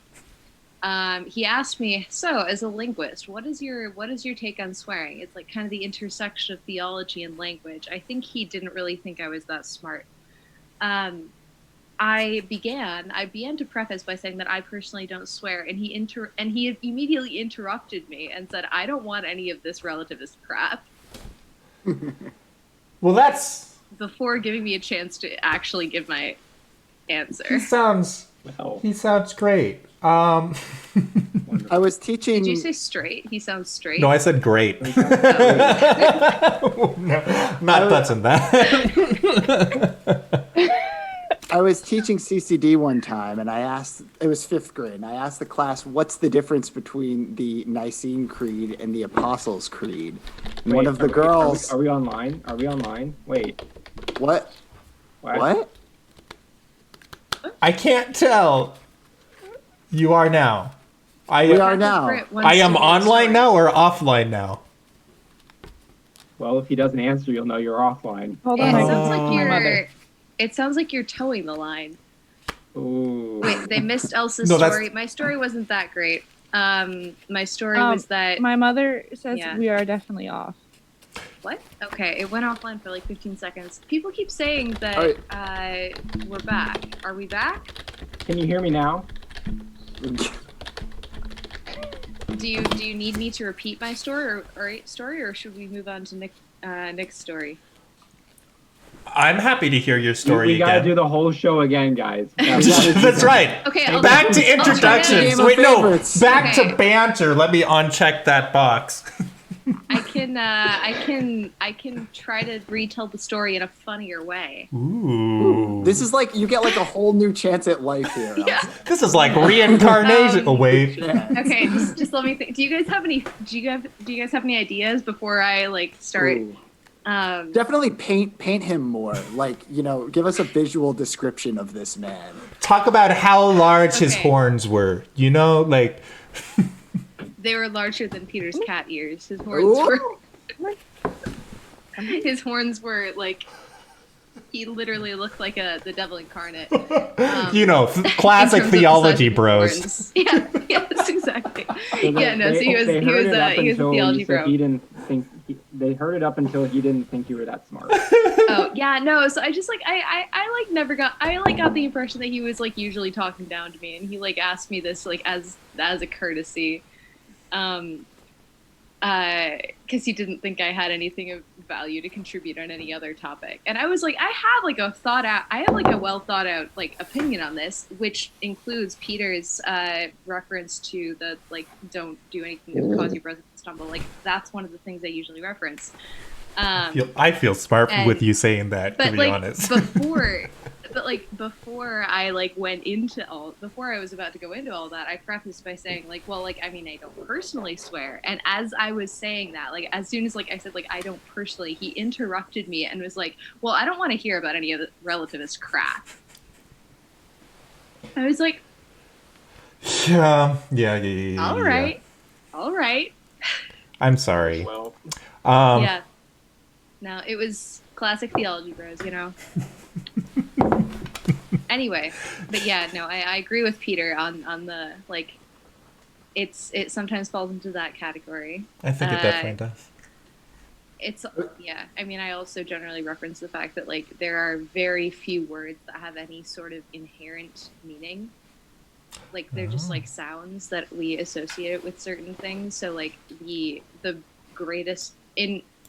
He asked me, so as a linguist, what is your take on swearing? It's like kind of the intersection of theology and language. I think he didn't really think I was that smart. I began to preface by saying that I personally don't swear, and he immediately interrupted me and said, I don't want any of this relativist crap, well, that's, before giving me a chance to actually give my he answer. sounds Well, great. I was teaching. Did you say straight? He sounds straight. No, I said great. No, not touching that. I was teaching CCD one time, and I asked, it was 5th grade, and I asked the class, what's the difference between the Nicene Creed and the Apostles' Creed? And one of the girls, Are we online? Are we online? Wait. what? What? I can't tell. You are now. We are now. I am online now or offline now? Well, if he doesn't answer, you'll know you're offline. Hold It on. sounds like My mother. it sounds like you're towing the line. Ooh. Wait, they missed Elsa's No, that's- story. My story wasn't that great. My story was that My mother says Yeah. we are definitely off. what? Okay, it went offline for like 15 seconds. People keep saying that we're back. Are we back? Can you hear me now? Do you need me to repeat my story or should we move on to Nick's story? I'm happy to hear your story We gotta again. do the whole show again, guys. That's right. Okay, I'll Back to I'll try introductions. Game of Wait, no. favorites. Back Okay. to banter. Let me uncheck that box. I can try to retell the story in a funnier way. Ooh. This is like, you get like a whole new chance at life here. Yeah. Elsa. This is like reincarnation. Oh wait. Yeah. Okay, just let me think. Do you guys have any ideas before I like start? Ooh. Definitely paint him more. Like, give us a visual description of this man. Talk about how large his Okay. horns were. Like They were larger than Peter's cat ears. His horns were. His horns were like. He literally looked like the devil incarnate. classic in terms of the size theology of his bros. horns. Yeah. Yes. Exactly. So Yeah. No. So he was a theology bro. He didn't think they heard it up until he didn't think you were that smart. Oh yeah, no. So I just like I like never got got the impression that he was like usually talking down to me, and he like asked me this like as a courtesy, because he didn't think I had anything of value to contribute on any other topic, and I was like, I have like a well thought out like opinion on this, which includes Peter's reference to the like don't do anything that would cause your brother to stumble. Like that's one of the things I usually reference. I feel smart And- with you saying that, to But be like honest. before I was about to go into all that, I prefaced by saying like, well, like I mean, I don't personally swear. And as I was saying that, like as soon as like I said like I don't personally, he interrupted me and was like, well, I don't want to hear about any of the relativist crap. I was like, Yeah. all right. I'm sorry. Well, Yeah. No, it was classic theology bros, Anyway, but yeah, no, I agree with Peter on the like. It sometimes falls into that category. I think it definitely does. It's yeah. I mean, I also generally reference the fact that like there are very few words that have any sort of inherent meaning. Like they're just like sounds that we associate with certain things. So like the greatest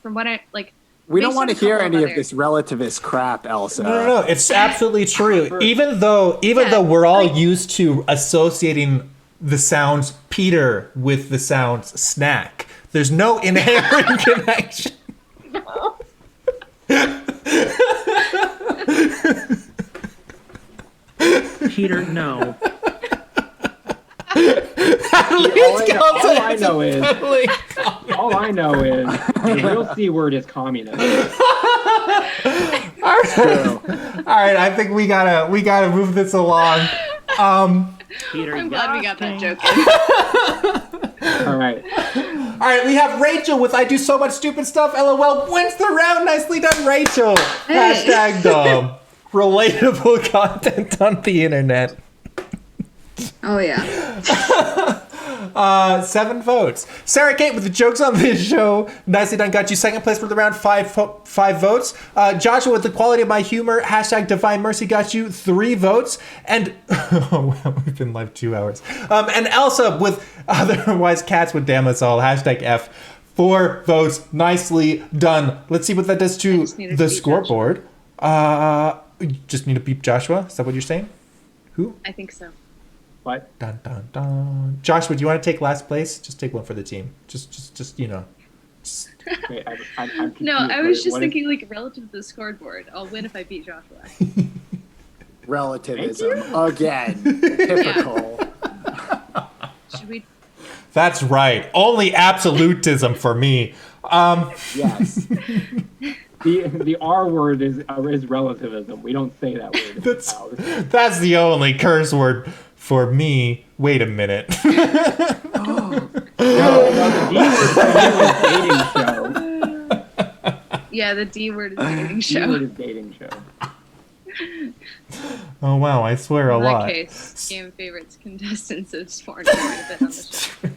from what I like. We don't based want on to a hear couple of any of other- this relativist crap, Elsa. No. It's absolutely true. Even though we're all used to associating the sounds Peter with the sounds snack, there's no inherent connection. Peter, no. All I know is the real C word is communist. All right, I think we gotta move this along. Peter, I'm glad we got that joke. All right. All right, we have Rachel with "I do so much stupid stuff." LOL wins the round. Nicely done, Rachel. Hey. Hashtag relatable content on the internet. Oh yeah. 7 votes. Sarah Kate with the jokes on this show. Nicely done. Got you second place for the round. 5 votes. Joshua with the quality of my humor. Hashtag Divine Mercy got you 3 votes. And oh wow, we've been live 2 hours. And Elsa with otherwise cats would damn us all. Hashtag F. 4 votes. Nicely done. Let's see what that does to just needed to the beat scoreboard. You just need to beat Joshua. Is that what you're saying? Who? I think so. What? Dun dun dun. Joshua, do you want to take last place? Just take one for the team. Just you know. Just... Wait, I'm confused. No, I was just What is- thinking like relative to the scoreboard. I'll win if I beat Joshua. Relativism again. Typical. Should we? That's right. Only absolutism for me. Yes. The R word is relativism. We don't say that word in this house. That's the only curse word for me. Wait a minute. No, the D word for you is dating show. Yeah, the D word is dating D word show. is dating show. Oh wow, I swear a In that lot. case, game favorites contestants have sworn quite a bit on the show.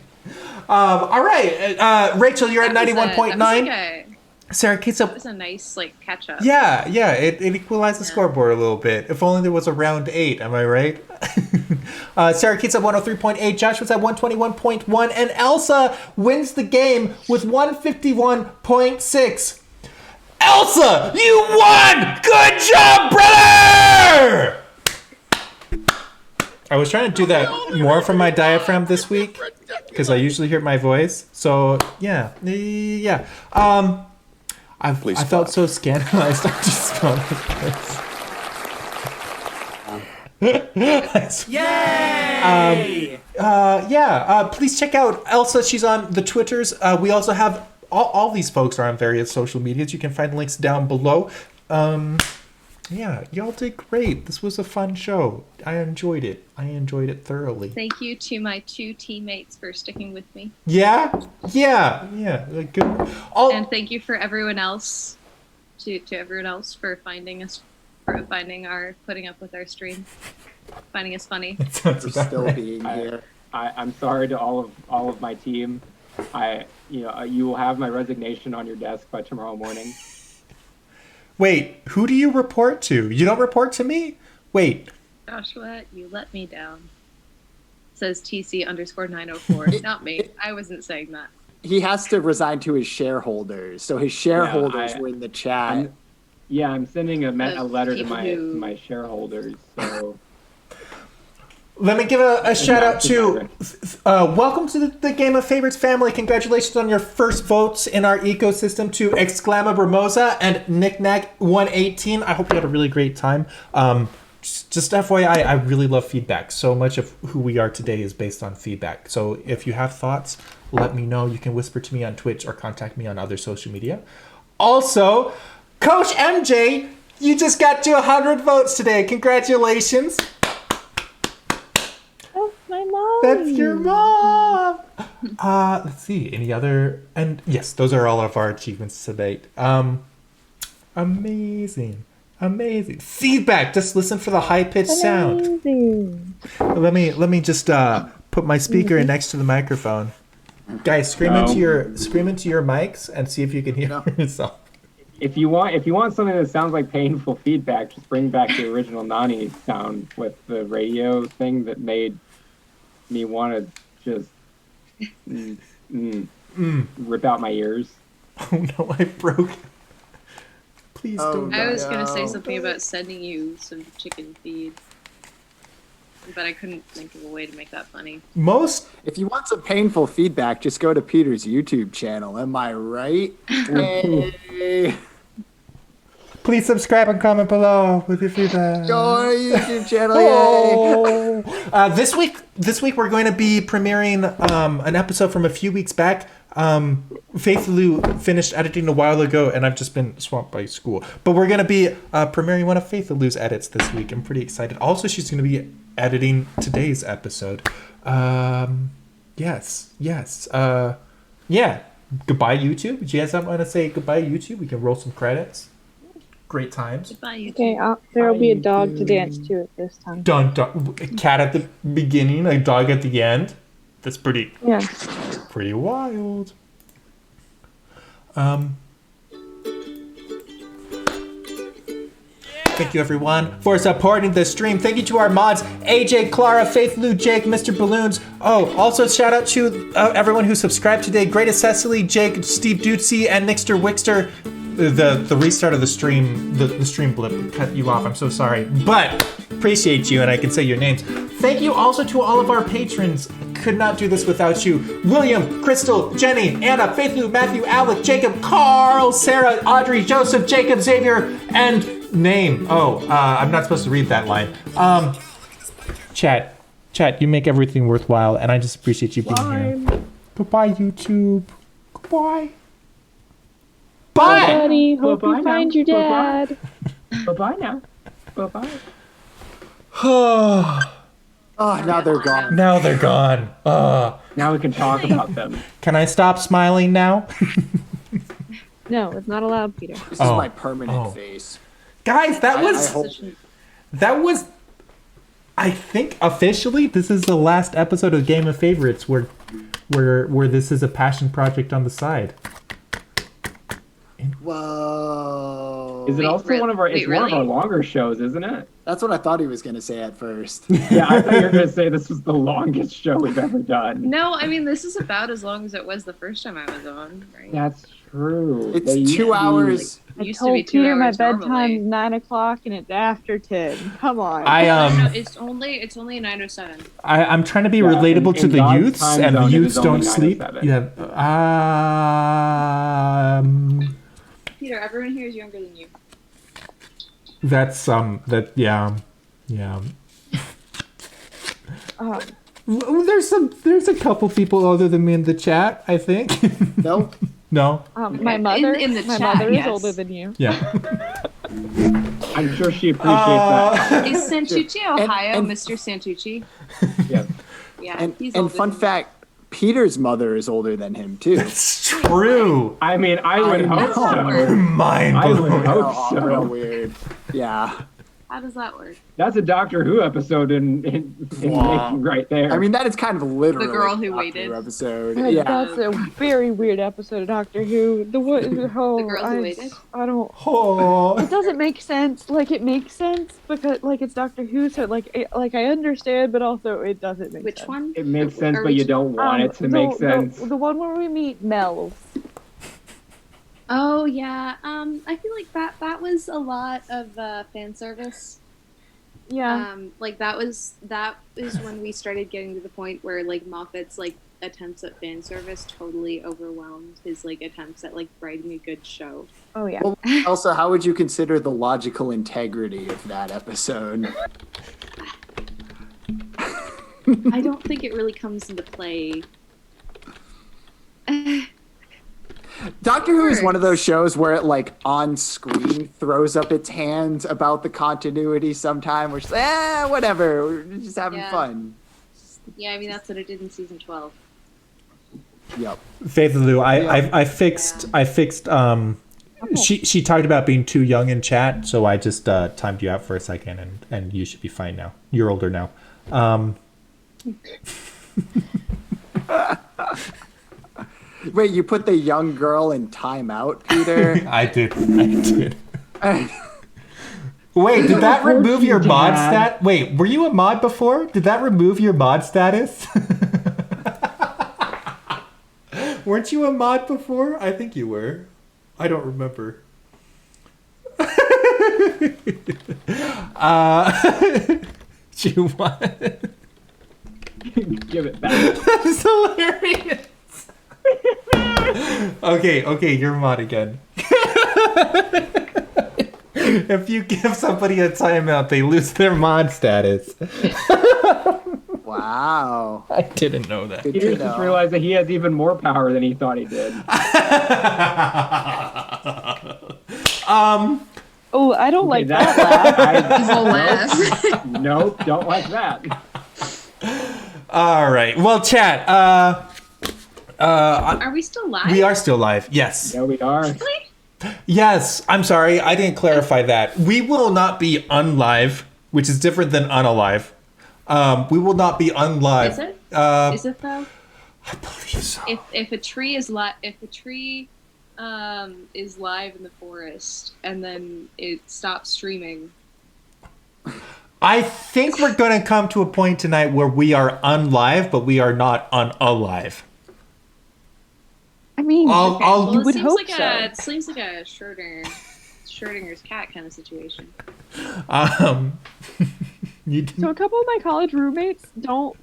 All right, Rachel, you're at That was 91.9. Sarah Kate's That up. was a nice like catch up. Yeah, it equalized the scoreboard a little bit. If only there was a round 8, am I right? Sarah Kate's at 103.8, Josh was at 121.1, and Elsa wins the game with 151.6. Elsa, you won! Good job, brother! I was trying to do that more from my diaphragm this week because I usually hear my voice. So yeah. I felt so scandalized. I just felt Yay! please check out Elsa. She's on the Twitters. We also have all these folks are on various social medias. You can find links down below. Y'all did great. This was a fun show. I enjoyed it. Thoroughly. Thank you to my 2 teammates for sticking with me, Yeah. Good. and thank you for everyone else, to everyone else for finding us, for putting up with our stream, finding us funny. For still being here. I'm sorry to all of my team. You will have my resignation on your desk by tomorrow morning. Wait, who do you report to? You don't report to me? Wait. Joshua, you let me down. Says TC_904. Not me. I wasn't saying that. He has to resign to his shareholders. So his shareholders I- were in the chat. I'm sending a letter to people my who- my shareholders. So Let me give a shout out to welcome to the Game of Favorites family. Congratulations on your first votes in our ecosystem to Exclama Bermosa and Knickknack 118. I hope you had a really great time. Just FYI, I really love feedback. So much of who we are today is based on feedback. So if you have thoughts, let me know. You can whisper to me on Twitch or contact me on other social media. Also, Coach MJ, you just got to 100 votes today. Congratulations. That's my mom. That's your mom. Let's see. Any other? And yes, those are all of our achievements to date. Amazing. Feedback. Just listen for the high pitched sound. Amazing. Let me just put my speaker in next to the microphone. Guys, scream into your mics and see if you can hear yourself. if you want something that sounds like painful feedback, just bring back the original Nani sound with the radio thing that made me want to just rip out my ears. Oh no, I broke. Please Oh, don't. no. I was gonna say something about sending you some chicken feed, but I couldn't think of a way to make that funny. Most If you want some painful feedback, just go to Peter's YouTube channel. Am I right? Hey. Please subscribe and comment below with your feedback. Join our YouTube channel, yay! This week we're going to be premiering an episode from a few weeks back. Faith Lou finished editing a while ago, and I've just been swamped by school. But we're going to be premiering one of Faith Lou's edits this week. I'm pretty excited. Also, she's going to be editing today's episode. Yes. Yeah. Goodbye, YouTube. Do you guys want to say goodbye, YouTube? We can roll some credits. Great times. Goodbye, YouTube. Okay, there'll be a dog to dance to it this time. Dun, dun. A cat at the beginning, a dog at the end. That's pretty Yeah. wild. Thank you, everyone, for supporting the stream. Thank you to our mods, AJ, Clara, Faith Lou, Jake, Mr. Balloons. Oh, also shout out to everyone who subscribed today. Greatest Cecily, Jake, Steve Ducey, and Nixter Wixter. The restart of the stream, the stream blip cut you off. I'm so sorry, but appreciate you, and I can say your names. Thank you also to all of our patrons. Could not do this without you. William, Crystal, Jenny, Anna, Faith Lou, Matthew, Alec, Jacob, Carl, Sarah, Audrey, Joseph, Jacob, Xavier, and name. Oh, I'm not supposed to read that line. Chat, you make everything worthwhile, and I just appreciate you being here. Goodbye, YouTube. Goodbye. Bye. Buddy, hope Bye-bye you find now. your dad. Bye-bye now. Bye-bye. Oh, now they're gone. Now they're gone. Now we can talk about them. Can I stop smiling now? No, it's not allowed, Peter. This is Oh. my permanent Oh. face. Guys, that I was hope I think officially this is the last episode of Game of Favorites where this is a passion project on the side. Whoa. Is it also one of our? It's wait, one of our really? longer shows, isn't it? That's what I thought he was going to say at first. Yeah, I thought you were going to say this was the longest show we've ever done. No, I mean this is about as long as it was the first time I was on, right? That's true. It's They used to 2 be- hours. It I used to be told 2 Peter my hours normally. bedtime's 9 o'clock and it's after 10. Come on. No, it's only 9:07. I'm trying to be Yeah, relatable in to the God's youths, time and the zone, it youths is only don't 9 to sleep. 7. Yeah. Peter, everyone here is younger than you. That's yeah. There's a couple people older than me in the chat, I think. Nope. No. My mother, in the my chat, mother yes. is older than you. Yeah. I'm sure she appreciates that. Is Santucci, Ohio, and- Mr. Santucci? Yeah. Yeah, And, he's and older fun than fact, Peter's mother is older than him, too. It's true. I mean, I would I hope know. so. Mind I would blowing. hope Oh, so. real weird. Yeah. How does that work? That's a Doctor Who episode in Wow. making right there. I mean, that is kind of literally girl who a Doctor waited. Who episode. Yeah, Yeah. That's a very weird episode of Doctor Who. The girl who waited? I don't. Oh. It doesn't make sense. Like it makes sense because like it's Doctor Who, so like I understand, but also it doesn't make Which sense. one? it makes sense, Or but you which- don't want it to make sense. The one where we meet Mel's. Oh yeah. I feel like that was a lot of fan service. Yeah. Like that is when we started getting to the point where like Moffat's like attempts at fan service totally overwhelmed his like attempts at like writing a good show. Oh yeah. Well, also, how would you consider the logical integrity of that episode? I don't think it really comes into play. Doctor Who is one of those shows where it, like, on screen throws up its hands about the continuity sometime. We're just, whatever. We're just having Yeah. fun. Yeah, I mean that's what it did in season 12. Yep. Faith Lou, I fixed she talked about being too young in chat, so I just timed you out for a second, and you should be fine now. You're older now. Wait, you put the young girl in timeout, Peter? I did. Wait, did that remove your mod stat? Wait, were you a mod before? Did that remove your mod status? Weren't you a mod before? I think you were. I don't remember. You what? Give it back. That's hilarious. Okay, you're mod again. If you give somebody a timeout, they lose their mod status. Wow. I didn't know that. Good Peter to just know. realized that he has even more power than he thought he did. Oh, I don't like that. Evil laugh. Nope, don't like that. All right. Well, chat. Are we still live? We are still live. Yes. Yeah, we are. Really? Yes. I'm sorry. I didn't clarify that. We will not be unlive, which is different than unalive. We will not be unlive. Is it? Uh, Is it though? I believe so. If a tree is is live in the forest and then it stops streaming. I think we're going to come to a point tonight where we are unlive, but we are not unalive. I mean, I'll- Well, you it would seems hope like so. it seems like a Schrodinger's cat kind of situation. You So a couple of my college roommates don't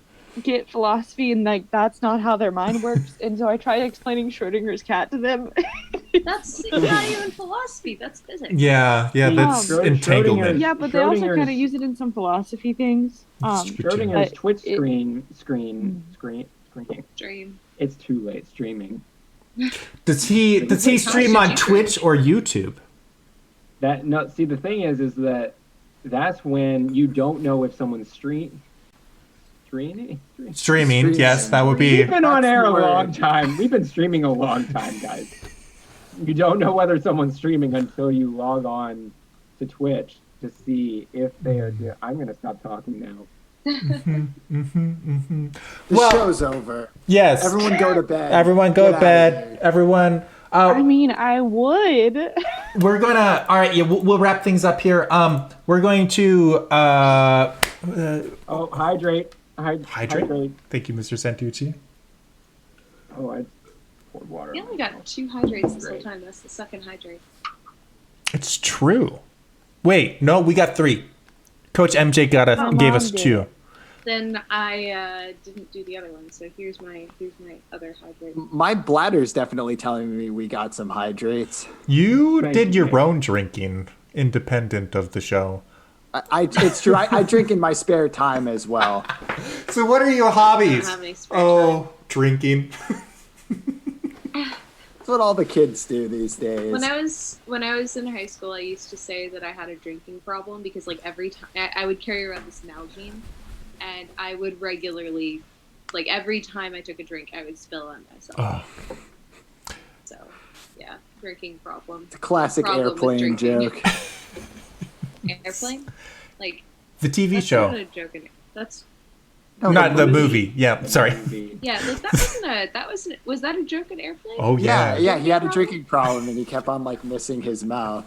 get philosophy, and like that's not how their mind works. And so I tried explaining Schrodinger's cat to them. That's not even philosophy. That's physics. yeah, that's Schrödinger's- entanglement. Yeah, but they also Schrodinger's- kind of use it in some philosophy things. Schrodinger's But Twitch it- screening. Dream. It's too late streaming. Does he stream on Twitch or YouTube? See, the thing is that's when you don't know if someone's streaming. Streaming, yes, that would be. We've been on That's air the a word. long time. We've been streaming a long time, guys. You don't know whether someone's streaming until you log on to Twitch to see if they are. I'm gonna stop talking now. The Well- show's over. Yes. Everyone go to bed. Everyone go Get to outta bed. here. Everyone. I mean, I would. We're gonna. All right. Yeah, we'll wrap things up here. We're going to. Oh, hydrate. Hydrate? Thank you, Mr. Santucci. Oh, I poured water. We only got 2 hydrates this whole Great. time. That's the second hydrate. It's true. Wait, no, we got 3. Coach MJ gave us Mom did. 2. Then I didn't do the other one. So here's my other hydrate. My bladder's definitely telling me we got some hydrates. You Thank did you, your man. own drinking, independent of the show. It's true. I drink in my spare time as well. So, what are your I hobbies? don't have any spare time. Drinking. That's what all the kids do these days. When I was in high school, I used to say that I had a drinking problem because like every time I would carry around this Nalgene, and I would regularly, like every time I took a drink, I would spill on myself. Oh. So, yeah, drinking problem. Classic Problem with airplane drinking. joke. Airplane, like The TV that's show. not a joke. That's No, Not the movie. Yeah, sorry. yeah, like was that a joke in Airplane? Oh, yeah. Yeah, he had a drinking problem and he kept on like missing his mouth.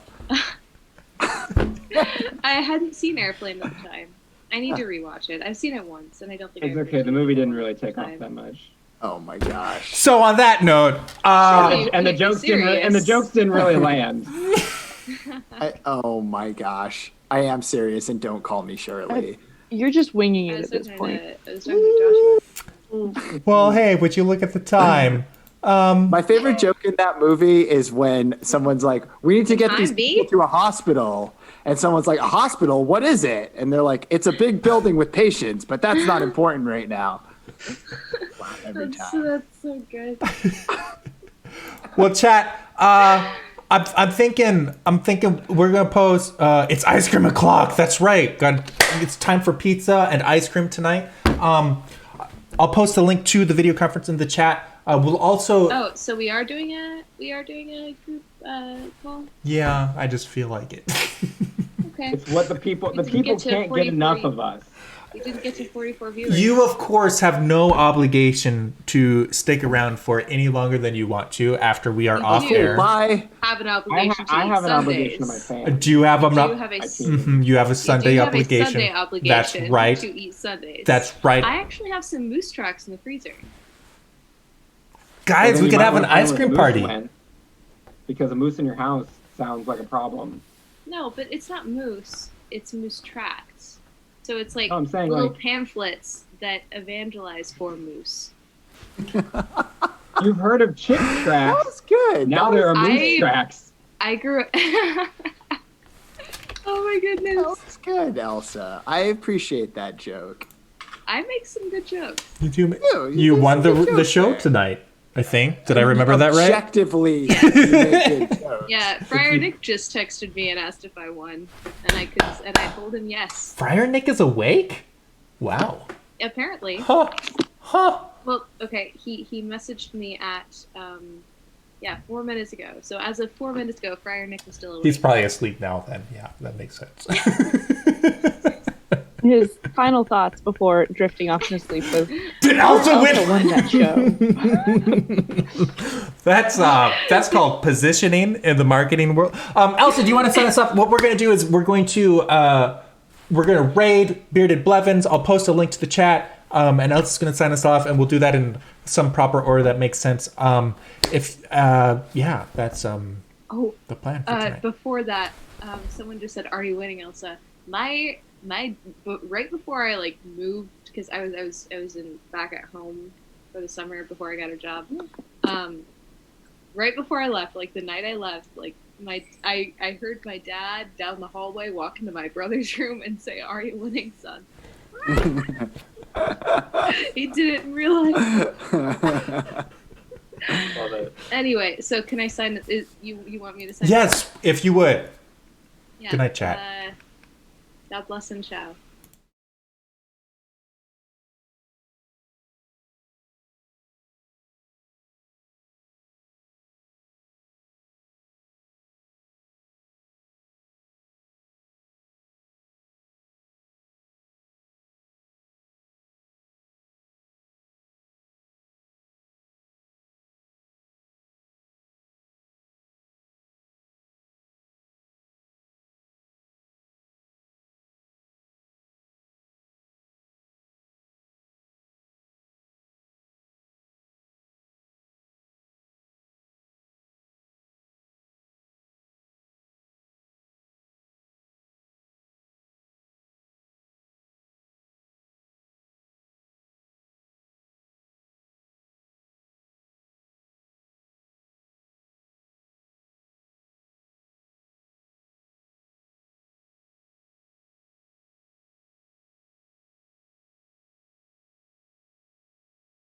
I hadn't seen Airplane at the time. I need to rewatch it. I've seen it once, and I don't think It's I okay. The movie didn't really take off Time. that much. Oh my gosh. So, on that note, And the be jokes serious. didn't really land. Oh my gosh. I am serious and don't call me Shirley. You're just winging I it was at this talking point. to Joshua. well, hey, would you look at the time? My favorite joke in that movie is when someone's like, we need to get these Time, B? people to a hospital. And someone's like, a hospital? What is it? And they're like, it's a big building with patients, but that's not important right now. Wow, every time. That's so good. Well, chat. I'm thinking we're gonna post. It's ice cream o'clock. That's right. It's time for pizza and ice cream tonight. I'll post a link to the video conference in the chat. We'll also. Oh, so we are doing a group call. Yeah, I just feel like it. Okay. It's what the people We didn't can't get to get 40, enough 40. of us. We didn't get to 44 viewers. You, of course, have no obligation to stick around for any longer than you want to after we are You off do. air. Bye. have an obligation to I eat have an Sundays. obligation to my fans. Do you have You them? do have a You have a Sunday you do have obligation. A Sunday obligation. That's right. To eat Sundays. That's right. I actually have some moose tracks in the freezer. Guys, Well, we then could you have might an wanna ice find cream where the party. moose went, because a moose in your house sounds like a problem. No, but it's not moose. It's moose tracks. So it's like No, I'm saying, little like- pamphlets that evangelize for moose. You've heard of chip That tracks. was good. Now That there are was- moose I- tracks. I grew Oh my That goodness. was good, Elsa. I appreciate that joke. I make some good jokes. You won did some good the jokes show there. tonight, I think. Did I remember that right? Objectively, you make good jokes. Yeah, Friar Nick just texted me and asked if I won, and I told him yes. Friar Nick is awake? Wow. Apparently. Huh. Well, okay. He messaged me at 4 minutes ago. So as of 4 minutes ago, Friar Nick was still awake. He's probably asleep now then. Yeah, that makes sense. His final thoughts before drifting off into sleep was, Did Elsa Elsa win? won that show. That's called positioning in the marketing world. Elsa, do you want to sign us up? What we're going to do is we're going to raid Bearded Blevins. I'll post a link to the chat, and Elsa's going to sign us off, and we'll do that in some proper order that makes sense. That's the plan for tonight. Before that, someone just said, "Are you winning, Elsa?" Right before I moved, because I was back at home for the summer before I got a job. Right before I left, the night I left, I heard my dad down the hallway walk into my brother's room and say, "Are you winning, son?" He didn't realize. Love it. Anyway, so can I sign? You want me to sign? Yes, if you would. Yeah. Good night, chat. God bless and ciao.